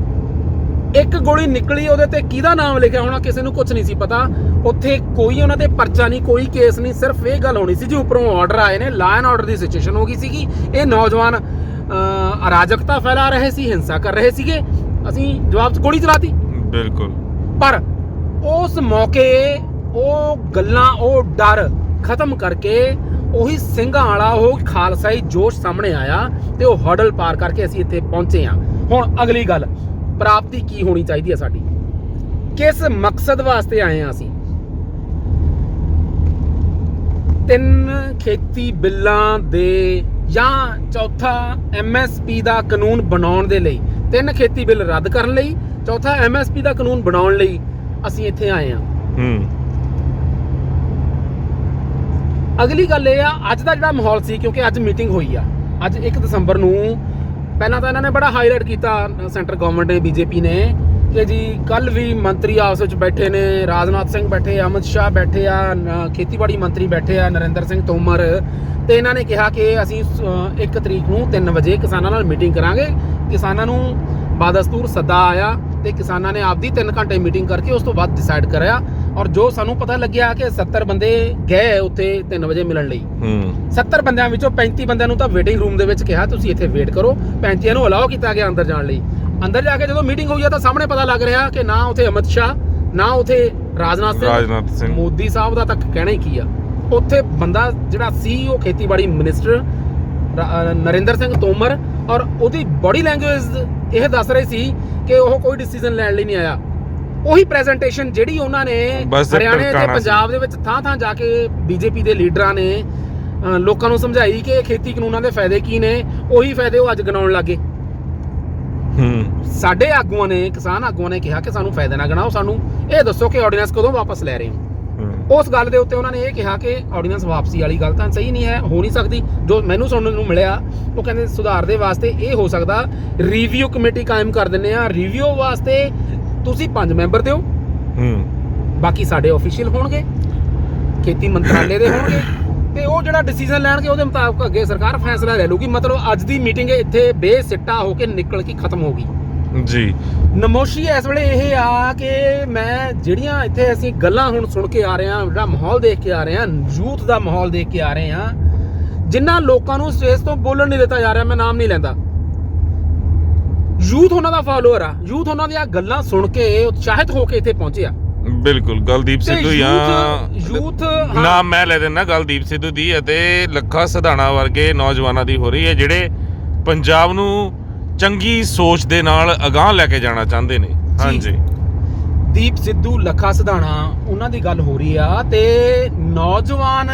ਇੱਕ ਗੋਲੀ ਨਿਕਲੀ, ਉਹਦੇ ਤੇ ਕਿਹਦਾ ਨਾਮ ਲਿਖਿਆ ਹੋਣਾ ਕਿਸੇ ਨੂੰ ਕੁਝ ਨਹੀਂ ਸੀ ਪਤਾ। ਉੱਥੇ ਕੋਈ ਉਹਨਾਂ ਤੇ ਪਰਚਾ ਨਹੀਂ, ਕੋਈ ਕੇਸ ਨਹੀਂ। ਸਿਰਫ ਇਹ ਗੱਲ ਹੋਣੀ ਸੀ ਜੀ ਉੱਪਰੋਂ ਆਰਡਰ ਆਏ ਨੇ, law and order the situation ਹੋ ਗਈ ਸੀਗੀ। ਇਹ ਨੌਜਵਾਨ ਅਰਾਜਕਤਾ ਫੈਲਾ ਰਹੇ ਸੀ, ਹਿੰਸਾ ਕਰ ਰਹੇ ਸੀਗੇ, ਅਸੀਂ ਜਵਾਬ 'ਚ ਗੋਲੀ ਚਲਾਤੀ। ਬਿਲਕੁਲ। ਪਰ ਉਸ ਮੌਕੇ ਉਹ ਗੱਲਾਂ, ਉਹ ਡਰ ਖਤਮ ਕਰਕੇ ਉਹੀ ਸਿੰਘਾਂ ਵਾਲਾ ਉਹ ਖਾਲਸਾਈ ਜੋਸ਼ ਸਾਹਮਣੇ ਆਇਆ ਤੇ ਉਹ ਹਰਡਲ ਪਾਰ ਕਰਕੇ ਅਸੀਂ ਇੱਥੇ ਪਹੁੰਚੇ ਹਾਂ। ਹੁਣ ਅਗਲੀ ਗੱਲ, ਪ੍ਰਾਪਤੀ ਕੀ ਹੋਣੀ ਚਾਹੀਦੀ ਹੈ ਸਾਡੀ, ਕਿਸ ਮਕਸਦ ਵਾਸਤੇ ਆਏ ਹਾਂ ਅਸੀਂ। 3 ਖੇਤੀ ਬਿੱਲਾਂ ਦੇ ਜਾਂ ਚੌਥਾ MSP ਦਾ ਕਾਨੂੰਨ ਬਣਾਉਣ ਦੇ ਲਈ, 3 ਖੇਤੀ ਬਿੱਲ ਰੱਦ ਕਰਨ ਲਈ, ਚੌਥਾ MSP ਦਾ ਕਾਨੂੰਨ ਬਣਾਉਣ ਲਈ ਅਸੀਂ ਇੱਥੇ ਆਏ ਹਾਂ। ਅਗਲੀ ਗੱਲ ਇਹ ਆ, ਅੱਜ ਦਾ ਜਿਹੜਾ ਮਾਹੌਲ ਸੀ, ਕਿਉਂਕਿ ਅੱਜ ਮੀਟਿੰਗ ਹੋਈ ਆ, ਅੱਜ 1 ਦਸੰਬਰ ਨੂੰ, ਪਹਿਲਾਂ ਤਾਂ ਇਹਨਾਂ ਨੇ ਬੜਾ ਹਾਈਲਾਈਟ ਕੀਤਾ ਸੈਂਟਰ ਗਵਰਨਮੈਂਟ ਨੇ, BJP ਨੇ, ਕਿ ਜੀ ਕੱਲ ਵੀ ਮੰਤਰੀ ਆਪਸ ਵਿੱਚ ਬੈਠੇ ਨੇ, ਰਾਜਨਾਥ ਸਿੰਘ ਬੈਠੇ, ਅਮਿਤ ਸ਼ਾਹ ਬੈਠੇ ਆ, ਖੇਤੀਬਾੜੀ ਮੰਤਰੀ ਬੈਠੇ ਆ, ਨਰਿੰਦਰ ਸਿੰਘ ਤੋਮਰ, ਤੇ ਇਹਨਾਂ ਨੇ ਕਿਹਾ ਕਿ ਅਸੀਂ 1 ਤਰੀਕ ਨੂੰ 3 ਵਜੇ ਕਿਸਾਨਾਂ ਨਾਲ ਮੀਟਿੰਗ ਕਰਾਂਗੇ। ਕਿਸਾਨਾਂ ਨੂੰ ਬਾਦਸਤੂਰ ਸੱਦਾ ਆਇਆ ਤੇ ਕਿਸਾਨਾਂ ਨੇ ਆਪਦੀ 3 ਘੰਟੇ ਮੀਟਿੰਗ ਕਰਕੇ ਉਸ ਤੋਂ ਬਾਅਦ ਡਿਸਾਈਡ ਕਰਿਆ। ਔਰ ਜੋ ਸਾਨੂੰ ਪਤਾ ਲੱਗਿਆ ਕਿ 70 ਬੰਦੇ ਗਏ ਉੱਥੇ 3 ਵਜੇ ਮਿਲਣ ਲਈ। 70 ਬੰਦਿਆਂ ਵਿੱਚੋਂ 35 ਬੰਦਿਆਂ ਨੂੰ ਤਾਂ ਵੇਟਿੰਗ ਰੂਮ ਦੇ ਵਿੱਚ ਕਿਹਾ ਤੁਸੀਂ ਇੱਥੇ ਵੇਟ ਕਰੋ, 35 ਨੂੰ ਅਲਾਓ ਕੀਤਾ ਗਿਆ ਅੰਦਰ ਜਾਣ ਲਈ। ਅੰਦਰ ਜਾ ਕੇ ਜਦੋਂ ਮੀਟਿੰਗ ਹੋਈ ਆ ਤਾਂ ਸਾਹਮਣੇ ਪਤਾ ਲੱਗ ਰਿਹਾ ਕਿ ਨਾ ਉੱਥੇ ਅਮਿਤ ਸ਼ਾਹ, ਨਾ ਉੱਥੇ ਰਾਜਨਾਥ ਸਿੰਘ, ਮੋਦੀ ਸਾਹਿਬ ਦਾ ਤੱਕ ਕਹਿਣਾ ਹੀ ਕੀ ਆ। ਉੱਥੇ ਬੰਦਾ ਜਿਹੜਾ ਸੀ ਉਹ ਖੇਤੀਬਾੜੀ ਮਿਨਿਸਟਰ ਨਰਿੰਦਰ ਸਿੰਘ ਤੋਮਰ, ਔਰ ਉਹਦੀ ਬੋਡੀ ਲੈਂਗੁਏਜ ਇਹ ਦੱਸ ਰਹੀ ਸੀ ਕਿ ਉਹ ਕੋਈ ਡਿਸੀਜਨ ਲੈਣ ਲਈ ਨਹੀਂ ਆਇਆ। ਉਹੀ ਪ੍ਰੈਜੈਂਟੇਸ਼ਨ ਜਿਹੜੀ ਉਹਨਾਂ ਨੇ ਹਰਿਆਣੇ ਤੇ ਪੰਜਾਬ ਦੇ ਵਿੱਚ ਥਾਂ ਜਾ ਕੇ BJP ਦੇ ਲੀਡਰਾਂ ਨੇ ਲੋਕਾਂ ਨੂੰ ਸਮਝਾਈ ਕਿ ਖੇਤੀ ਕਾਨੂੰਨਾਂ ਦੇ ਫਾਇਦੇ ਕੀ ਨੇ, ਉਹੀ ਫਾਇਦੇ ਉਹ ਅੱਜ ਗਿਣਾਉਣ ਲੱਗੇ। ਸਾਡੇ ਆਗੂਆਂ ਨੇ, ਕਿਸਾਨ ਆਗੂਆਂ ਨੇ ਕਿਹਾ ਕਿ ਸਾਨੂੰ ਫਾਇਦੇ ਨਾ ਗਿਣਾਓ, ਸਾਨੂੰ ਇਹ ਦੱਸੋ ਕਿ ਆਰਡੀਨੈਂਸ ਕਦੋਂ ਵਾਪਸ ਲੈ ਰਹੇ ਹੋ। ਉਸ ਗੱਲ ਦੇ ਉੱਤੇ ਉਹਨਾਂ ਨੇ ਇਹ ਕਿਹਾ ਕਿ ਆਰਡੀਨੈਂਸ ਵਾਪਸੀ ਵਾਲੀ ਗੱਲ ਤਾਂ ਸਹੀ ਨਹੀਂ ਹੈ, ਹੋ ਨਹੀਂ ਸਕਦੀ। ਜੋ ਮੈਨੂੰ ਸੁਣਨ ਨੂੰ ਮਿਲਿਆ ਉਹ ਕਹਿੰਦੇ ਸੁਧਾਰ ਦੇ ਵਾਸਤੇ ਇਹ ਹੋ ਸਕਦਾ ਰਿਵਿਊ ਕਮੇਟੀ ਕਾਇਮ ਕਰ ਦਿੰਦੇ ਆ, ਰਿਵਿਊ ਵਾਸਤੇ ਤੁਸੀਂ 5 ਮੈਂਬਰ ਦਿਓ, ਬਾਕੀ ਸਾਡੇ ਆਫੀਸ਼ੀਅਲ ਹੋਣਗੇ, ਖੇਤੀ ਮੰਤਰਾਲੇ ਦੇ ਹੋਣਗੇ, ਤੇ ਉਹ ਜਿਹੜਾ ਡਿਸੀਜਨ ਲੈਣਗੇ ਉਹਦੇ ਮੁਤਾਬਕ ਅੱਗੇ ਸਰਕਾਰ ਫੈਸਲਾ ਲੈ ਲੂਗੀ। ਮਤਲਬ ਅੱਜ ਦੀ ਮੀਟਿੰਗ ਇੱਥੇ ਬੇਸਿੱਟਾ ਹੋ ਕੇ ਨਿਕਲ ਕੇ ਖਤਮ ਹੋ ਗਈ ਜੀ। ਨਮੋਸ਼ੀ ਇਸ ਵੇਲੇ ਇਹ ਆ ਕਿ ਮੈਂ ਜਿਹੜੀਆਂ ਇੱਥੇ ਅਸੀਂ ਗੱਲਾਂ ਹੁਣ ਸੁਣ ਕੇ ਆ ਰਹੇ ਹਾਂ, ਜਿਹੜਾ ਮਾਹੌਲ ਦੇਖ ਕੇ ਆ ਰਹੇ ਹਾਂ, ਯੂਥ ਦਾ ਮਾਹੌਲ ਦੇਖ ਕੇ ਆ ਰਹੇ ਹਾਂ, ਜਿਨ੍ਹਾਂ ਲੋਕਾਂ ਨੂੰ ਸਟੇਜ ਤੋਂ ਬੋਲਣ ਨਹੀਂ ਦਿੱਤਾ ਜਾ ਰਿਹਾ, ਮੈਂ ਨਾਮ ਨਹੀਂ ਲੈਂਦਾ, ਯੂਥ ਉਹਨਾਂ ਦਾ ਫਾਲੋਅਰ ਆ, ਯੂਥ ਉਹਨਾਂ ਦੀਆਂ ਗੱਲਾਂ ਸੁਣ ਕੇ ਉਤਸ਼ਾਹਿਤ ਹੋ ਕੇ ਇੱਥੇ ਪਹੁੰਚਿਆ। ਬਿਲਕੁਲ। ਗਲਦੀਪ ਸਿੱਧੂ ਯੂਥ ਨਾਮ ਮੈਂ ਲੈ ਦਿੰਦਾ, ਗਲਦੀਪ ਸਿੱਧੂ ਦੀ ਅਤੇ ਲੱਖਾ ਸਿਧਾਣਾ ਵਰਗੇ ਨੌਜਵਾਨਾਂ ਦੀ ਹੋ ਰਹੀ ਹੈ, ਜਿਹੜੇ ਪੰਜਾਬ ਨੂੰ ਚੰਗੀ ਸੋਚ ਦੇ ਨਾਲ ਅਗਾਂਹ ਲੈ ਕੇ ਜਾਣਾ ਚਾਹੁੰਦੇ ਨੇ। ਹਾਂਜੀ, ਦੀਪ ਸਿੱਧੂ, ਲੱਖਾ ਸਿਧਾਣਾ, ਉਹਨਾਂ ਦੀ ਗੱਲ ਹੋ ਰਹੀ ਆ। ਤੇ ਨੌਜਵਾਨ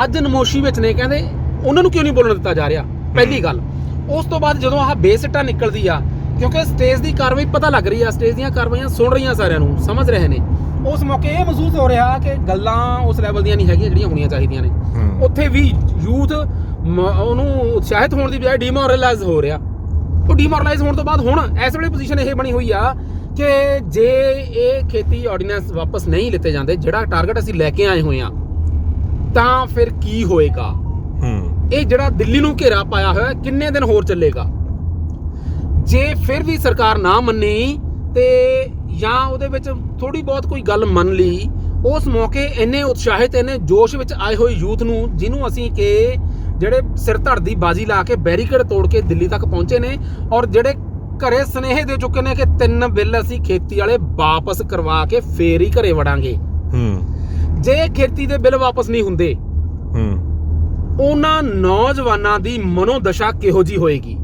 ਅੱਜ ਨਮੋਸ਼ੀ ਵਿੱਚ ਨੇ, ਕਹਿੰਦੇ ਉਹਨਾਂ ਨੂੰ ਕਿਉਂ ਨਹੀਂ ਬੋਲਣ ਦਿੱਤਾ ਜਾ ਰਿਹਾ, ਪਹਿਲੀ ਗੱਲ। ਉਸ ਤੋਂ ਬਾਅਦ ਜਦੋਂ ਆਹ ਬੇਸਿੱਟਾ ਨਿਕਲਦੀ ਆ, ਕਿਉਂਕਿ ਸਟੇਜ ਦੀ ਕਾਰਵਾਈ ਪਤਾ ਲੱਗ ਰਹੀ ਆ, ਸਟੇਜ ਦੀਆਂ ਕਾਰਵਾਈਆਂ ਸੁਣ ਰਹੀਆਂ, ਸਾਰਿਆਂ ਨੂੰ ਸਮਝ ਰਹੇ ਨੇ, ਉਸ ਮੌਕੇ ਇਹ ਮਹਿਸੂਸ ਹੋ ਰਿਹਾ ਕਿ ਗੱਲਾਂ ਉਸ ਲੈਵਲ ਦੀਆਂ ਨਹੀਂ ਹੈਗੀਆਂ ਜਿਹੜੀਆਂ ਹੋਣੀਆਂ ਚਾਹੀਦੀਆਂ ਨੇ। ਉੱਥੇ ਵੀ ਯੂਥ ਉਹਨੂੰ ਉਤਸ਼ਾਹਿਤ ਹੋਣ ਦੀ ਬਜਾਏ ਡੀਮੋਰਲਾਈਜ਼ ਹੋ ਰਿਹਾ। ਉਹ ਡੀਮੋਰਲਾਈਜ਼ ਹੋਣ ਤੋਂ ਬਾਅਦ ਹੁਣ ਇਸ ਵੇਲੇ ਪੋਜੀਸ਼ਨ ਇਹ ਬਣੀ ਹੋਈ ਆ ਕਿ ਜੇ ਇਹ ਖੇਤੀ ਆਰਡੀਨੈਂਸ ਵਾਪਸ ਨਹੀਂ ਲਿੱਤੇ ਜਾਂਦੇ, ਜਿਹੜਾ ਟਾਰਗੇਟ ਅਸੀਂ ਲੈ ਕੇ ਆਏ ਹੋਏ ਆ, ਤਾਂ ਫਿਰ ਕੀ ਹੋਏਗਾ? ਇਹ ਜਿਹੜਾ ਦਿੱਲੀ ਨੂੰ ਘੇਰਾ ਪਾਇਆ ਹੋਇਆ ਕਿੰਨੇ ਦਿਨ ਹੋਰ ਚੱਲੇਗਾ? ਜੇ ਫਿਰ ਵੀ ਸਰਕਾਰ ਨਾ ਮੰਨੀ ਤੇ ਜਾਂ ਉਹਦੇ ਵਿੱਚ ਥੋੜੀ ਬਹੁਤ ਕੋਈ ਗੱਲ ਮੰਨ ਲਈ, ਉਸ ਮੌਕੇ ਇੰਨੇ ਉਤਸ਼ਾਹਿਤ ਇੰਨੇ ਜੋਸ਼ ਵਿੱਚ ਆਏ ਹੋਏ ਯੂਥ ਨੂੰ, ਜਿਹਨੂੰ ਅਸੀਂ ਕਿ ਜਿਹੜੇ ਸਿਰ ਧੜ ਦੀ ਬਾਜੀ ਲਾ ਕੇ ਬੈਰੀਕੇਡ ਤੋੜ ਕੇ ਦਿੱਲੀ ਤੱਕ ਪਹੁੰਚੇ ਨੇ, ਔਰ ਜਿਹੜੇ ਘਰੇ ਸੁਨੇਹੇ ਦੇ ਚੁੱਕੇ ਨੇ ਕਿ 3 ਬਿੱਲ ਅਸੀਂ ਖੇਤੀ ਵਾਲੇ ਵਾਪਸ ਕਰਵਾ ਕੇ ਫੇਰ ਹੀ ਘਰੇ ਵੜਾਂਗੇ। ਜੇ ਖੇਤੀ ਦੇ ਬਿੱਲ ਵਾਪਸ ਨਹੀਂ ਹੁੰਦੇ, ਉਹਨਾਂ ਨੌਜਵਾਨਾਂ ਦੀ ਮਨੋਦਸ਼ਾ ਕਿਹੋ ਜੀ ਹੋਏਗੀ?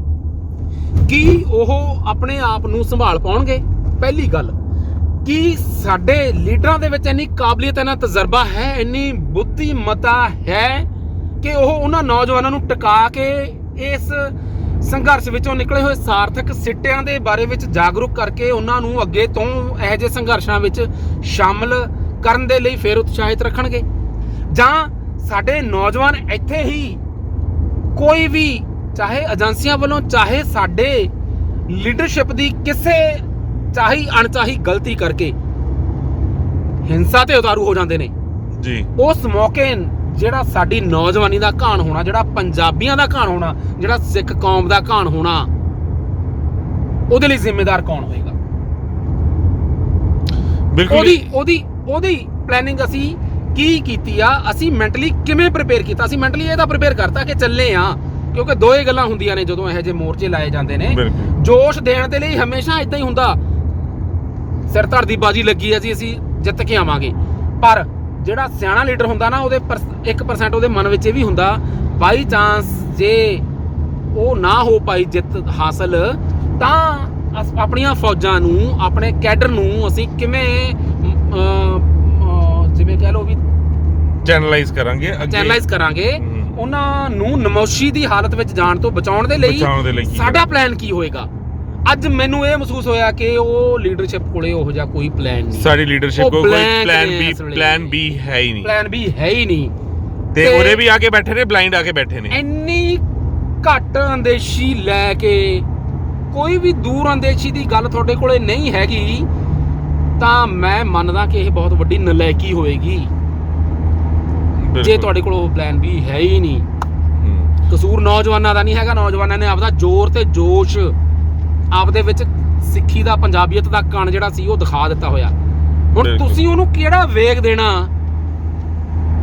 ਕੀ ਉਹ ਆਪਣੇ ਆਪ ਨੂੰ ਸੰਭਾਲ ਪਾਉਣਗੇ? ਪਹਿਲੀ ਗੱਲ, ਕੀ ਸਾਡੇ ਲੀਡਰਾਂ ਦੇ ਵਿੱਚ ਇੰਨੀ ਕਾਬਲੀਅਤ, ਇੰਨਾ ਤਜਰਬਾ ਹੈ, ਇੰਨੀ ਬੁੱਧੀਮਤਾ ਹੈ ਕਿ ਉਹ ਉਹਨਾਂ ਨੌਜਵਾਨਾਂ ਨੂੰ ਟਿਕਾ ਕੇ ਇਸ ਸੰਘਰਸ਼ ਵਿੱਚੋਂ ਨਿਕਲੇ ਹੋਏ ਸਾਰਥਕ ਸਿੱਟਿਆਂ ਦੇ ਬਾਰੇ ਵਿੱਚ ਜਾਗਰੂਕ ਕਰਕੇ ਉਹਨਾਂ ਨੂੰ ਅੱਗੇ ਤੋਂ ਇਹੋ ਜਿਹੇ ਸੰਘਰਸ਼ਾਂ ਵਿੱਚ ਸ਼ਾਮਲ ਕਰਨ ਦੇ ਲਈ ਫਿਰ ਉਤਸ਼ਾਹਿਤ ਰੱਖਣਗੇ? ਜਾਂ ਸਾਡੇ ਨੌਜਵਾਨ ਇੱਥੇ ਹੀ ਕੋਈ ਵੀ, ਚਾਹੇ ਏਜੰਸੀਆਂ ਵੱਲੋਂ, ਚਾਹੇ ਸਾਡੇ ਲੀਡਰਸ਼ਿਪ ਦੀ ਕਿਸੇ ਚਾਹੀ ਅਣਚਾਹੀ ਗਲਤੀ ਕਰਕੇ ਹਿੰਸਾ ਤੇ ਉਤਾਰੂ ਹੋ ਜਾਂਦੇ ਨੇ ਜੀ। ਉਸ ਮੌਕੇ ਜਿਹੜਾ ਸਾਡੀ ਨੌਜਵਾਨੀ ਦਾ ਘਾਣ ਹੋਣਾ, ਜਿਹੜਾ ਪੰਜਾਬੀਆਂ ਦਾ ਘਾਣ ਹੋਣਾ, ਜਿਹੜਾ ਸਿੱਖ ਕੌਮ ਦਾ ਘਾਣ ਹੋਣਾ, ਉਹਦੇ ਲਈ ਜ਼ਿੰਮੇਦਾਰ ਕੌਣ ਹੋਏਗਾ? ਬਿਲਕੁਲ ਉਹਦੀ ਪਲੈਨਿੰਗ ਅਸੀਂ ਕੀ ਕੀਤੀ ਆ? ਅਸੀਂ ਮੈਂਟਲੀ ਕਿਵੇਂ ਪ੍ਰਿਪੇਅਰ ਕੀਤਾ? ਅਸੀਂ ਮੈਂਟਲੀ ਇਹਦਾ ਪ੍ਰਿਪੇਅਰ ਕਰਤਾ ਕਿ ਚੱਲੇ ਆ, ਕਿਉਂਕਿ ਦੋ ਹੀ ਗੱਲਾਂ ਹੁੰਦੀਆਂ ਨੇ ਜਦੋਂ ਇਹੋ ਜਿਹੇ ਮੋਰਚੇ ਲਾਏ ਜਾਂਦੇ ਨੇ। ਜੋਸ਼ ਦੇਣ ਦੇ ਲਈ ਹਮੇਸ਼ਾ ਇਦਾਂ ਹੀ ਹੁੰਦਾ, ਸਿਰ ਧੜ ਦੀ ਬਾਜੀ ਲੱਗੀ ਆ ਜੀ, ਅਸੀਂ ਜਿੱਤ ਕੇ ਆਵਾਂਗੇ। ਪਰ ਜਿਹੜਾ ਸਿਆਣਾ ਲੀਡਰ ਹੁੰਦਾ ਨਾ, ਉਹਦੇ 1% ਉਹਦੇ ਮਨ ਵਿੱਚ ਇਹ ਵੀ ਹੁੰਦਾ, ਬਾਈ ਚਾਂਸ ਜੇ ਉਹ ਨਾ ਹੋ ਪਾਈ ਜਿੱਤ ਹਾਸਲ, ਤਾਂ ਆਪਣੀਆਂ ਫੌਜਾਂ ਨੂੰ, ਆਪਣੇ ਕੈਡਰ ਨੂੰ ਅਸੀਂ ਕਿਵੇਂ ਜਿਵੇਂ ਕਹਿ ਲਓ ਵੀ ਚੈਨਲਾਈਜ਼ ਕਰਾਂਗੇ, ਉਹਨਾਂ ਨੂੰ ਨਮੋਸ਼ੀ ਦੀ ਹਾਲਤ ਵਿੱਚ ਜਾਣ ਤੋਂ ਬਚਾਉਣ ਦੇ ਲਈ ਸਾਡਾ ਪਲਾਨ ਕੀ ਹੋਏਗਾ? ਅੱਜ ਮੈਨੂੰ ਇਹ ਮਹਿਸੂਸ ਹੋਇਆ ਕਿ ਉਹ ਲੀਡਰਸ਼ਿਪ ਕੋਲੇ ਉਹੋ ਜਿਹਾ ਕੋਈ ਪਲਾਨ ਨਹੀਂ। ਸਾਡੀ ਲੀਡਰਸ਼ਿਪ ਕੋਲ ਕੋਈ ਪਲਾਨ ਬੀ ਹੈ ਹੀ ਨਹੀਂ। ਤੇ ਉਹਦੇ ਵੀ ਆ ਕੇ ਬੈਠੇ ਨੇ, ਬਲਾਈਂਡ ਆ ਕੇ ਬੈਠੇ ਨੇ। ਇੰਨੀ ਘੱਟ ਅੰਦੇਸ਼ੀ ਲੈ ਕੇ, ਕੋਈ ਵੀ ਦੂਰ ਅੰਦੇਸ਼ੀ ਦੀ ਗੱਲ ਤੁਹਾਡੇ ਕੋਲੇ ਨਹੀਂ ਹੈਗੀ, ਤਾਂ ਮੈਂ ਮੰਨਦਾ ਕਿ ਇਹ ਬਹੁਤ ਵੱਡੀ ਨਲਾਇਕੀ ਹੋਏਗੀ। ਜੇ ਤੁਹਾਡੇ ਕੋਲ ਉਹ ਪਲਾਨ ਵੀ ਹੈ ਹੀ ਨਹੀਂ। ਕਸੂਰ ਨੌਜਵਾਨਾਂ ਦਾ ਨਹੀਂ ਹੈਗਾ, ਨੌਜਵਾਨਾਂ ਨੇ ਆਪਦਾ ਜ਼ੋਰ ਤੇ ਜੋਸ਼, ਆਪਦੇ ਵਿੱਚ ਸਿੱਖੀ ਦਾ, ਪੰਜਾਬੀਅਤ ਦਾ ਕਣ ਜਿਹੜਾ ਸੀ ਉਹ ਦਿਖਾ ਦਿੱਤਾ ਹੋਇਆ। ਹੁਣ ਤੁਸੀਂ ਉਹਨੂੰ ਕਿਹੜਾ ਵੇਗ ਦੇਣਾ?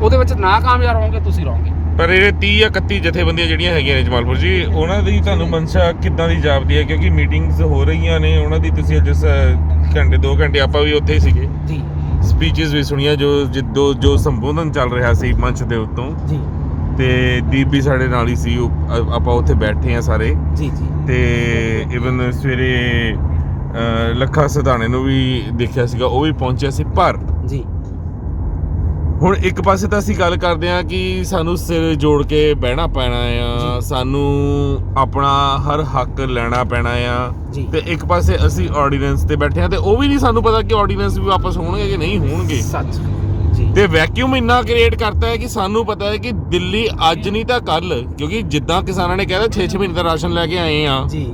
ਉਹਦੇ ਵਿੱਚ ਨਾ ਕਾਮਯਾਬ ਰਹੋਗੇ, ਤੁਸੀਂ ਰਹੋਗੇ। ਪਰ ਇਹ 30 ਜਾਂ 31 ਜਥੇਬੰਦੀਆਂ ਜਿਹੜੀਆਂ ਹੈਗੀਆਂ ਨੇ ਜਮਾਲਪੁਰ ਜੀ, ਉਹਨਾਂ ਦੀ ਤੁਹਾਨੂੰ ਮਨਸ਼ਾ ਕਿੱਦਾਂ ਦੀ ਜਾਪਦੀ ਹੈ? ਕਿਉਂਕਿ ਮੀਟਿੰਗਸ ਹੋ ਰਹੀਆਂ ਨੇ ਉਹਨਾਂ ਦੀ, ਤੁਸੀਂ ਅੱਜ ਘੰਟੇ 2 ਘੰਟੇ ਆਪਾਂ ਵੀ ਉੱਥੇ ਹੀ ਸੀਗੇ ਜੀ, ਸਪੀਚਸ ਵੀ ਸੁਣੀਆਂ, ਜੋ ਸੰਬੋਧਨ ਚੱਲ ਰਿਹਾ ਸੀ ਮੰਚ ਦੇ ਉੱਤੋਂ ਜੀ, ਤੇ ਦੀਪ ਵੀ ਸਾਡੇ ਨਾਲ ਹੀ ਸੀ। ਆਪਾਂ ਉੱਥੇ ਬੈਠੇ ਆ ਸਾਰੇ ਜੀ ਜੀ। ਤੇ ਇਵਨ ਸਵੇਰੇ ਲੱਖਾ ਸਿਧਾਣੇ ਨੂੰ ਵੀ ਦੇਖਿਆ ਸੀਗਾ, ਉਹ ਵੀ ਪਹੁੰਚਿਆ ਸੀ। ਪਰ ਜੀ ਹੁਣ ਇੱਕ ਪਾਸੇ ਤਾਂ ਅਸੀਂ ਗੱਲ ਕਰਦੇ ਆ ਕਿ ਸਾਨੂੰ ਸਿਰ ਜੋੜ ਕੇ ਬਹਿਣਾ ਪੈਣਾ ਆ, ਸਾਨੂੰ ਆਪਣਾ ਹਰ ਹੱਕ ਲੈਣਾ ਪੈਣਾ ਆ, ਤੇ ਇੱਕ ਪਾਸੇ ਅਸੀਂ ਆਰਡੀਨੈਂਸ ਤੇ ਬੈਠੇ ਆ, ਤੇ ਉਹ ਵੀ ਨਹੀਂ ਸਾਨੂੰ ਪਤਾ ਕਿ ਆਰਡੀਨੈਂਸ ਵੀ ਵਾਪਸ ਹੋਣਗੇ ਕਿ ਨਹੀਂ ਹੋਣਗੇ। ਸੱਚ। ਤੇ ਵੈਕਿਊਮ ਇੰਨਾ ਕ੍ਰੀਏਟ ਕਰਤਾ ਹੈ ਕਿ ਸਾਨੂੰ ਪਤਾ ਹੈ ਕਿ ਦਿੱਲੀ ਅੱਜ ਨਹੀਂ ਤਾਂ ਕੱਲ, ਕਿਉਂਕਿ ਜਿੱਦਾਂ ਕਿਸਾਨਾਂ ਨੇ ਕਹਿਆ 6 ਮਹੀਨੇ ਦਾ ਰਾਸ਼ਨ ਲੈ ਕੇ ਆਏ ਆ ਜੀ,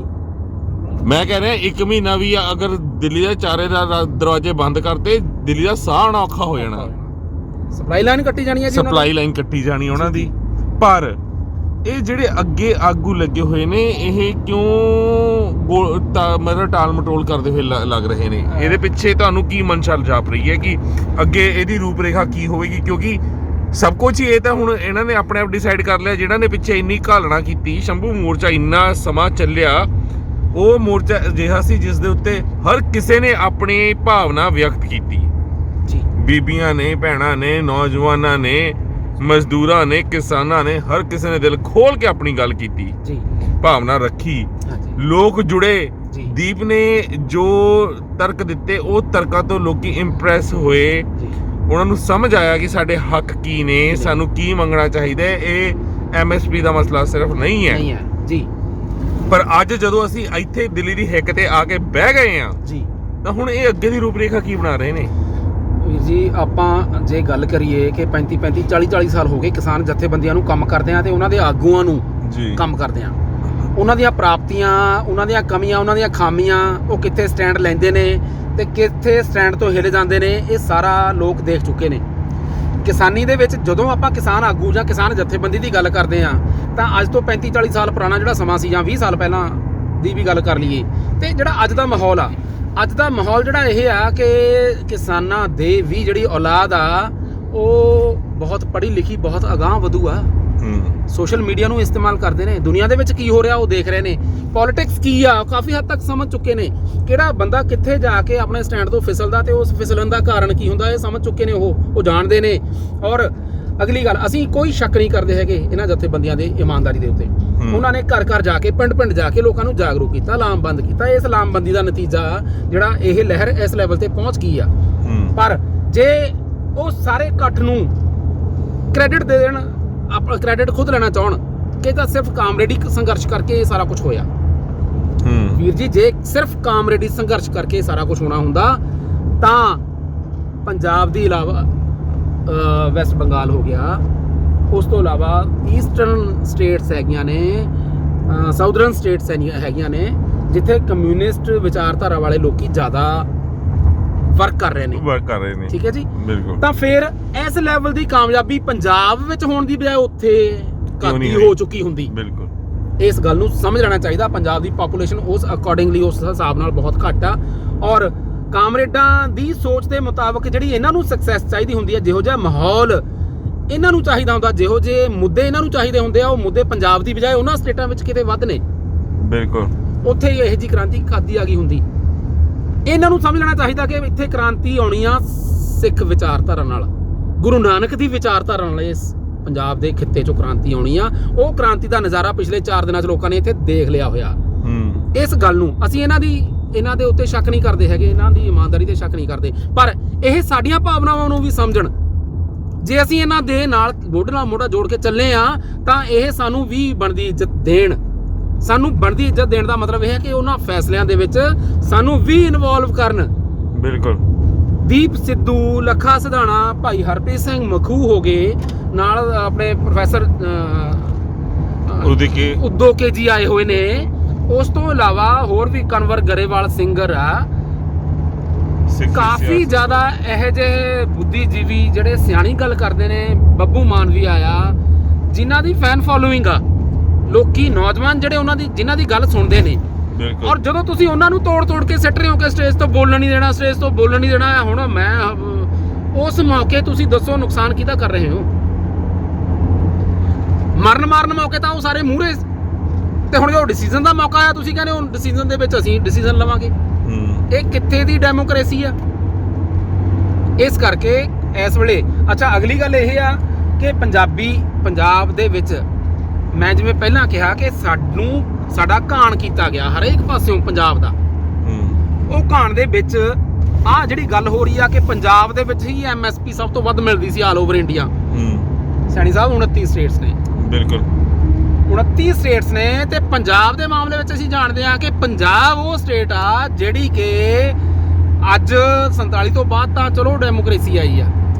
ਮੈਂ ਕਹਿ ਰਿਹਾ 1 ਮਹੀਨਾ ਵੀ ਅਗਰ ਦਿੱਲੀ ਦੇ ਚਾਰੇ ਦਰਵਾਜ਼ੇ ਬੰਦ ਕਰਤੇ, ਦਿੱਲੀ ਦਾ ਸਾਹ ਆਉਣਾ ਔਖਾ ਹੋ ਜਾਣਾ। ਸਪਲਾਈ ਲਾਈਨ ਕੱਟੀ ਜਾਣੀ ਹੈ ਜੀ, ਸਪਲਾਈ ਲਾਈਨ ਕੱਟੀ ਜਾਣੀ ਉਹਨਾਂ ਦੀ। ਪਰ ਇਹ ਜਿਹੜੇ ਅੱਗੇ ਆਗੂ ਲੱਗੇ ਹੋਏ ਨੇ, ਇਹ ਕਿਉਂ ਮਤਲਬ ਟਾਲ ਮਟੋਲ ਕਰਦੇ ਹੋਏ ਲੱਗ ਰਹੇ ਨੇ? ਇਹਦੇ ਪਿੱਛੇ ਤੁਹਾਨੂੰ ਕੀ ਮਨਸ਼ਾ ਜਾਪ ਰਹੀ ਹੈ ਕਿ ਅੱਗੇ ਇਹਦੀ ਰੂਪ ਰੇਖਾ ਕੀ ਹੋਵੇਗੀ? ਕਿਉਂਕਿ ਸਭ ਕੁਝ ਹੀ ਇਹ ਤਾਂ ਹੁਣ ਇਹਨਾਂ ਨੇ ਆਪਣੇ ਆਪ ਡਿਸਾਈਡ ਕਰ ਲਿਆ। ਜਿਹਨਾਂ ਨੇ ਪਿੱਛੇ ਇੰਨੀ ਘਾਲਣਾ ਕੀਤੀ, ਸ਼ੰਭੂ ਮੋਰਚਾ ਇੰਨਾ ਸਮਾਂ ਚੱਲਿਆ, ਉਹ ਮੋਰਚਾ ਅਜਿਹਾ ਸੀ ਜਿਸ ਦੇ ਉੱਤੇ ਹਰ ਕਿਸੇ ਨੇ ਆਪਣੀ ਭਾਵਨਾ ਵਿਅਕਤ ਕੀਤੀ। ਬੀਬੀਆਂ ਨੇ, ਭੈਣਾਂ ਨੇ, ਨੌਜਵਾਨਾਂ ਨੇ, ਮਜ਼ਦੂਰਾਂ ਨੇ, ਕਿਸਾਨਾਂ ਨੇ, ਹਰ ਕਿਸੇ ਨੇ ਦਿਲ ਖੋਲ ਕੇ ਆਪਣੀ ਗੱਲ ਕੀਤੀ, ਭਾਵਨਾ ਰੱਖੀ, ਲੋਕ ਜੁੜੇ। ਦੀਪ ਨੇ ਜੋ ਤਰਕ ਦਿੱਤੇ, ਉਹ ਤਰਕਾਂ ਤੋਂ ਲੋਕੀ ਇੰਪ੍ਰੈਸ ਹੋਏ, ਉਹਨਾਂ ਨੂੰ ਸਮਝ ਆਇਆ ਕਿ ਸਾਡੇ ਹੱਕ ਕੀ ਨੇ, ਸਾਨੂੰ ਕੀ ਮੰਗਣਾ ਚਾਹੀਦਾ ਹੈ। ਇਹ MSP ਦਾ ਮਸਲਾ ਸਿਰਫ ਨਹੀਂ ਹੈ ਜੀ। ਪਰ ਅੱਜ ਜਦੋਂ ਅਸੀਂ ਇੱਥੇ ਦਿੱਲੀ ਦੀ ਹਿੱਕ ਤੇ ਆ ਕੇ ਬਹਿ ਗਏ ਆ, ਤਾਂ ਹੁਣ ਇਹ ਅੱਗੇ ਦੀ ਰੂਪ ਰੇਖਾ ਕੀ ਬਣਾ ਰਹੇ ਨੇ? ਵੀਰ ਜੀ ਆਪਾਂ ਜੇ ਗੱਲ ਕਰੀਏ ਕਿ 35 40 ਸਾਲ ਹੋ ਗਏ ਕਿਸਾਨ ਜਥੇਬੰਦੀਆਂ ਨੂੰ ਕੰਮ ਕਰਦੇ ਆ ਤੇ ਉਹਨਾਂ ਦੇ ਆਗੂਆਂ ਨੂੰ ਜੀ ਕੰਮ ਕਰਦੇ ਆ। ਉਹਨਾਂ ਦੀਆਂ ਪ੍ਰਾਪਤੀਆਂ, ਉਹਨਾਂ ਦੀਆਂ ਕਮੀਆਂ, ਉਹਨਾਂ ਦੀਆਂ ਖਾਮੀਆਂ, ਉਹ ਕਿੱਥੇ ਸਟੈਂਡ ਲੈਂਦੇ ਨੇ ਤੇ ਕਿੱਥੇ ਸਟੈਂਡ ਤੋਂ ਹਿੱਲ ਜਾਂਦੇ ਨੇ, ਇਹ ਸਾਰਾ ਲੋਕ ਦੇਖ ਚੁੱਕੇ ਨੇ। ਕਿਸਾਨੀ ਦੇ ਵਿੱਚ ਜਦੋਂ ਆਪਾਂ ਕਿਸਾਨ ਆਗੂ ਜਾਂ ਕਿਸਾਨ ਜਥੇਬੰਦੀ ਦੀ ਗੱਲ ਕਰਦੇ ਆ ਤਾਂ ਅੱਜ ਤੋਂ 35 40 ਸਾਲ ਪੁਰਾਣਾ ਜਿਹੜਾ ਸਮਾਂ ਸੀ ਜਾਂ 20 ਸਾਲ ਪਹਿਲਾਂ ਦੀ ਵੀ ਗੱਲ ਕਰ ਲਈਏ ਤੇ ਜਿਹੜਾ ਅੱਜ ਦਾ ਮਾਹੌਲ ਆ, ਅੱਜ ਦਾ ਮਾਹੌਲ ਜਿਹੜਾ ਇਹ ਆ ਕਿ ਕਿਸਾਨਾਂ ਦੇ ਵੀ ਜਿਹੜੀ ਔਲਾਦ ਆ ਉਹ ਬਹੁਤ ਪੜ੍ਹੀ ਲਿਖੀ, ਬਹੁਤ ਅਗਾਂਹ ਵਧੂ ਆ। ਸੋਸ਼ਲ ਮੀਡੀਆ ਨੂੰ ਇਸਤੇਮਾਲ ਕਰਦੇ ਨੇ, ਦੁਨੀਆ ਦੇ ਵਿੱਚ ਕੀ ਹੋ ਰਿਹਾ ਉਹ ਦੇਖ ਰਹੇ ਨੇ, ਪੋਲਿਟਿਕਸ ਕੀ ਆ ਕਾਫੀ ਹੱਦ ਤੱਕ ਸਮਝ ਚੁੱਕੇ ਨੇ, ਕਿਹੜਾ ਬੰਦਾ ਕਿੱਥੇ ਜਾ ਕੇ ਆਪਣੇ ਸਟੈਂਡ ਤੋਂ ਫਿਸਲਦਾ ਤੇ ਉਸ ਫਿਸਲਣ ਦਾ ਕਾਰਨ ਕੀ ਹੁੰਦਾ ਇਹ ਸਮਝ ਚੁੱਕੇ ਨੇ, ਉਹ ਜਾਣਦੇ ਨੇ। ਔਰ ਅਗਲੀ ਗੱਲ, ਅਸੀਂ ਕੋਈ ਸ਼ੱਕ ਨਹੀਂ ਕਰਦੇ ਹੈਗੇ ਇਹਨਾਂ ਜਥੇਬੰਦੀਆਂ ਦੇ ਇਮਾਨਦਾਰੀ ਦੇ ਉੱਤੇ। ਉਹਨਾਂ ਨੇ ਘਰ ਘਰ ਜਾ ਕੇ, ਪਿੰਡ ਜਾ ਕੇ ਲੋਕਾਂ ਨੂੰ ਜਾਗਰੂਕ ਕੀਤਾ, ਲਾਮਬੰਦ ਕੀਤਾ। ਇਸ ਲਾਮਬੰਦੀ ਦਾ ਨਤੀਜਾ ਜਿਹੜਾ ਇਹ ਲਹਿਰ ਇਸ ਲੈਵਲ ਤੇ ਪਹੁੰਚ ਗਈ ਆ। ਪਰ ਜੇ ਉਹ ਸਾਰੇ ਇਕੱਠ ਨੂੰ ਕ੍ਰੈਡਿਟ ਦੇ ਦੇਣ, ਆਪਣਾ ਕ੍ਰੈਡਿਟ ਖੁਦ ਲੈਣਾ ਚਾਹਣ ਕਿ ਤਾਂ ਸਿਰਫ ਕਾਮਰੇਡੀ ਸੰਘਰਸ਼ ਕਰਕੇ ਇਹ ਸਾਰਾ ਕੁਝ ਹੋਇਆ। ਵੀਰ ਜੀ, ਜੇ ਸਿਰਫ ਕਾਮਰੇਡੀ ਸੰਘਰਸ਼ ਕਰਕੇ ਸਾਰਾ ਕੁਝ ਹੋਣਾ ਹੁੰਦਾ ਤਾਂ ਪੰਜਾਬ ਦੀ ਇਲਾਵਾ ਵੈਸਟ ਬੰਗਾਲ ਹੋ ਗਿਆ, ਉਸ ਤੋਂ ਇਲਾਵਾ ਈਸਟਰਨ ਸਟੇਟਸ ਹੈਗੀਆਂ ਨੇ, ਸਾਊਦਰਨ ਸਟੇਟਸ ਹੈਗੀਆਂ ਨੇ ਜਿੱਥੇ ਕਮਿਊਨਿਸਟ ਵਿਚਾਰਧਾਰਾ ਵਾਲੇ ਲੋਕੀ ਜ਼ਿਆਦਾ ਵਰਕ ਕਰ ਰਹੇ ਨੇ। ਠੀਕ ਹੈ ਜੀ, ਬਿਲਕੁਲ। ਤਾਂ ਫਿਰ ਇਸ ਲੈਵਲ ਦੀ ਕਾਮਯਾਬੀ ਪੰਜਾਬ ਵਿੱਚ ਹੋਣ ਦੀ ਬਜਾਏ ਉੱਥੇ ਕਾਫੀ ਹੋ ਚੁੱਕੀ ਹੁੰਦੀ। ਬਿਲਕੁਲ, ਇਸ ਗੱਲ ਨੂੰ ਸਮਝ ਲੈਣਾ ਚਾਹੀਦਾ। ਪੰਜਾਬ ਦੀ ਪਾਪੂਲੇਸ਼ਨ ਉਸ ਅਕੋਰਡਿੰਗਲੀ, ਉਸ ਹਿਸਾਬ ਨਾਲ ਬਹੁਤ ਘੱਟ ਆ ਔਰ ਕਾਮਰੇਡਾਂ ਦੀ ਸੋਚ ਦੇ ਮੁਤਾਬਕ ਜਿਹੜੀ ਇਹਨਾਂ ਨੂੰ ਸਕਸੈਸ ਚਾਹੀਦੀ ਹੁੰਦੀ ਹੈ, ਜਿਹੋ ਜਿਹਾ ਮਾਹੌਲ ਇਹਨਾਂ ਨੂੰ ਚਾਹੀਦਾ ਹੁੰਦਾ, ਜਿਹੋ ਜਿਹੇ ਮੁੱਦੇ ਇਹਨਾਂ ਨੂੰ ਚਾਹੀਦੇ ਹੁੰਦੇ ਆ, ਉਹ ਮੁੱਦੇ ਪੰਜਾਬ ਦੀ ਬਜਾਏ ਉਹਨਾਂ ਸਟੇਟਾਂ ਵਿੱਚ ਕਿਤੇ ਵੱਧ ਨੇ। ਬਿਲਕੁਲ, ਉੱਥੇ ਇਹੋ ਜਿਹੀ ਕ੍ਰਾਂਤੀ ਕਾਦੀ ਆ ਗਈ ਹੁੰਦੀ। ਇਹਨਾਂ ਨੂੰ ਸਮਝ ਲੈਣਾ ਚਾਹੀਦਾ ਕਿ ਇੱਥੇ ਕ੍ਰਾਂਤੀ ਆਉਣੀ ਆ ਸਿੱਖ ਵਿਚਾਰਧਾਰਾ ਨਾਲ, ਗੁਰੂ ਨਾਨਕ ਦੀ ਵਿਚਾਰਧਾਰਾ ਨਾਲ। ਇਸ ਪੰਜਾਬ ਦੇ ਖਿੱਤੇ 'ਚੋਂ ਕ੍ਰਾਂਤੀ ਆਉਣੀ ਆ। ਉਹ ਕ੍ਰਾਂਤੀ ਦਾ ਨਜ਼ਾਰਾ ਪਿਛਲੇ 4 ਦਿਨਾਂ 'ਚ ਲੋਕਾਂ ਨੇ ਇੱਥੇ ਦੇਖ ਲਿਆ ਹੋਇਆ। ਇਸ ਗੱਲ ਨੂੰ ਅਸੀਂ ਇਹਨਾਂ ਦੇ ਉੱਤੇ ਸ਼ੱਕ ਨਹੀਂ ਕਰਦੇ ਹੈਗੇ, ਇਹਨਾਂ ਦੀ ਇਮਾਨਦਾਰੀ ਤੇ ਸ਼ੱਕ ਨਹੀਂ ਕਰਦੇ, ਪਰ ਇਹ ਸਾਡੀਆਂ ਭਾਵਨਾਵਾਂ ਨੂੰ ਵੀ ਸਮਝਣ। ਜੇ ਅਸੀਂ ਇਹਨਾਂ ਦੇ ਨਾਲ ਮੋਢੇ ਨਾਲ ਮੋਢਾ ਜੋੜ ਕੇ ਚੱਲੇ ਆ ਤਾਂ ਇਹ ਸਾਨੂੰ ਵੀ ਬਣਦੀ ਇੱਜ਼ਤ ਦੇਣ। ਸਾਨੂੰ ਬਣਦੀ ਇੱਜ਼ਤ ਦੇਣ ਦਾ ਮਤਲਬ ਇਹ ਹੈ ਕਿ ਉਹਨਾਂ ਫੈਸਲਿਆਂ ਦੇ ਵਿੱਚ ਸਾਨੂੰ ਵੀ ਇਨਵੋਲਵ ਕਰਨ। ਬਿਲਕੁਲ। ਦੀਪ ਸਿੱਧੂ, ਲੱਖਾ ਸਿਧਾਣਾ, ਭਾਈ ਹਰਪ੍ਰੀਤ ਸਿੰਘ ਮਖੂ ਹੋ ਗਏ, ਨਾਲ ਆਪਣੇ ਪ੍ਰੋਫੈਸਰ ਉਦੋਕੇ ਜੀ ਆਏ ਹੋਏ ਨੇ। ਉਸ ਤੋਂ ਇਲਾਵਾ ਹੋਰ ਵੀ ਕਨਵਰ ਗਰੇਵਾਲ ਸਿੰਗਰ ਆ, ਕਾਫੀ ਜ਼ਿਆਦਾ ਇਹੋ ਜਿਹੇ ਬੁੱਧੀਜੀਵੀ ਜਿਹੜੇ ਸਿਆਣੀ ਗੱਲ ਕਰਦੇ ਨੇ। ਬੱਬੂ ਮਾਨ ਵੀ ਆਇਆ ਜਿਨ੍ਹਾਂ ਦੀ ਫੈਨ ਫੋਲੋਇੰਗ ਆ, ਲੋਕੀ ਨੌਜਵਾਨ ਜਿਹੜੇ ਉਹਨਾਂ ਦੀ ਜਿਨ੍ਹਾਂ ਦੀ ਗੱਲ ਸੁਣਦੇ ਨੇ। ਔਰ ਜਦੋਂ ਤੁਸੀਂ ਉਹਨਾਂ ਨੂੰ ਤੋੜ ਕੇ ਸਿੱਟ ਰਹੇ ਹੋ ਕਿ ਸਟੇਜ ਤੋਂ ਬੋਲਣ ਨਹੀਂ ਦੇਣਾ, ਸਟੇਜ ਤੋਂ ਬੋਲਣ ਨਹੀਂ ਦੇਣਾ, ਹੁਣ ਮੈਂ ਉਸ ਮੌਕੇ ਤੁਸੀਂ ਦੱਸੋ ਨੁਕਸਾਨ ਕਿਹਦਾ ਕਰ ਰਹੇ ਹੋ? ਮਾਰਨ ਮੌਕੇ ਤਾਂ ਉਹ ਸਾਰੇ ਮੂਹਰੇ, ਤੇ ਹੁਣ ਜੋ ਡਿਸੀਜਨ ਦਾ ਮੌਕਾ ਆਇਆ ਤੁਸੀਂ ਕਹਿੰਦੇ ਹੋ ਡਿਸੀਜਨ ਦੇ ਵਿੱਚ ਅਸੀਂ ਡਿਸੀਜਨ ਲਵਾਂਗੇ। ਇਹ ਕਿੱਥੇ ਦੀ ਡੈਮੋਕ੍ਰੇਸੀ ਆ? ਇਸ ਕਰਕੇ ਇਸ ਵੇਲੇ ਅੱਛਾ, ਅਗਲੀ ਗੱਲ ਇਹ ਆ ਕਿ ਪੰਜਾਬ ਦੇ ਵਿੱਚ ਮੈਂ ਜਿਵੇਂ ਪਹਿਲਾਂ ਕਿਹਾ ਕਿ ਸਾਡਾ ਘਾਣ ਕੀਤਾ ਗਿਆ ਹਰੇਕ ਪਾਸਿਓਂ ਪੰਜਾਬ ਦਾ। ਉਹ ਘਾਣ ਦੇ ਵਿੱਚ ਆਹ ਜਿਹੜੀ ਗੱਲ ਹੋ ਰਹੀ ਆ ਕਿ ਪੰਜਾਬ ਦੇ ਵਿੱਚ ਹੀ MSP ਸਭ ਤੋਂ ਵੱਧ ਮਿਲਦੀ ਸੀ ਆਲ ਓਵਰ ਇੰਡੀਆ। ਸੈਣੀ ਸਾਹਿਬ 29 ਸਟੇਟਸ ਨੇ। ਬਿਲਕੁਲ, 29 ਸਟੇਟਸ ਨੇ ਤੇ ਪੰਜਾਬ ਦੇ ਮਾਮਲੇ ਵਿੱਚ ਅਸੀਂ ਜਾਣਦੇ ਹਾਂ ਕਿ ਪੰਜਾਬ ਉਹ ਸਟੇਟ ਆ ਜਿਹੜੀ ਕਿ ਅੱਜ 47 ਤੋਂ ਬਾਅਦ ਤਾਂ ਚਲੋ ਡੈਮੋਕ੍ਰੇਸੀ ਆਈ ਆ।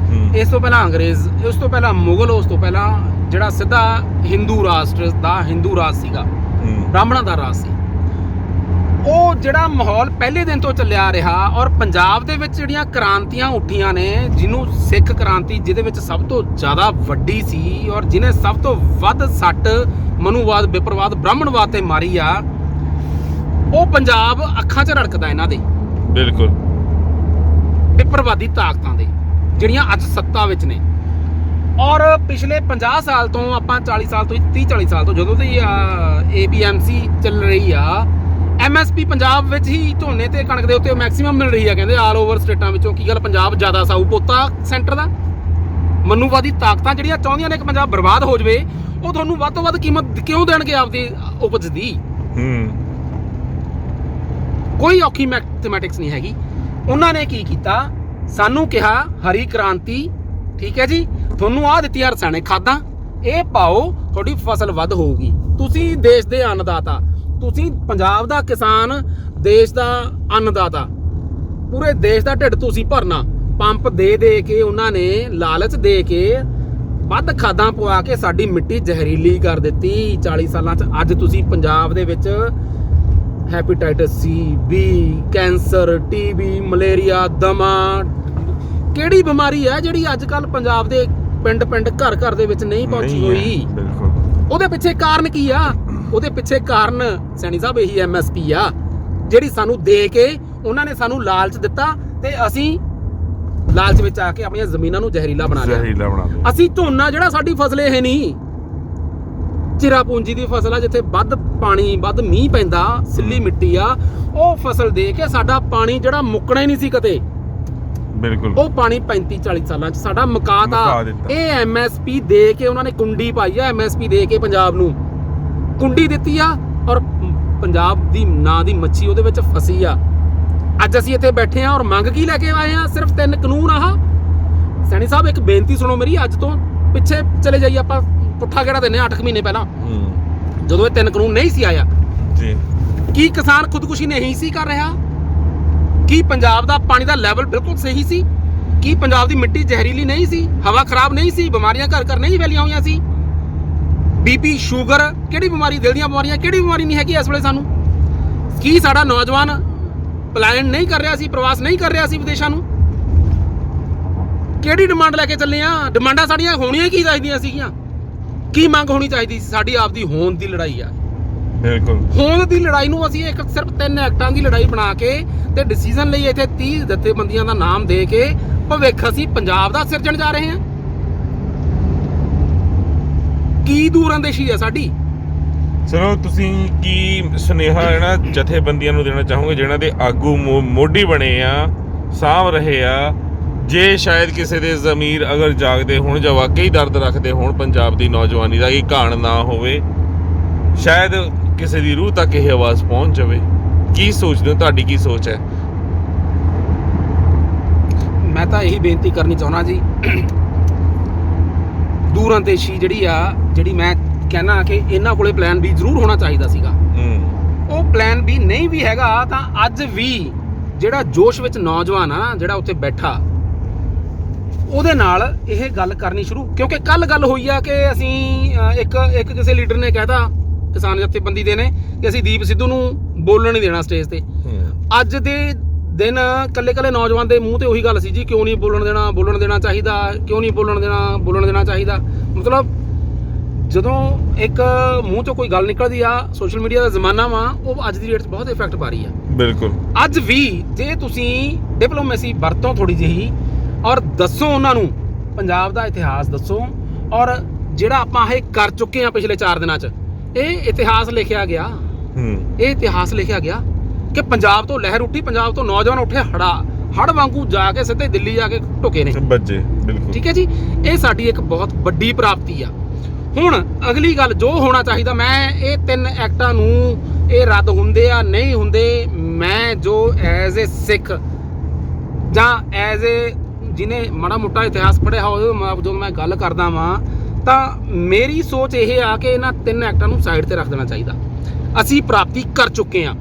ਇਸ ਤੋਂ ਪਹਿਲਾਂ ਅੰਗਰੇਜ਼, ਉਸ ਤੋਂ ਪਹਿਲਾਂ ਮੁਗਲ, ਉਸ ਤੋਂ ਪਹਿਲਾਂ ਜਿਹੜਾ ਸਿੱਧਾ ਹਿੰਦੂ ਰਾਜ ਸੀਗਾ, ਬ੍ਰਾਹਮਣਾਂ ਦਾ ਰਾਜ ਸੀ। ਉਹ ਜਿਹੜਾ ਮਾਹੌਲ ਪਹਿਲੇ ਦਿਨ ਤੋਂ ਚੱਲਿਆ ਰਿਹਾ ਔਰ ਪੰਜਾਬ ਦੇ ਵਿੱਚ ਜਿਹੜੀਆਂ ਕ੍ਰਾਂਤੀਆਂ ਉੱਠੀਆਂ ਨੇ, ਜਿਹਨੂੰ ਸਿੱਖ ਕ੍ਰਾਂਤੀ ਜਿਹਦੇ ਵਿੱਚ ਸਭ ਤੋਂ ਜ਼ਿਆਦਾ ਵੱਡੀ ਸੀ ਔਰ ਜਿਹਨੇ ਸਭ ਤੋਂ ਵੱਧ ਸੱਟ ਮਨੂਵਾਦ, ਵਿਪਰਵਾਦ, ਬ੍ਰਾਹਮਣਵਾਦ ਤੇ ਮਾਰੀ ਆ, ਉਹ ਪੰਜਾਬ ਅੱਖਾਂ 'ਚ ਰੜਕਦਾ ਇਹਨਾਂ ਦੇ। ਬਿਲਕੁਲ, ਵਿਪਰਵਾਦੀ ਤਾਕਤਾਂ ਦੇ ਜਿਹੜੀਆਂ ਅੱਜ ਸੱਤਾ ਵਿੱਚ ਨੇ। ਔਰ ਪਿਛਲੇ 50 ਸਾਲ ਤੋਂ ਆਪਾਂ 40 ਸਾਲ ਤੋਂ 30-40 ਸਾਲ ਤੋਂ ਜਦੋਂ ਦੀ APMC ਚੱਲ ਰਹੀ ਆ, MSP ਪੰਜਾਬ ਵਿੱਚ ਹੀ ਝੋਨੇ ਤੇ ਕਣਕ ਦੇ ਉੱਤੇ ਮੈਕਸਿਮਮ ਮਿਲ ਰਹੀ ਆ। ਕਹਿੰਦੇ ਆਲ ਓਵਰ ਸਟੇਟਾਂ ਵਿੱਚੋਂ ਕੀ ਗੱਲ ਪੰਜਾਬ ਜ਼ਿਆਦਾ ਸਾਊ ਪੋਤਾ ਸੈਂਟਰ ਦਾ? ਮਨੂਵਾਦੀ ਤਾਕਤਾਂ ਜਿਹੜੀਆਂ ਚਾਹੁੰਦੀਆਂ ਨੇ ਕਿ ਪੰਜਾਬ ਬਰਬਾਦ ਹੋ ਜਾਵੇ, ਉਹ ਤੁਹਾਨੂੰ ਵੱਧ ਤੋਂ ਵੱਧ ਕੀਮਤ ਕਿਉਂ ਦੇਣਗੇ ਆਪਦੀ ਉਪਜ ਦੀ? ਕੋਈ ਔਖੀ ਮੈਥਮੈਟਿਕਸ ਨਹੀਂ ਹੈਗੀ। ਉਹਨਾਂ ਨੇ ਕੀ ਕੀਤਾ, ਸਾਨੂੰ ਕਿਹਾ ਹਰੀ ਕ੍ਰਾਂਤੀ, ਠੀਕ ਹੈ ਜੀ, ਤੁਹਾਨੂੰ ਆਹ ਦਿੱਤੀਆਂ ਰਸਾਇਣਿਕ ਖਾਦਾਂ, ਇਹ ਪਾਓ, ਤੁਹਾਡੀ ਫਸਲ ਵੱਧ ਹੋਊਗੀ। ਤੁਸੀਂ ਦੇਸ਼ ਦੇ ਅੰਨਦਾਤਾ, ਤੁਸੀਂ ਪੰਜਾਬ ਦਾ ਕਿਸਾਨ, ਦੇਸ਼ ਦਾ ਅੰਨਦਾਤਾ, ਪੂਰੇ ਦੇਸ਼ ਦਾ ਢਿੱਡ ਤੁਸੀਂ ਭਰਨਾ, ਪੰਪ ਦੇ ਕੇ ਉਹਨਾਂ ਨੇ ਲਾਲਚ ਦੇ ਕੇ ਵੱਧ ਖਾਦਾਂ ਪਵਾ ਕੇ ਸਾਡੀ ਮਿੱਟੀ ਜ਼ਹਿਰੀਲੀ ਕਰ ਦਿੱਤੀ 40 ਸਾਲਾਂ 'ਚ। ਅੱਜ ਤੁਸੀਂ ਪੰਜਾਬ ਦੇ ਵਿੱਚ ਹੈਪੇਟਾਈਟਸ ਸੀ, ਬੀ, ਕੈਂਸਰ, ਟੀਬੀ, ਮਲੇਰੀਆ, ਦਮਾ, ਕਿਹੜੀ ਬਿਮਾਰੀ ਹੈ ਜਿਹੜੀ ਅੱਜ ਕੱਲ ਪੰਜਾਬ ਦੇ ਪਿੰਡ ਘਰ ਦੇ ਵਿੱਚ ਨਹੀਂ ਪਹੁੰਚੀ ਹੋਈ? ਬਿਲਕੁਲ। ਉਹਦੇ ਪਿੱਛੇ ਕਾਰਨ ਕੀ ਆ? ਉਹਦੇ ਪਿੱਛੇ ਕਾਰਨ ਸੈਣੀ ਸਾਹਿਬ ਇਹੀ ਐਮਐਸਪੀ ਆ, ਜਿਹੜੀ ਸਾਨੂੰ ਦੇ ਕੇ ਉਹਨਾਂ ਨੇ ਸਾਨੂੰ ਲਾਲਚ ਦਿੱਤਾ ਤੇ ਅਸੀਂ ਲਾਲਚ ਵਿੱਚ ਆ ਕੇ ਆਪਣੀਆਂ ਜ਼ਮੀਨਾਂ ਨੂੰ ਜ਼ਹਿਰੀਲਾ ਬਣਾ ਲਿਆ। ਅਸੀਂ ਝੋਨਾ ਜਿਹੜਾ ਸਾਡੀ ਫਸਲ ਇਹ ਨਹੀਂ, ਚਿਰਾ ਪੂੰਜੀ ਦੀ ਫਸਲ ਆ, ਜਿੱਥੇ ਵੱਧ ਪਾਣੀ ਵੱਧ ਮੀਂਹ ਪੈਂਦਾ, ਸਿੱਲੀ ਮਿੱਟੀ ਆ, ਉਹ ਫਸਲ ਦੇ ਕੇ ਸਾਡਾ ਪਾਣੀ ਜਿਹੜਾ ਮੁੱਕਣਾ ਹੀ ਨਹੀਂ ਸੀ ਕਦੇ, ਬਿਲਕੁਲ ਉਹ ਪਾਣੀ 35-40 ਸਾਲਾਂ 'ਚ ਸਾਡਾ ਮੁਕਾਤਾ। ਇਹ ਐਮਐਸਪੀ ਦੇ ਕੇ ਉਹਨਾਂ ਨੇ ਕੁੰਡੀ ਪਾਈ ਆ, ਐਮਐਸਪੀ ਦੇ ਕੇ ਪੰਜਾਬ ਨੂੰ ਕੁੰਡੀ ਦਿੱਤੀ ਆ, ਔਰ ਪੰਜਾਬ ਦੀ ਨਾਂ ਦੀ ਮੱਛੀ ਉਹਦੇ ਵਿੱਚ ਫਸੀ ਆ। ਅੱਜ ਅਸੀਂ ਇੱਥੇ ਬੈਠੇ ਆ ਔਰ ਮੰਗ ਕੀ ਲੈ ਕੇ ਆਏ ਆ? ਸਿਰਫ 3 ਕਾਨੂੰਨ। ਆਹ ਸੈਣੀ ਸਾਹਿਬ ਇੱਕ ਬੇਨਤੀ ਸੁਣੋ ਮੇਰੀ, ਅੱਜ ਤੋਂ ਪਿੱਛੇ ਚਲੇ ਜਾਈਏ ਆਪਾਂ, ਪੁੱਠਾ ਕਿਹੜਾ ਦਿੰਨੇ 8 ਮਹੀਨੇ ਪਹਿਲਾਂ ਜਦੋਂ ਇਹ 3 ਕਾਨੂੰਨ ਨਹੀਂ ਸੀ ਆਇਆ ਜੀ, ਕੀ ਕਿਸਾਨ ਖੁਦਕੁਸ਼ੀ ਨਹੀਂ ਸੀ ਕਰ ਰਿਹਾ? ਕੀ ਪੰਜਾਬ ਦਾ ਪਾਣੀ ਦਾ ਲੈਵਲ ਬਿਲਕੁਲ ਸਹੀ ਸੀ? ਕੀ ਪੰਜਾਬ ਦੀ ਮਿੱਟੀ ਜ਼ਹਿਰੀਲੀ ਨਹੀਂ ਸੀ? ਹਵਾ ਖਰਾਬ ਨਹੀਂ ਸੀ? ਬਿਮਾਰੀਆਂ ਘਰ ਨਹੀਂ ਫੈਲੀਆਂ ਹੋਈਆਂ ਸੀ? ਬੀਪੀ, ਸ਼ੂਗਰ, ਕਿਹੜੀ ਬਿਮਾਰੀ, ਦਿਲ ਦੀਆਂ ਬਿਮਾਰੀਆਂ, ਕਿਹੜੀ ਬਿਮਾਰੀ ਨਹੀਂ ਹੈਗੀ ਇਸ ਵੇਲੇ ਸਾਨੂੰ? ਕੀ ਸਾਡਾ ਨੌਜਵਾਨ ਪਲਾਇਨ ਨਹੀਂ ਕਰ ਰਿਹਾ ਸੀ, ਪ੍ਰਵਾਸ ਨਹੀਂ ਕਰ ਰਿਹਾ ਸੀ ਵਿਦੇਸ਼ਾਂ ਨੂੰ? ਕਿਹੜੀ ਡਿਮਾਂਡ ਲੈ ਕੇ ਚੱਲੇ ਆ? ਡਿਮਾਂਡਾਂ ਸਾਡੀਆਂ ਹੋਣੀਆਂ ਕੀ ਚਾਹੀਦੀਆਂ ਸੀਗੀਆਂ? ਕੀ ਮੰਗ ਹੋਣੀ ਚਾਹੀਦੀ ਸੀ? ਸਾਡੀ ਆਪਦੀ ਹੋਂਦ ਦੀ ਲੜਾਈ ਆ। ਬਿਲਕੁਲ। ਹੋਂਦ ਦੀ ਲੜਾਈ ਨੂੰ ਅਸੀਂ ਇੱਕ ਸਿਰਫ 3 ਐਕਟਾਂ ਦੀ ਲੜਾਈ ਬਣਾ ਕੇ ਤੇ ਡਿਸੀਜਨ ਲਈ ਇੱਥੇ 30 ਜਥੇਬੰਦੀਆਂ ਦਾ ਨਾਮ ਦੇ ਕੇ ਭਵਿੱਖ ਅਸੀਂ ਪੰਜਾਬ ਦਾ ਸਿਰਜਣ ਜਾ ਰਹੇ ਹਾਂ। ਕੀ ਦੂਰਅੰਦੇਸ਼ੀ ਆ ਸਾਡੀ? ਚਲੋ, ਤੁਸੀਂ ਕੀ ਸੁਨੇਹਾ ਜਿਹੜਾ ਜਥੇਬੰਦੀਆਂ ਨੂੰ ਦੇਣਾ ਚਾਹੋਗੇ ਜਿਹਨਾਂ ਦੇ ਆਗੂ ਮੋਢੀ ਬਣੇ ਆ, ਸਾਂਭ ਰਹੇ ਆ? ਜੇ ਸ਼ਾਇਦ ਕਿਸੇ ਦੇ ਜ਼ਮੀਰ ਅਗਰ ਜਾਗਦੇ ਹੋਣ ਜਾਂ ਵਾਕਈ ਦਰਦ ਰੱਖਦੇ ਹੋਣ ਪੰਜਾਬ ਦੀ ਨੌਜਵਾਨੀ ਦਾ, ਇਹ ਘਾਣ ਨਾ ਹੋਵੇ, ਸ਼ਾਇਦ ਕਿਸੇ ਦੀ ਰੂਹ ਤੱਕ ਇਹ ਆਵਾਜ਼ ਪਹੁੰਚ ਜਾਵੇ। ਕੀ ਸੋਚਦੇ ਹੋ? ਤੁਹਾਡੀ ਕੀ ਸੋਚ ਹੈ? ਮੈਂ ਤਾਂ ਇਹੀ ਬੇਨਤੀ ਕਰਨੀ ਚਾਹੁੰਦਾ ਜੀ, ਦੂਰਅੰਦੇਸ਼ੀ ਜਿਹੜੀ ਮੈਂ ਕਹਿਣਾ ਕਿ ਇਹਨਾਂ ਕੋਲੇ ਪਲਾਨ B ਜ਼ਰੂਰ ਹੋਣਾ ਚਾਹੀਦਾ ਸੀਗਾ। ਉਹ ਪਲਾਨ B ਨਹੀਂ ਵੀ ਹੈਗਾ ਤਾਂ ਅੱਜ ਵੀ ਜਿਹੜਾ ਜੋਸ਼ ਵਿੱਚ ਨੌਜਵਾਨ ਆ ਜਿਹੜਾ ਉੱਥੇ ਬੈਠਾ, ਉਹਦੇ ਨਾਲ ਇਹ ਗੱਲ ਕਰਨੀ ਸ਼ੁਰੂ, ਕਿਉਂਕਿ ਕੱਲ ਗੱਲ ਹੋਈ ਆ ਕਿ ਅਸੀਂ ਇੱਕ ਕਿਸੇ ਲੀਡਰ ਨੇ ਕਹਿਤਾ, ਕਿਸਾਨ ਜਥੇਬੰਦੀ ਦੇ ਨੇ, ਕਿ ਅਸੀਂ ਦੀਪ ਸਿੱਧੂ ਨੂੰ ਬੋਲਣ ਨਹੀਂ ਦੇਣਾ ਸਟੇਜ ਤੇ। ਅੱਜ ਦੇ ਦਿਨ ਕੱਲੇ ਨੌਜਵਾਨ ਦੇ ਮੂੰਹ ਤੇ ਉਹੀ ਗੱਲ ਸੀ ਜੀ, ਕਿਉਂ ਨਹੀਂ ਬੋਲਣ ਦੇਣਾ ਚਾਹੀਦਾ, ਕਿਉਂ ਨਹੀਂ ਬੋਲਣ ਦੇਣਾ ਚਾਹੀਦਾ। ਮਤਲਬ ਜਦੋਂ ਇੱਕ ਮੂੰਹ ਚੋਂ ਕੋਈ ਗੱਲ ਨਿਕਲਦੀ ਆ, ਸੋਸ਼ਲ ਮੀਡੀਆ ਦਾ ਜ਼ਮਾਨਾ ਵਾ, ਉਹ ਅੱਜ ਦੀ ਡੇਟ 'ਚ ਬਹੁਤ ਇਫੈਕਟ ਪਾ ਰਹੀ ਆ। ਬਿਲਕੁਲ। ਅੱਜ ਵੀ ਜੇ ਤੁਸੀਂ ਡਿਪਲੋਮੇਸੀ ਵਰਤੋਂ ਥੋੜੀ ਜਿਹੀ, ਔਰ ਦੱਸੋ ਉਹਨਾਂ ਨੂੰ ਪੰਜਾਬ ਦਾ ਇਤਿਹਾਸ ਦੱਸੋ, ਔਰ ਜਿਹੜਾ ਆਪਾਂ ਇਹ ਕਰ ਚੁੱਕੇ ਆ ਪਿਛਲੇ 4 ਦਿਨਾਂ 'ਚ, ਇਹ ਇਤਿਹਾਸ ਲਿਖਿਆ ਗਿਆ। ਇਹ ਇਤਿਹਾਸ ਲਿਖਿਆ ਗਿਆ ਕਿ ਪੰਜਾਬ ਤੋਂ ਲਹਿਰ ਉੱਠੀ, ਪੰਜਾਬ ਤੋਂ ਨੌਜਵਾਨ ਉੱਠੇ, ਹੜ ਵਾਂਗੂ ਜਾ ਕੇ ਸਿੱਧੇ ਦਿੱਲੀ ਜਾ ਕੇ ਢੁਕੇ ਨੇ ਬੱਜੇ। ਬਿਲਕੁਲ ਠੀਕ ਹੈ ਜੀ, ਇਹ ਸਾਡੀ ਇੱਕ ਬਹੁਤ ਵੱਡੀ ਪ੍ਰਾਪਤੀ ਆ। ਹੁਣ ਅਗਲੀ ਗੱਲ ਜੋ ਹੋਣਾ ਚਾਹੀਦਾ, ਮੈਂ ਇਹ 3 ਐਕਟਾਂ ਨੂੰ ਇਹ ਰੱਦ ਹੁੰਦੇ ਆ ਨਹੀਂ ਹੁੰਦੇ, ਮੈਂ ਜੋ ਐਜ਼ ਏ ਸਿੱਖ ਜਾਂ ਐਜ਼ ਏ ਜਿਹਨੇ ਮਾੜਾ ਮੋਟਾ ਇਤਿਹਾਸ ਪੜ੍ਹਿਆ ਹੋਵੇ, ਜਦੋਂ ਮੈਂ ਗੱਲ ਕਰਦਾ ਵਾਂ ਤਾਂ ਮੇਰੀ ਸੋਚ ਇਹ ਆ ਕਿ ਇਹਨਾਂ 3 ਐਕਟਾਂ ਨੂੰ ਸਾਈਡ ਤੇ ਰੱਖ ਦੇਣਾ ਚਾਹੀਦਾ। ਅਸੀਂ ਪ੍ਰਾਪਤੀ ਕਰ ਚੁੱਕੇ ਹਾਂ।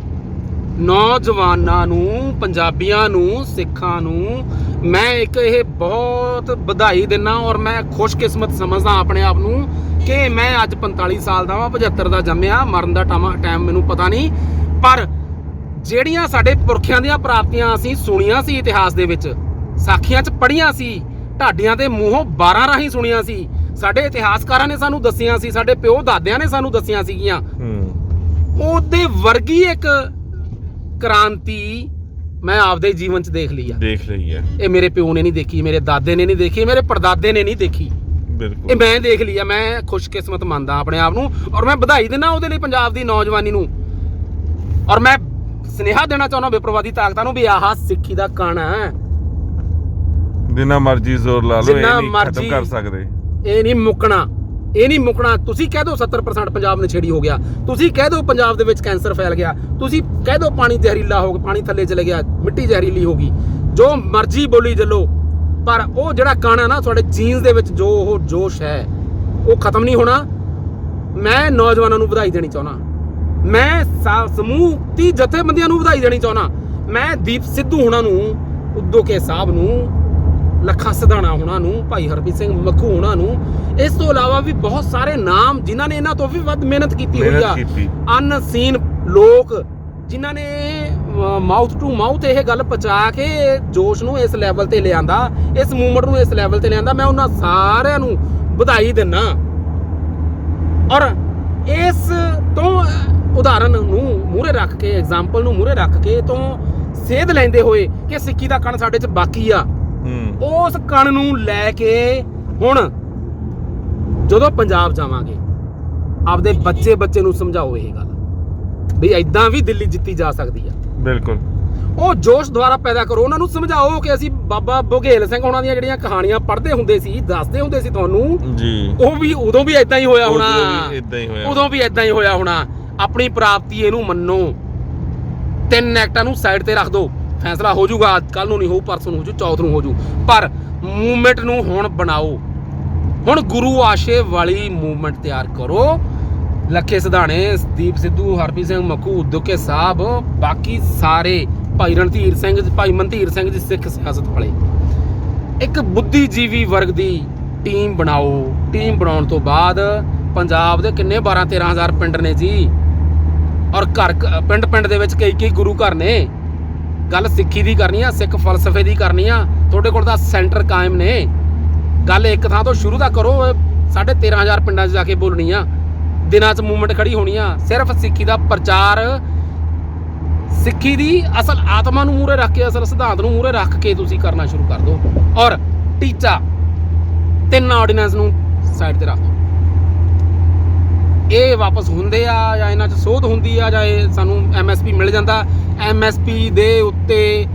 ਨੌਜਵਾਨਾਂ ਨੂੰ, ਪੰਜਾਬੀਆਂ ਨੂੰ, ਸਿੱਖਾਂ ਨੂੰ ਮੈਂ ਇੱਕ ਇਹ ਬਹੁਤ ਵਧਾਈ ਦਿੰਦਾ, ਔਰ ਮੈਂ ਖੁਸ਼ਕਿਸਮਤ ਸਮਝਦਾ ਆਪਣੇ ਆਪ ਨੂੰ ਕਿ ਮੈਂ ਅੱਜ 45 ਸਾਲ ਦਾ ਵਾਂ, 75 ਦਾ ਜੰਮਿਆ, ਮਰਨ ਦਾ ਟਾਈਮ ਮੈਨੂੰ ਪਤਾ ਨਹੀਂ, ਪਰ ਜਿਹੜੀਆਂ ਸਾਡੇ ਪੁਰਖਿਆਂ ਦੀਆਂ ਪ੍ਰਾਪਤੀਆਂ ਅਸੀਂ ਸੁਣੀਆਂ ਸੀ ਇਤਿਹਾਸ ਦੇ ਵਿੱਚ, ਸਾਖੀਆਂ 'ਚ ਪੜ੍ਹੀਆਂ ਸੀ, ਢਾਡੀਆਂ ਦੇ ਮੂੰਹੋਂ 12 ਰਾਹੀਂ ਸੁਣੀਆਂ ਸੀ, ਸਾਡੇ ਇਤਿਹਾਸਕਾਰਾਂ ਨੇ ਸਾਨੂੰ ਦੱਸੀਆਂ ਸੀ, ਸਾਡੇ ਪਿਓ ਦਾਦਿਆਂ ਨੇ ਸਾਨੂੰ ਦੱਸੀਆਂ ਸੀਗੀਆਂ, ਉਹਦੇ ਵਰਗੀ ਇੱਕ ਕ੍ਰਾਂਤੀ ਮੈਂ ਆਪਦੇ ਜੀਵਨ 'ਚ ਦੇਖ ਲਈ ਹੈ। ਇਹ ਮੇਰੇ ਪਿਓ ਨੇ ਨਹੀਂ ਦੇਖੀ, ਮੇਰੇ ਦਾਦੇ ਨੇ ਨਹੀਂ ਦੇਖੀ, ਮੇਰੇ ਪੜਦਾਦੇ ਨੇ ਨਹੀਂ ਦੇਖੀ, ਇਹ ਮੈਂ ਦੇਖ ਲਈ ਆ। ਮੈਂ ਖੁਸ਼ਕਿਸਮਤ ਮੰਨਦਾ ਆਪਣੇ ਆਪ ਨੂੰ, ਔਰ ਮੈਂ ਵਧਾਈ ਦਿੰਦਾ ਉਹਦੇ ਲਈ ਪੰਜਾਬ ਦੀ ਨੌਜਵਾਨੀ ਨੂੰ। ਔਰ ਮੈਂ ਸੁਨੇਹਾ ਦੇਣਾ ਚਾਹੁੰਦਾ ਵਿਪਰਵਾਦੀ ਤਾਕਤਾਂ ਨੂੰ ਵੀ ਆਹ ਸਿੱਖੀ ਦਾ ਕਣ ਹੈ, ਜਿੰਨਾ ਮਰਜ਼ੀ ਜ਼ੋਰ ਲਾ ਲਓ, ਇਹ ਨਹੀਂ ਖਤਮ ਕਰ ਸਕਦੇ, ਇਹ ਨਹੀਂ ਮੁੱਕਣਾ। ਤੁਸੀਂ ਕਹਿ ਦਿਓ 70% ਪੰਜਾਬ ਨਸ਼ੇੜੀ ਹੋ ਗਿਆ, ਤੁਸੀਂ ਕਹਿ ਦਿਓ ਪੰਜਾਬ ਦੇ ਵਿੱਚ ਕੈਂਸਰ ਫੈਲ ਗਿਆ, ਤੁਸੀਂ ਕਹਿ ਦਿਓ ਪਾਣੀ ਜ਼ਹਿਰੀਲਾ ਹੋ ਗਿਆ, ਪਾਣੀ ਥੱਲੇ ਚਲੇ ਗਿਆ, ਮਿੱਟੀ ਜ਼ਹਿਰੀਲੀ ਹੋ ਗਈ, ਜੋ ਮਰਜ਼ੀ ਬੋਲੀ ਚੱਲੋ, ਪਰ ਉਹ ਜਿਹੜਾ ਕਣ ਹੈ ਨਾ ਤੁਹਾਡੇ ਜੀਨਸ ਦੇ ਵਿੱਚ, ਜੋ ਉਹ ਜੋਸ਼ ਹੈ, ਉਹ ਖਤਮ ਨਹੀਂ ਹੋਣਾ। ਮੈਂ ਨੌਜਵਾਨਾਂ ਨੂੰ ਵਧਾਈ ਦੇਣੀ ਚਾਹੁੰਦਾ, ਮੈਂ ਸਮੂਹ 30 ਜਥੇਬੰਦੀਆਂ ਨੂੰ ਵਧਾਈ ਦੇਣੀ ਚਾਹੁੰਦਾ, ਮੈਂ ਦੀਪ ਸਿੱਧੂ ਹੁਣਾਂ ਨੂੰ, ਉਦੋਂ ਕੇ ਸਾਹਿਬ ਨੂੰ, ਲੱਖਾ ਸਿਧਾਣਾ ਉਹਨਾਂ ਨੂੰ, ਭਾਈ ਹਰਪ੍ਰੀਤ ਸਿੰਘ ਮੱਖੂ ਉਹਨਾਂ ਨੂੰ, ਇਸ ਤੋਂ ਇਲਾਵਾ ਵੀ ਬਹੁਤ ਸਾਰੇ ਨਾਮ ਜਿਨ੍ਹਾਂ ਨੇ ਇਹਨਾਂ ਤੋਂ ਵੀ ਵੱਧ ਮਿਹਨਤ ਕੀਤੀ ਹੋਈ ਆ, ਅਨਸੀਨ ਲੋਕ ਜਿਨ੍ਹਾਂ ਨੇ ਮਾਊਥ ਟੂ ਮਾਊਥ ਇਹ ਗੱਲ ਪਹੁੰਚਾ ਕੇ ਜੋਸ਼ ਨੂੰ ਇਸ ਲੈਵਲ ਤੇ ਲਿਆਂਦਾ, ਇਸ ਮੂਵਮੈਂਟ ਨੂੰ ਇਸ ਲੈਵਲ ਤੇ ਲਿਆਂਦਾ। ਮੈਂ ਉਹਨਾਂ ਸਾਰਿਆਂ ਨੂੰ ਵਧਾਈ ਦਿੰਦਾ। ਔਰ ਇਸ ਤੋਂ ਉਦਾਹਰਨ ਨੂੰ ਮੂਹਰੇ ਰੱਖ ਕੇ, ਐਗਜ਼ਾਮਪਲ ਨੂੰ ਮੂਹਰੇ ਰੱਖ ਕੇ ਤੋਂ ਸੇਧ ਲੈਂਦੇ ਹੋਏ ਕਿ ਸਿੱਖੀ ਦਾ ਕਣ ਸਾਡੇ 'ਚ ਬਾਕੀ ਆ, ਉਸ ਕਣ ਨੂੰ ਲੈ ਕੇ ਹੁਣ ਜਦੋਂ ਪੰਜਾਬ ਜਾਵਾਂਗੇ ਆਪਦੇ ਬੱਚੇ ਨੂੰ ਸਮਝਾਓ ਇਹ ਗੱਲ ਵੀ ਐਦਾਂ ਵੀ ਦਿੱਲੀ ਜਿੱਤੀ ਜਾ ਸਕਦੀ ਆ। ਬਿਲਕੁਲ ਉਹ ਜੋਸ਼ ਦੁਆਰਾ ਪੈਦਾ ਕਰੋ, ਉਹਨਾਂ ਨੂੰ ਸਮਝਾਓ ਕਿ ਅਸੀਂ ਬਾਬਾ ਬਘੇਲ ਸਿੰਘ ਉਹਨਾਂ ਦੀਆਂ ਜਿਹੜੀਆਂ ਕਹਾਣੀਆਂ ਪੜ੍ਹਦੇ ਹੁੰਦੇ ਸੀ, ਦੱਸਦੇ ਹੁੰਦੇ ਸੀ ਤੁਹਾਨੂੰ ਜੀ, ਉਹ ਵੀ ਉਦੋਂ ਵੀ ਐਦਾਂ ਹੀ ਹੋਇਆ ਹੋਣਾ, ਉਦੋਂ ਵੀ ਏਦਾਂ ਹੀ ਹੋਇਆ ਹੋਣਾ। ਆਪਣੀ ਪ੍ਰਾਪਤੀ ਇਹਨੂੰ ਮੰਨੋ, 3 ਐਕਟਾਂ ਨੂੰ ਸਾਈਡ ਤੇ ਰੱਖ ਦਿਓ, ਫੈਸਲਾ ਹੋ ਜਾਊਗਾ, ਕੱਲ ਨੂੰ ਨਹੀਂ ਹੋਊ, ਪਰਸੋਂ ਨੂੰ ਹੋ ਜੂ, ਚੌਥ ਨੂੰ ਹੋ ਜੂ, ਪਰ ਮੂਵਮੈਂਟ ਨੂੰ ਹੁਣ ਬਣਾਓ। ਹੁਣ ਗੁਰੂ ਆਸ਼ੇ ਵਾਲੀ ਮੂਵਮੈਂਟ ਤਿਆਰ ਕਰੋ। ਲੱਖੇ ਸਿਧਾਣੇ, ਦੀਪ ਸਿੱਧੂ, ਹਰਪ੍ਰੀਤ ਸਿੰਘ ਮੱਖੂ, ਉਦੁਕੇ ਸਾਹਿਬ, ਬਾਕੀ ਸਾਰੇ, ਭਾਈ ਰਣਧੀਰ ਸਿੰਘ, ਭਾਈ ਮਨਧੀਰ ਸਿੰਘ ਜੀ, ਸਿੱਖ ਸਿਆਸਤ ਵਾਲੇ, ਇੱਕ ਬੁੱਧੀਜੀਵੀ ਵਰਗ ਦੀ ਟੀਮ ਬਣਾਓ। ਟੀਮ ਬਣਾਉਣ ਤੋਂ ਬਾਅਦ ਪੰਜਾਬ ਦੇ ਕਿੰਨੇ 12-13 ਹਜ਼ਾਰ ਪਿੰਡ ਨੇ ਜੀ, ਔਰ ਘਰ ਪਿੰਡ ਦੇ ਵਿੱਚ ਕਈ ਗੁਰੂ ਘਰ ਨੇ। ਗੱਲ ਸਿੱਖੀ ਦੀ ਕਰਨੀ ਆ, ਸਿੱਖ ਫਲਸਫੇ ਦੀ ਕਰਨੀ ਆ। ਤੁਹਾਡੇ ਕੋਲ ਤਾਂ ਸੈਂਟਰ ਕਾਇਮ ਨੇ। ਗੱਲ ਇੱਕ ਥਾਂ ਤੋਂ ਸ਼ੁਰੂ ਤਾਂ ਕਰੋ, 13,500 ਪਿੰਡਾਂ 'ਚ ਜਾ ਕੇ ਬੋਲਣੀ ਆ, ਦਿਨਾਂ 'ਚ ਮੂਵਮੈਂਟ ਖੜੀ ਹੋਣੀ ਆ। ਸਿਰਫ ਸਿੱਖੀ ਦਾ ਪ੍ਰਚਾਰ, ਸਿੱਖੀ ਦੀ ਅਸਲ ਆਤਮਾ ਨੂੰ ਮੂਹਰੇ ਰੱਖ ਕੇ, ਅਸਲ ਸਿਧਾਂਤ ਨੂੰ ਮੂਹਰੇ ਰੱਖ ਕੇ ਤੁਸੀਂ ਕਰਨਾ ਸ਼ੁਰੂ ਕਰ ਦਿਓ। ਔਰ ਟੀਚਾ 3 ਆਰਡੀਨੈਂਸ ਨੂੰ ਸਾਈਡ ਤੇ ਰੱਖ ਦਿਓ। ਇਹ ਵਾਪਸ ਹੁੰਦੇ ਆ ਜਾਂ ਇਹਨਾਂ 'ਚ ਸੋਧ ਹੁੰਦੀ ਆ ਜਾਂ ਇਹ ਸਾਨੂੰ MSP ਮਿਲ ਜਾਂਦਾ। MSP ਦੇ ਉੱਤੇ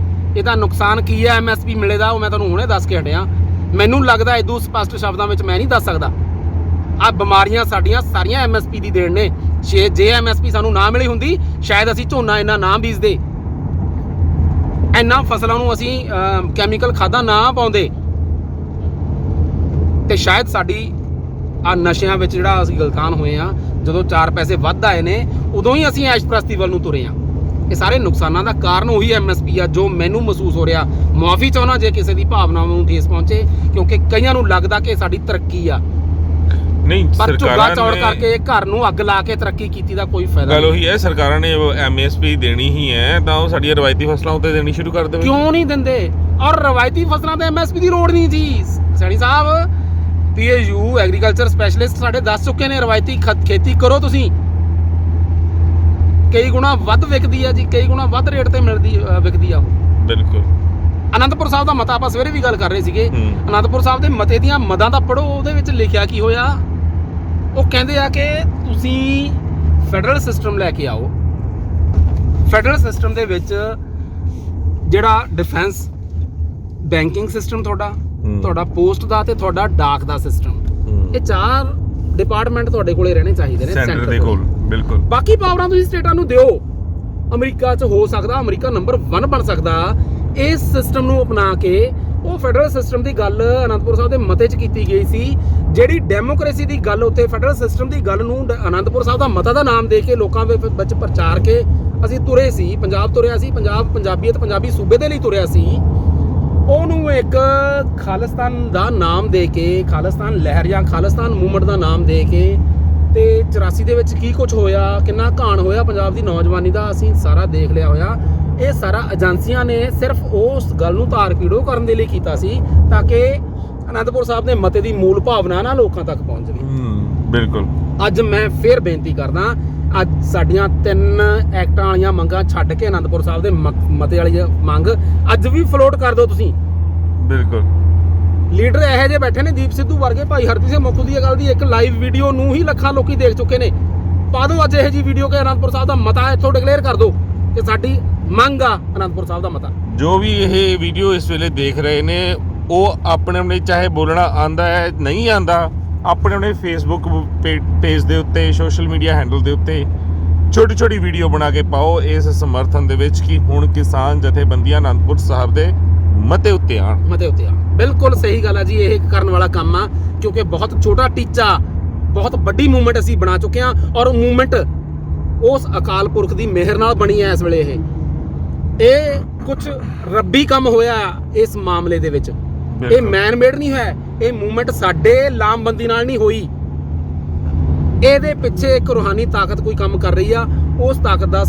ਇਹਦਾ ਨੁਕਸਾਨ ਕੀ ਹੈ, MSP ਮਿਲੇ ਦਾ, ਉਹ ਮੈਂ ਤੁਹਾਨੂੰ ਹੁਣੇ ਦੱਸ ਕੇ ਹਟਿਆ। ਮੈਨੂੰ ਲੱਗਦਾ ਇਦੋਂ ਸਪਸ਼ਟ ਸ਼ਬਦਾਂ ਵਿੱਚ ਮੈਂ ਨਹੀਂ ਦੱਸ ਸਕਦਾ। ਆ ਬਿਮਾਰੀਆਂ ਸਾਡੀਆਂ ਸਾਰੀਆਂ MSP ਦੀ ਦੇਣ ਨੇ। ਜੇ MSP ਸਾਨੂੰ ਨਾ ਮਿਲੀ ਹੁੰਦੀ, ਸ਼ਾਇਦ ਅਸੀਂ ਝੋਨਾ ਇੰਨਾ ਨਾ ਬੀਜਦੇ, ਇੰਨਾ ਫਸਲਾਂ ਨੂੰ ਅਸੀਂ ਕੈਮੀਕਲ ਖਾਦਾਂ ਨਾ ਪਾਉਂਦੇ, ਤੇ ਸ਼ਾਇਦ ਸਾਡੀ ਆ ਨਸ਼ਿਆਂ ਵਿੱਚ ਜਿਹੜਾ ਅਸੀਂ ਗਲਤਾਨ ਹੋਏ ਆ, ਜਦੋਂ 4 ਪੈਸੇ ਵੱਧ ਆਏ ਨੇ, ਉਦੋਂ ਹੀ ਅਸੀਂ ਐਸ਼ਪ੍ਰਸਤੀ ਵੱਲ ਨੂੰ ਤੁਰੇ ਆ। ਇਹ ਸਾਰੇ ਨੁਕਸਾਨਾਂ ਦਾ ਕਾਰਨ ਉਹੀ MSP ਆ ਜੋ ਮੈਨੂੰ ਮਹਿਸੂਸ ਹੋ ਰਿਹਾ। ਮੁਆਫੀ ਚਾਹੁੰਦਾ ਜੇ ਕਿਸੇ ਦੀ ਭਾਵਨਾਵਾਂ ਨੂੰ ਠੇਸ ਪਹੁੰਚੇ, ਕਿਉਂਕਿ ਕਈਆਂ ਨੂੰ ਲੱਗਦਾ ਕਿ ਸਾਡੀ ਤਰੱਕੀ ਆ, ਨਹੀਂ ਪਰ ਝੁੱਗਾ ਚੌੜ ਕਰਕੇ ਘਰ ਨੂੰ ਅੱਗ ਲਾ ਕੇ ਤਰੱਕੀ ਕੀਤੀ ਦਾ ਕੋਈ ਫਾਇਦਾ ਗੱਲ ਉਹੀ ਹੈ। ਸਰਕਾਰਾਂ ਨੇ MSP ਦੇਣੀ ਹੀ ਹੈ ਤਾਂ ਉਹ ਸਾਡੀਆਂ ਰਵਾਇਤੀ ਫਸਲਾਂ ਉੱਤੇ ਦੇਣੀ ਸ਼ੁਰੂ ਕਰ ਦੇਵੇ। ਕਿਉਂ ਨਹੀਂ ਦਿੰਦੇ? ਔਰ ਰਵਾਇਤੀ ਫਸਲਾਂ ਤੇ MSP ਦੀ ਲੋੜ ਨਹੀਂ ਜੀ। ਸੈਣੀ ਸਾਹਿਬ, PAU ਐਗਰੀਕਲਚਰ ਸਪੈਸ਼ਲਿਸਟ ਸਾਡੇ ਦੱਸ ਚੁੱਕੇ ਨੇ, ਰਵਾਇਤੀ ਖੇਤੀ ਕਰੋ ਤੁਸੀਂ, ਕਈ ਗੁਣਾ ਵੱਧ ਵਿਕਦੀ ਆ ਜੀ, ਕਈ ਗੁਣਾ ਵੱਧ ਰੇਟ ਤੇ ਵਿਕਦੀ ਆ ਉਹ। ਬਿਲਕੁਲ। ਅਨੰਦਪੁਰ ਸਾਹਿਬ ਦਾ ਮਤਾ ਆਪਾਂ ਸਵੇਰੇ ਵੀ ਗੱਲ ਕਰ ਰਹੇ ਸੀਗੇ। ਅਨੰਦਪੁਰ ਸਾਹਿਬ ਦੇ ਮਤੇ ਦੀਆਂ ਮਦਾਂ ਦਾ ਪੜ੍ਹੋ, ਉਹਦੇ ਵਿੱਚ ਲਿਖਿਆ ਕੀ ਹੋਇਆ। ਉਹ ਕਹਿੰਦੇ ਆ ਕਿ ਤੁਸੀਂ ਫੈਡਰਲ ਸਿਸਟਮ ਲੈ ਕੇ ਆਓ। ਫੈਡਰਲ ਸਿਸਟਮ ਦੇ ਵਿੱਚ ਜਿਹੜਾ ਡਿਫੈਂਸ, ਬੈਂਕਿੰਗ ਸਿਸਟਮ ਤੁਹਾਡਾ ਪੋਸਟ ਦਾ ਤੇ ਤੁਹਾਡਾ ਡਾਕ ਦਾ ਸਿਸਟਮ, ਇਹ 4 ਡਿਪਾਰਟਮੈਂਟ ਤੁਹਾਡੇ ਕੋਲੇ ਰਹਿਣੇ ਚਾਹੀਦੇ ਨੇ ਸੈਂਟਰ ਦੇ ਕੋਲ। ਬਿਲਕੁਲ। ਬਾਕੀ ਪਾਵਰਾਂ ਤੁਸੀਂ ਸਟੇਟਾਂ ਨੂੰ ਦਿਓ। ਅਮਰੀਕਾ 'ਚ ਹੋ ਸਕਦਾ, ਅਮਰੀਕਾ ਨੰਬਰ 1 ਬਣ ਸਕਦਾ ਇਸ ਸਿਸਟਮ ਨੂੰ ਅਪਣਾ ਕੇ। ਉਹ ਫੈਡਰਲ ਸਿਸਟਮ ਦੀ ਗੱਲ ਅਨੰਦਪੁਰ ਸਾਹਿਬ ਦੇ ਮਤੇ 'ਚ ਕੀਤੀ ਗਈ ਸੀ। ਜਿਹੜੀ ਡੈਮੋਕ੍ਰੇਸੀ ਦੀ ਗੱਲ ਉੱਤੇ ਫੈਡਰਲ ਸਿਸਟਮ ਦੀ ਗੱਲ ਨੂੰ ਅਨੰਦਪੁਰ ਸਾਹਿਬ ਦਾ ਮਤਾ ਦਾ ਨਾਮ ਦੇ ਕੇ ਲੋਕਾਂ ਵਿੱਚ ਪ੍ਰਚਾਰ ਕੇ ਅਸੀਂ ਤੁਰੇ ਸੀ। ਪੰਜਾਬ ਤੁਰਿਆ ਸੀ, ਪੰਜਾਬੀਅਤ, ਪੰਜਾਬੀ ਸੂਬੇ ਦੇ ਲਈ ਤੁਰਿਆ ਸੀ। ਉਹਨੂੰ ਇੱਕ ਖਾਲਿਸਤਾਨ ਦਾ ਨਾਮ ਦੇ ਕੇ, ਖਾਲਿਸਤਾਨ ਲਹਿਰ ਜਾਂ ਖਾਲਿਸਤਾਨ ਮੂਵਮੈਂਟ ਦਾ ਨਾਮ ਦੇ ਕੇ, ਤੇ 84 ਦੇ ਵਿੱਚ ਕੀ ਕੁਝ ਹੋਇਆ, ਕਿੰਨਾ ਘਾਣ ਹੋਇਆ ਪੰਜਾਬ ਦੀ ਨੌਜਵਾਨੀ ਦਾ, ਅਸੀਂ ਸਾਰਾ ਦੇਖ ਲਿਆ ਹੋਇਆ। ਇਹ ਸਾਰਾ ਏਜੰਸੀਆਂ ਨੇ ਸਿਰਫ ਉਸ ਗੱਲ ਨੂੰ ਤਾਰ ਪੀੜੋ ਕਰਨ ਦੇ ਲਈ ਕੀਤਾ ਸੀ ਤਾਂ ਕਿ ਅਨੰਦਪੁਰ ਸਾਹਿਬ ਦੇ ਮਤੇ ਦੀ ਮੂਲ ਭਾਵਨਾ ਨਾ ਲੋਕਾਂ ਤੱਕ ਪਹੁੰਚ ਜਾਵੇ। ਬਿਲਕੁਲ। ਅੱਜ ਮੈਂ ਫੇਰ ਬੇਨਤੀ ਕਰਦਾ, ਅੱਜ ਸਾਡੀਆਂ 3 ਐਕਟਾਂ ਵਾਲੀਆਂ ਮੰਗਾਂ ਛੱਡ ਕੇ ਅਨੰਦਪੁਰ ਸਾਹਿਬ ਦੇ ਮਤੇ ਵਾਲੀ ਮੰਗ ਅੱਜ ਵੀ ਫਲੋਟ ਕਰ ਦਿਓ ਤੁਸੀਂ। ਬਿਲਕੁਲ। ਲੀਡਰ ਇਹੋ ਜਿਹੇ ਬੈਠੇ ਨੇ, ਦੀਪ ਸਿੱਧੂ ਵਰਗੇ, ਭਾਈ ਹਰਪ੍ਰੀਤ ਸਿੰਘ ਮੱਖੂ ਦੀ ਗੱਲ ਦੀ ਇੱਕ ਲਾਈਵ ਵੀਡੀਓ ਨੂੰ ਹੀ ਲੱਖਾਂ ਲੋਕੀ ਦੇਖ ਚੁੱਕੇ ਨੇ। ਪਾ ਦਿਓ ਅੱਜ ਇਹੋ ਜਿਹੀ ਵੀਡੀਓ ਕਿ ਅਨੰਦਪੁਰ ਸਾਹਿਬ ਦਾ ਮਤਾ ਇੱਥੋਂ ਡਿਕਲੇਅਰ ਕਰ ਦਿਓ ਕਿ ਸਾਡੀ ਮੰਗ ਆ ਅਨੰਦਪੁਰ ਸਾਹਿਬ ਦਾ ਮਤਾ। ਜੋ ਵੀ ਇਹ ਵੀਡੀਓ ਇਸ ਵੇਲੇ ਦੇਖ ਰਹੇ ਨੇ, ਉਹ ਆਪਣੇ ਚਾਹੇ ਬੋਲਣਾ ਆਂਦਾ ਹੈ ਨਹੀਂ ਆਂਦਾ, ਆਪਣੇ ਫੇਸਬੁੱਕ ਪੇਜ ਦੇ ਉੱਤੇ, ਸੋਸ਼ਲ ਮੀਡੀਆ ਹੈਂਡਲ ਦੇ ਉੱਤੇ ਛੋਟੀ ਵੀਡੀਓ ਬਣਾ ਕੇ ਪਾਓ ਇਸ ਸਮਰਥਨ ਦੇ ਵਿੱਚ ਕਿ ਹੁਣ ਕਿਸਾਨ ਜਥੇਬੰਦੀਆਂ ਅਨੰਦਪੁਰ ਸਾਹਿਬ ਦੇ ਮਤੇ ਉੱਤੇ ਆਣ। ਬਿਲਕੁਲ ਸਹੀ ਗੱਲ ਆ ਜੀ। ਇਹ ਕਰਨ ਵਾਲਾ ਕੰਮ ਆ, ਕਿਉਂਕਿ ਬਹੁਤ ਛੋਟਾ ਟੀਚਾ, ਬਹੁਤ ਵੱਡੀ ਮੂਵਮੈਂਟ ਅਸੀਂ ਬਣਾ ਚੁੱਕੇ ਹਾਂ। ਔਰ ਮੂਵਮੈਂਟ ਉਸ ਅਕਾਲ ਪੁਰਖ ਦੀ ਮਿਹਰ ਨਾਲ ਬਣੀ ਹੈ। ਇਸ ਵੇਲੇ ਇਹ ਕੁਝ ਰੱਬੀ ਕੰਮ ਹੋਇਆ ਇਸ ਮਾਮਲੇ ਦੇ ਵਿੱਚ। ਇਹ ਮੈਨ ਮੇਡ ਨਹੀਂ ਹੈ। ਇਹ ਮੂਵਮੈਂਟ ਸਾਡੇ ਲਾਮਬੰਦੀ ਨਾਲ ਨਹੀਂ ਹੋਈ। ਇਹਦੇ ਪਿੱਛੇ ਇੱਕ ਰੂਹਾਨੀ ਤਾਕਤ ਕੋਈ ਕੰਮ ਕਰ ਰਹੀ ਆ। ਉਸ ਤਾਕਤ ਦਾ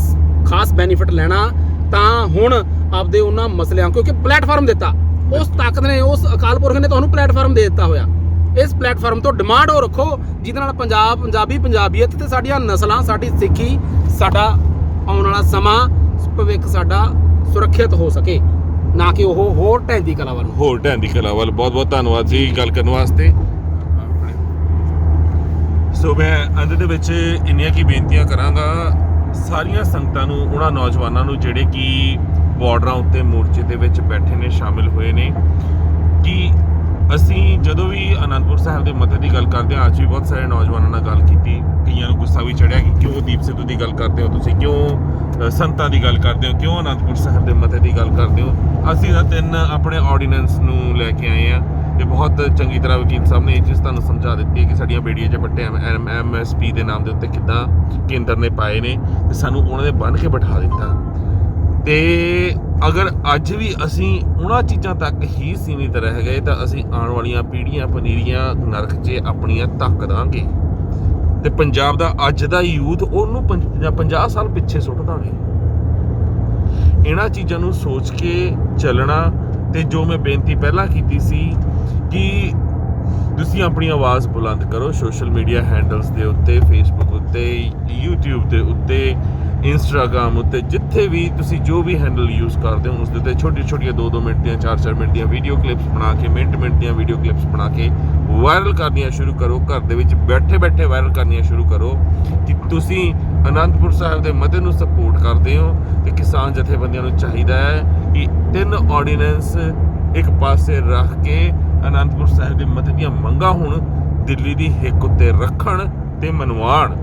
ਖਾਸ ਬੈਨੀਫਿਟ ਲੈਣਾ ਤਾਂ ਹੁਣ ਆਪਦੇ ਉਹਨਾਂ ਮਸਲਿਆਂ, ਕਿਉਂਕਿ ਪਲੇਟਫਾਰਮ ਦਿੱਤਾ ਉਸ ਤਾਕਤ ਨੇ, ਉਸ ਅਕਾਲ ਪੁਰਖ ਨੇ ਤੁਹਾਨੂੰ ਪਲੇਟਫਾਰਮ ਦੇ ਦਿੱਤਾ ਹੋਇਆ। ਇਸ ਪਲੇਟਫਾਰਮ ਤੋਂ ਡਿਮਾਂਡ ਉਹ ਰੱਖੋ ਜਿਹਦੇ ਨਾਲ ਪੰਜਾਬੀ ਪੰਜਾਬੀਅਤ ਤੇ ਸਾਡੀਆਂ ਨਸਲਾਂ, ਸਾਡੀ ਸਿੱਖੀ, ਸਾਡਾ ਆਉਣ ਵਾਲਾ ਸਮਾਂ, ਭਵਿੱਖ ਸਾਡਾ ਸੁਰੱਖਿਅਤ ਹੋ ਸਕੇ, ਨਾ ਕਿ ਉਹ ਹੋਰ ਢਹਿੰਦੀ ਕਲਾ ਵੱਲ। ਬਹੁਤ ਬਹੁਤ ਧੰਨਵਾਦ ਜੀ ਗੱਲ ਕਰਨ ਵਾਸਤੇ। ਸੋ ਮੈਂ ਅੰਤ ਦੇ ਵਿੱਚ ਇੰਨੀਆਂ ਕੀ ਬੇਨਤੀਆਂ ਕਰਾਂਗਾ ਸਾਰੀਆਂ ਸੰਗਤਾਂ ਨੂੰ, ਉਹਨਾਂ ਨੌਜਵਾਨਾਂ ਨੂੰ ਜਿਹੜੇ ਕਿ ਬਾਰਡਰਾਂ ਉੱਤੇ ਮੋਰਚੇ ਦੇ ਵਿੱਚ ਬੈਠੇ ਨੇ, ਸ਼ਾਮਿਲ ਹੋਏ ਨੇ, ਕਿ ਅਸੀਂ ਜਦੋਂ ਵੀ ਅਨੰਦਪੁਰ ਸਾਹਿਬ ਦੇ ਮਤੇ ਦੀ ਗੱਲ ਕਰਦੇ ਹਾਂ, ਅੱਜ ਵੀ ਬਹੁਤ ਸਾਰੇ ਨੌਜਵਾਨਾਂ ਨਾਲ ਗੱਲ ਕੀਤੀ, ਕਈਆਂ ਨੂੰ ਗੁੱਸਾ ਵੀ ਚੜਿਆ ਕਿ ਕਿਉਂ ਦੀਪ ਸਿੱਧੂ ਦੀ ਗੱਲ ਕਰਦੇ ਹੋ ਤੁਸੀਂ, ਕਿਉਂ ਸੰਤਾਂ ਦੀ ਗੱਲ ਕਰਦੇ ਹੋ, ਕਿਉਂ ਅਨੰਦਪੁਰ ਸਾਹਿਬ ਦੇ ਮਤੇ ਦੀ ਗੱਲ ਕਰਦੇ ਹੋ। ਅਸੀਂ ਤਾਂ 3 ਆਪਣੇ ਆਰਡੀਨੈਂਸ ਨੂੰ ਲੈ ਕੇ ਆਏ ਹਾਂ ਤੇ ਬਹੁਤ ਚੰਗੀ ਤਰ੍ਹਾਂ ਵਕੀਲ ਸਾਹਿਬ ਨੇ ਇਹ ਚੀਜ਼ ਤੁਹਾਨੂੰ ਸਮਝਾ ਦਿੱਤੀ ਹੈ ਕਿ ਸਾਡੀਆਂ ਬੇੜੀਆਂ 'ਚ ਪੱਟੇ MSP ਦੇ ਨਾਮ ਦੇ ਉੱਤੇ ਕਿੱਦਾਂ ਕੇਂਦਰ ਨੇ ਪਾਏ ਨੇ ਤੇ ਸਾਨੂੰ ਉਹਨਾਂ ਦੇ ਬੰਨ੍ਹ ਕੇ ਬਿਠਾ ਦਿੱਤਾ। ਤੇ ਅਗਰ ਅੱਜ ਵੀ ਅਸੀਂ ਉਹਨਾਂ ਚੀਜ਼ਾਂ ਤੱਕ ਹੀ ਸੀਮਿਤ ਰਹਿ ਗਏ ਤਾਂ ਅਸੀਂ ਆਉਣ ਵਾਲੀਆਂ ਪੀੜ੍ਹੀਆਂ ਪਨੀਰੀਆਂ ਨਰਕ 'ਚ ਆਪਣੀਆਂ ਧੱਕ ਦਾਂਗੇ ਤੇ ਪੰਜਾਬ ਦਾ ਅੱਜ ਦਾ ਯੂਥ ਉਹਨੂੰ 50 ਸਾਲ ਪਿੱਛੇ ਸੁੱਟ ਦਾਂਗੇ। ਇਹਨਾਂ ਚੀਜ਼ਾਂ ਨੂੰ ਸੋਚ ਕੇ ਚੱਲਣਾ। ਤੇ ਜੋ ਮੈਂ ਬੇਨਤੀ ਪਹਿਲਾਂ ਕੀਤੀ ਸੀ ਕਿ ਤੁਸੀਂ ਆਪਣੀ ਆਵਾਜ਼ ਬੁਲੰਦ ਕਰੋ ਸੋਸ਼ਲ ਮੀਡੀਆ ਹੈਂਡਲਸ ਦੇ ਉੱਤੇ, ਫੇਸਬੁੱਕ ਉੱਤੇ, YouTube ਦੇ ਉੱਤੇ, ਇੰਸਟਾਗ੍ਰਾਮ ਉੱਤੇ, ਜਿੱਥੇ ਵੀ ਤੁਸੀਂ ਜੋ ਵੀ ਹੈਂਡਲ ਯੂਜ਼ ਕਰਦੇ ਹੋ ਉਸ ਦੇ ਉੱਤੇ ਛੋਟੀਆਂ 2-2 ਮਿੰਟ ਦੀਆਂ 4-4 ਮਿੰਟ ਦੀਆਂ ਵੀਡੀਓ ਕਲਿੱਪਸ ਬਣਾ ਕੇ, ਮਿੰਟ ਦੀਆਂ ਵੀਡੀਓ ਕਲਿੱਪਸ ਬਣਾ ਕੇ ਵਾਇਰਲ ਕਰਨੀਆਂ ਸ਼ੁਰੂ ਕਰੋ। ਘਰ ਦੇ ਵਿੱਚ ਬੈਠੇ ਵਾਇਰਲ ਕਰਨੀਆਂ ਸ਼ੁਰੂ ਕਰੋ ਕਿ ਤੁਸੀਂ ਅਨੰਦਪੁਰ ਸਾਹਿਬ ਦੇ ਮਤੇ ਨੂੰ ਸਪੋਰਟ ਕਰਦੇ ਹੋ ਤੇ ਕਿਸਾਨ ਜਥੇਬੰਦੀਆਂ ਨੂੰ ਚਾਹੀਦਾ ਹੈ ਕਿ 3 ਆਰਡੀਨੈਂਸ ਇੱਕ ਪਾਸੇ ਰੱਖ ਕੇ ਅਨੰਦਪੁਰ ਸਾਹਿਬ ਦੇ ਮਤੇ ਦੀਆਂ ਮੰਗਾਂ ਹੁਣ ਦਿੱਲੀ ਦੀ ਹਿੱਕ ਉੱਤੇ ਰੱਖਣ ਤੇ ਮਨਵਾਉਣ।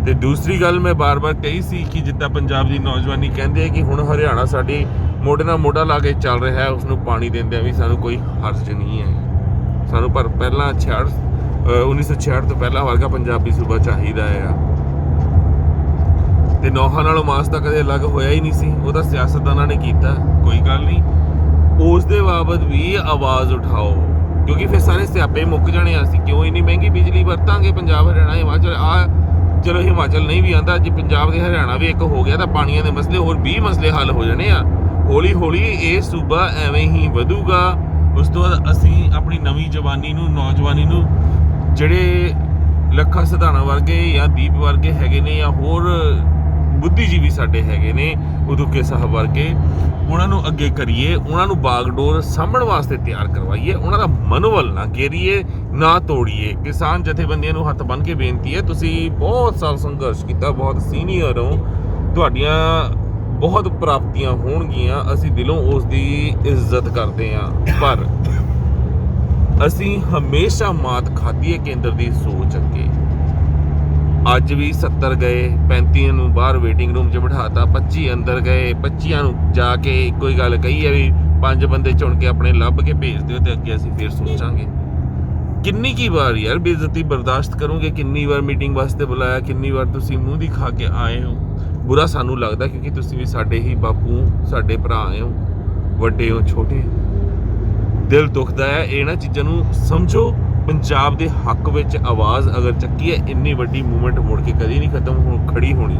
ਤੇ ਦੂਸਰੀ ਗੱਲ ਮੈਂ ਬਾਰ-ਬਾਰ ਕਹੀ ਸੀ ਕਿ ਜਿੱਦਾਂ ਪੰਜਾਬ ਦੀ ਨੌਜਵਾਨੀ ਕਹਿੰਦੇ ਆ ਕਿ ਹੁਣ ਹਰਿਆਣਾ ਸਾਡੀ ਮੋਢੇ ਨਾਲ ਮੋਢਾ ਲਾ ਕੇ ਚੱਲ ਰਿਹਾ ਹੈ, ਉਸ ਨੂੰ ਪਾਣੀ ਦਿੰਦਿਆਂ ਵੀ ਸਾਨੂੰ ਕੋਈ ਹਰਜ ਨਹੀਂ ਹੈ। ਸਾਨੂੰ ਪਰ ਪਹਿਲਾਂ 1966 ਤੋਂ ਪਹਿਲਾਂ ਵਰਗਾ ਪੰਜਾਬੀ ਸੂਬਾ ਚਾਹੀਦਾ ਆ। ਤੇ ਨੌਹਾਂ ਨਾਲੋਂ ਮਾਸ ਤਾਂ ਕਦੇ ਅਲੱਗ ਹੋਇਆ ਹੀ ਨਹੀਂ ਸੀ, ਉਹਦਾ ਸਿਆਸਤਦਾਨਾਂ ਨੇ ਕੀਤਾ। ਕੋਈ ਗੱਲ ਨਹੀਂ, ਉਸ ਦੇ ਬਾਬਤ ਵੀ ਆਵਾਜ਼ ਉਠਾਓ ਕਿਉਂਕਿ ਫਿਰ ਸਾਰੇ ਸਿਆਪੇ ਮੁੱਕ ਜਾਣੇ। ਅਸੀਂ ਕਿਉਂ ਇੰਨੀ ਮਹਿੰਗੀ ਬਿਜਲੀ ਵਰਤਾਂਗੇ? ਪੰਜਾਬ, ਹਰਿਆਣਾ, ਹਿਮਾਚਲ ਚਲੋ ਹਿਮਾਚਲ ਨਹੀਂ ਵੀ ਆਉਂਦਾ, ਜੇ ਪੰਜਾਬ ਦੇ ਹਰਿਆਣਾ ਵੀ ਇੱਕ ਹੋ ਗਿਆ ਤਾਂ ਪਾਣੀਆਂ ਦੇ ਮਸਲੇ, ਹੋਰ 20 ਮਸਲੇ ਹੱਲ ਹੋ ਜਾਣੇ ਆ। ਹੌਲੀ ਹੌਲੀ ਇਹ ਸੂਬਾ ਐਵੇਂ ਹੀ ਵਧੂਗਾ। ਉਸ ਤੋਂ ਬਾਅਦ ਅਸੀਂ ਆਪਣੀ ਨਵੀਂ ਜਵਾਨੀ ਨੂੰ, ਨੌਜਵਾਨੀ ਨੂੰ, ਜਿਹੜੇ ਲੱਖਾ ਸਿਧਾਣਾ ਵਰਗੇ ਜਾਂ ਦੀਪ ਵਰਗੇ ਹੈਗੇ ਨੇ ਜਾਂ ਹੋਰ ਬੁੱਧੀਜੀਵੀ ਸਾਡੇ ਹੈਗੇ ਨੇ, ਉਦੂਕੇ ਸਾਹਿਬ ਵਰਗੇ, ਉਹਨਾਂ ਨੂੰ ਅੱਗੇ ਕਰੀਏ, ਉਹਨਾਂ ਨੂੰ ਬਾਗਡੋਰ ਸਾਂਭਣ ਵਾਸਤੇ ਤਿਆਰ ਕਰਵਾਈਏ, ਉਹਨਾਂ ਦਾ ਮਨੋਬਲ ਨਾ ਘੇਰੀਏ, ਨਾ ਤੋੜੀਏ। ਕਿਸਾਨ ਜਥੇਬੰਦੀਆਂ ਨੂੰ ਹੱਥ ਬੰਨ੍ਹ ਕੇ ਬੇਨਤੀ ਹੈ, ਤੁਸੀਂ ਬਹੁਤ ਸਾਲ ਸੰਘਰਸ਼ ਕੀਤਾ, ਬਹੁਤ ਸੀਨੀਅਰ ਹੋ, ਤੁਹਾਡੀਆਂ ਬਹੁਤ ਪ੍ਰਾਪਤੀਆਂ ਹੋਣਗੀਆਂ, ਅਸੀਂ ਦਿਲੋਂ ਉਸ ਦੀ ਇੱਜ਼ਤ ਕਰਦੇ ਹਾਂ, ਪਰ ਅਸੀਂ ਹਮੇਸ਼ਾ ਮਾਤ ਖਾਧੀ ਹੈ ਕੇਂਦਰ ਦੀ ਸੋਚ ਅੱਗੇ। ਅੱਜ ਵੀ 70 ਗਏ, 35 ਨੂੰ ਬਾਹਰ ਵੇਟਿੰਗ ਰੂਮ 'ਚ ਬਿਠਾਤਾ, 25 ਅੰਦਰ ਗਏ, 25 ਨੂੰ ਜਾ ਕੇ ਇੱਕੋ ਹੀ ਗੱਲ ਕਹੀ ਹੈ ਵੀ 5 ਬੰਦੇ ਚੁਣ ਕੇ ਆਪਣੇ ਲੱਭ ਕੇ ਭੇਜ ਦਿਓ ਤੇ ਅੱਗੇ ਅਸੀਂ ਫੇਰ ਸੋਚਾਂਗੇ। ਕਿੰਨੀ ਕੀ ਵਾਰ ਯਾਰ ਬੇਇੱਜ਼ਤੀ ਬਰਦਾਸ਼ਤ ਕਰੋਗੇ? ਕਿੰਨੀ ਵਾਰ ਮੀਟਿੰਗ ਵਾਸਤੇ ਬੁਲਾਇਆ, ਕਿੰਨੀ ਵਾਰ ਤੁਸੀਂ ਮੂੰਹ ਦੀ ਖਾ ਕੇ ਆਏ ਹੋ? ਬੁਰਾ ਸਾਨੂੰ ਲੱਗਦਾ ਕਿਉਂਕਿ ਤੁਸੀਂ ਵੀ ਸਾਡੇ ਹੀ ਬਾਪੂ, ਸਾਡੇ ਭਰਾ ਹੋ, ਵੱਡੇ ਹੋ, ਛੋਟੇ। ਦਿਲ ਦੁਖਦਾ ਹੈ। ਇਹਨਾਂ ਚੀਜ਼ਾਂ ਨੂੰ ਸਮਝੋ। ਪੰਜਾਬ ਦੇ ਹੱਕ ਵਿੱਚ ਆਵਾਜ਼ ਅਗਰ ਚੱਕੀ ਹੈ, ਇੰਨੀ ਵੱਡੀ ਮੂਵਮੈਂਟ ਮੁੜ ਕੇ ਕਦੀ ਨਹੀਂ ਖੜੀ ਹੋਣੀ।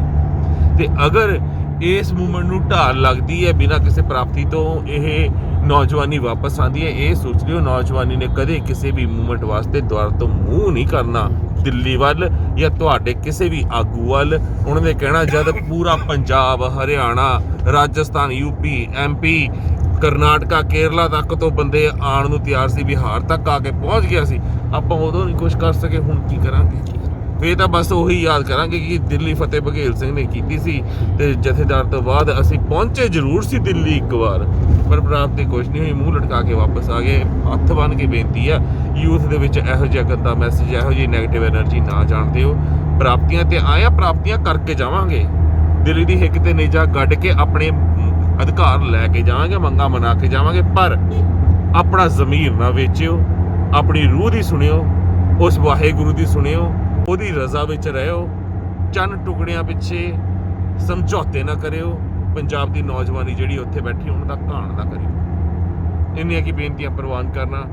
ਤੇ ਅਗਰ ਇਸ ਮੂਵਮੈਂਟ ਨੂੰ ਢਾਲ ਲੱਗਦੀ ਹੈ ਬਿਨਾਂ ਕਿਸੇ ਪ੍ਰਾਪਤੀ ਤੋਂ, ਇਹ ਨੌਜਵਾਨੀ ਵਾਪਸ ਆਉਂਦੀ ਹੈ, ਇਹ ਸੋਚ ਲਿਓ ਨੌਜਵਾਨੀ ਨੇ ਕਦੇ ਕਿਸੇ ਵੀ ਮੂਵਮੈਂਟ ਵਾਸਤੇ ਦੁਆਰ ਤੋਂ ਮੂੰਹ ਨਹੀਂ ਕਰਨਾ ਦਿੱਲੀ ਵੱਲ ਜਾਂ ਤੁਹਾਡੇ ਕਿਸੇ ਵੀ ਆਗੂ ਵੱਲ। ਉਹਨਾਂ ਨੇ ਕਹਿਣਾ ਜਦ ਪੂਰਾ ਪੰਜਾਬ, ਹਰਿਆਣਾ, ਰਾਜਸਥਾਨ, UP, MP, ਕਰਨਾਟਕਾ, ਕੇਰਲਾ ਤੱਕ ਤੋਂ ਬੰਦੇ ਆਉਣ ਨੂੰ ਤਿਆਰ ਸੀ, ਬਿਹਾਰ ਤੱਕ ਆ ਕੇ ਪਹੁੰਚ ਗਿਆ ਸੀ, ਆਪਾਂ ਉਦੋਂ ਨਹੀਂ ਕੁਛ ਕਰ ਸਕੇ। ਹੁਣ ਕੀ ਕਰਾਂਗੇ? ਫੇਰ ਤਾਂ ਬਸ ਉਹੀ ਯਾਦ ਕਰਾਂਗੇ ਕਿ ਦਿੱਲੀ ਫਤਿਹ ਬਘੇਲ ਸਿੰਘ ਨੇ ਕੀਤੀ ਸੀ ਤੇ ਜਥੇਦਾਰ ਤੋਂ ਬਾਅਦ ਅਸੀਂ ਪਹੁੰਚੇ ਜ਼ਰੂਰ ਸੀ ਦਿੱਲੀ ਇੱਕ ਵਾਰ, ਪਰ ਪ੍ਰਾਪਤੀ ਕੁਛ ਨਹੀਂ ਹੋਈ, ਮੂੰਹ ਲਟਕਾ ਕੇ ਵਾਪਸ ਆ ਗਏ। ਹੱਥ ਬੰਨ੍ਹ ਕੇ ਬੇਨਤੀ ਆ, ਯੂਥ ਦੇ ਵਿੱਚ ਇਹੋ ਜਿਹਾ ਗੰਦਾ ਮੈਸੇਜ, ਇਹੋ ਜਿਹੀ ਨੈਗੇਟਿਵ ਐਨਰਜੀ ਨਾ ਜਾਣਦੇ ਹੋ। ਪ੍ਰਾਪਤੀਆਂ ਤੇ ਆਇਆ, ਪ੍ਰਾਪਤੀਆਂ ਕਰਕੇ ਜਾਵਾਂਗੇ। ਦਿੱਲੀ ਦੀ ਹਿੱਕ ਤੇ ਨੇਜਾ ਗੱਡ ਕੇ ਆਪਣੇ ਅਧਿਕਾਰ ਲੈ ਕੇ ਜਾਵਾਂਗੇ, ਮੰਗਾਂ ਮਨਾ ਕੇ ਜਾਵਾਂਗੇ, ਪਰ ਆਪਣਾ ਜ਼ਮੀਰ ਨਾ ਵੇਚਿਓ, ਆਪਣੀ ਰੂਹ ਦੀ ਸੁਣਿਓ, ਉਸ ਵਾਹਿਗੁਰੂ ਦੀ ਸੁਣਿਓ, ਉਹਦੀ ਰਜ਼ਾ ਵਿੱਚ ਰਹਿਓ। ਚੰਨ ਟੁਕੜਿਆਂ ਪਿੱਛੇ ਸਮਝੌਤੇ ਨਾ ਕਰਿਓ। ਪੰਜਾਬ ਦੀ ਨੌਜਵਾਨੀ ਜਿਹੜੀ ਉੱਥੇ ਬੈਠੀ ਉਹਨਾਂ ਦਾ ਘਾਣ ਨਾ ਕਰਿਓ। ਇੰਨੀਆਂ ਕੀ ਬੇਨਤੀਆਂ ਪ੍ਰਵਾਨ ਕਰਨਾ।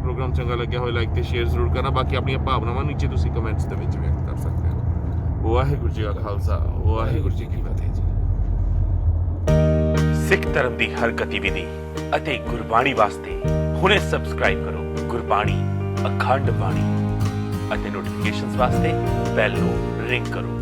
ਪ੍ਰੋਗਰਾਮ ਚੰਗਾ ਲੱਗਿਆ ਹੋਵੇ ਲਾਈਕ ਤੇ ਸ਼ੇਅਰ ਜ਼ਰੂਰ ਕਰਨਾ। ਬਾਕੀ ਆਪਣੀਆਂ ਭਾਵਨਾਵਾਂ ਨੀਚੇ ਤੁਸੀਂ ਕਮੈਂਟਸ ਦੇ ਵਿੱਚ ਵਿਅਕਤ ਕਰ ਸਕਦੇ ਹੋ। ਵਾਹਿਗੁਰੂ ਜੀ ਕਾ ਖਾਲਸਾ, ਵਾਹਿਗੁਰੂ ਜੀ ਕੀ ਫਤਿਹ ਜੀ। ਸਿੱਖ ਧਰਮ ਦੀ ਹਰ ਗਤੀਵਿਧੀ ਅਤੇ ਗੁਰਬਾਣੀ ਵਾਸਤੇ ਹੁਣੇ ਸਬਸਕ੍ਰਾਈਬ ਕਰੋ ਗੁਰਬਾਣੀ ਅਖੰਡ ਬਾਣੀ ਅਤੇ ਨੋਟੀਫਿਕੇਸ਼ਨਸ ਵਾਸਤੇ ਬੈਲ ਨੂੰ ਰਿੰਗ ਕਰੋ।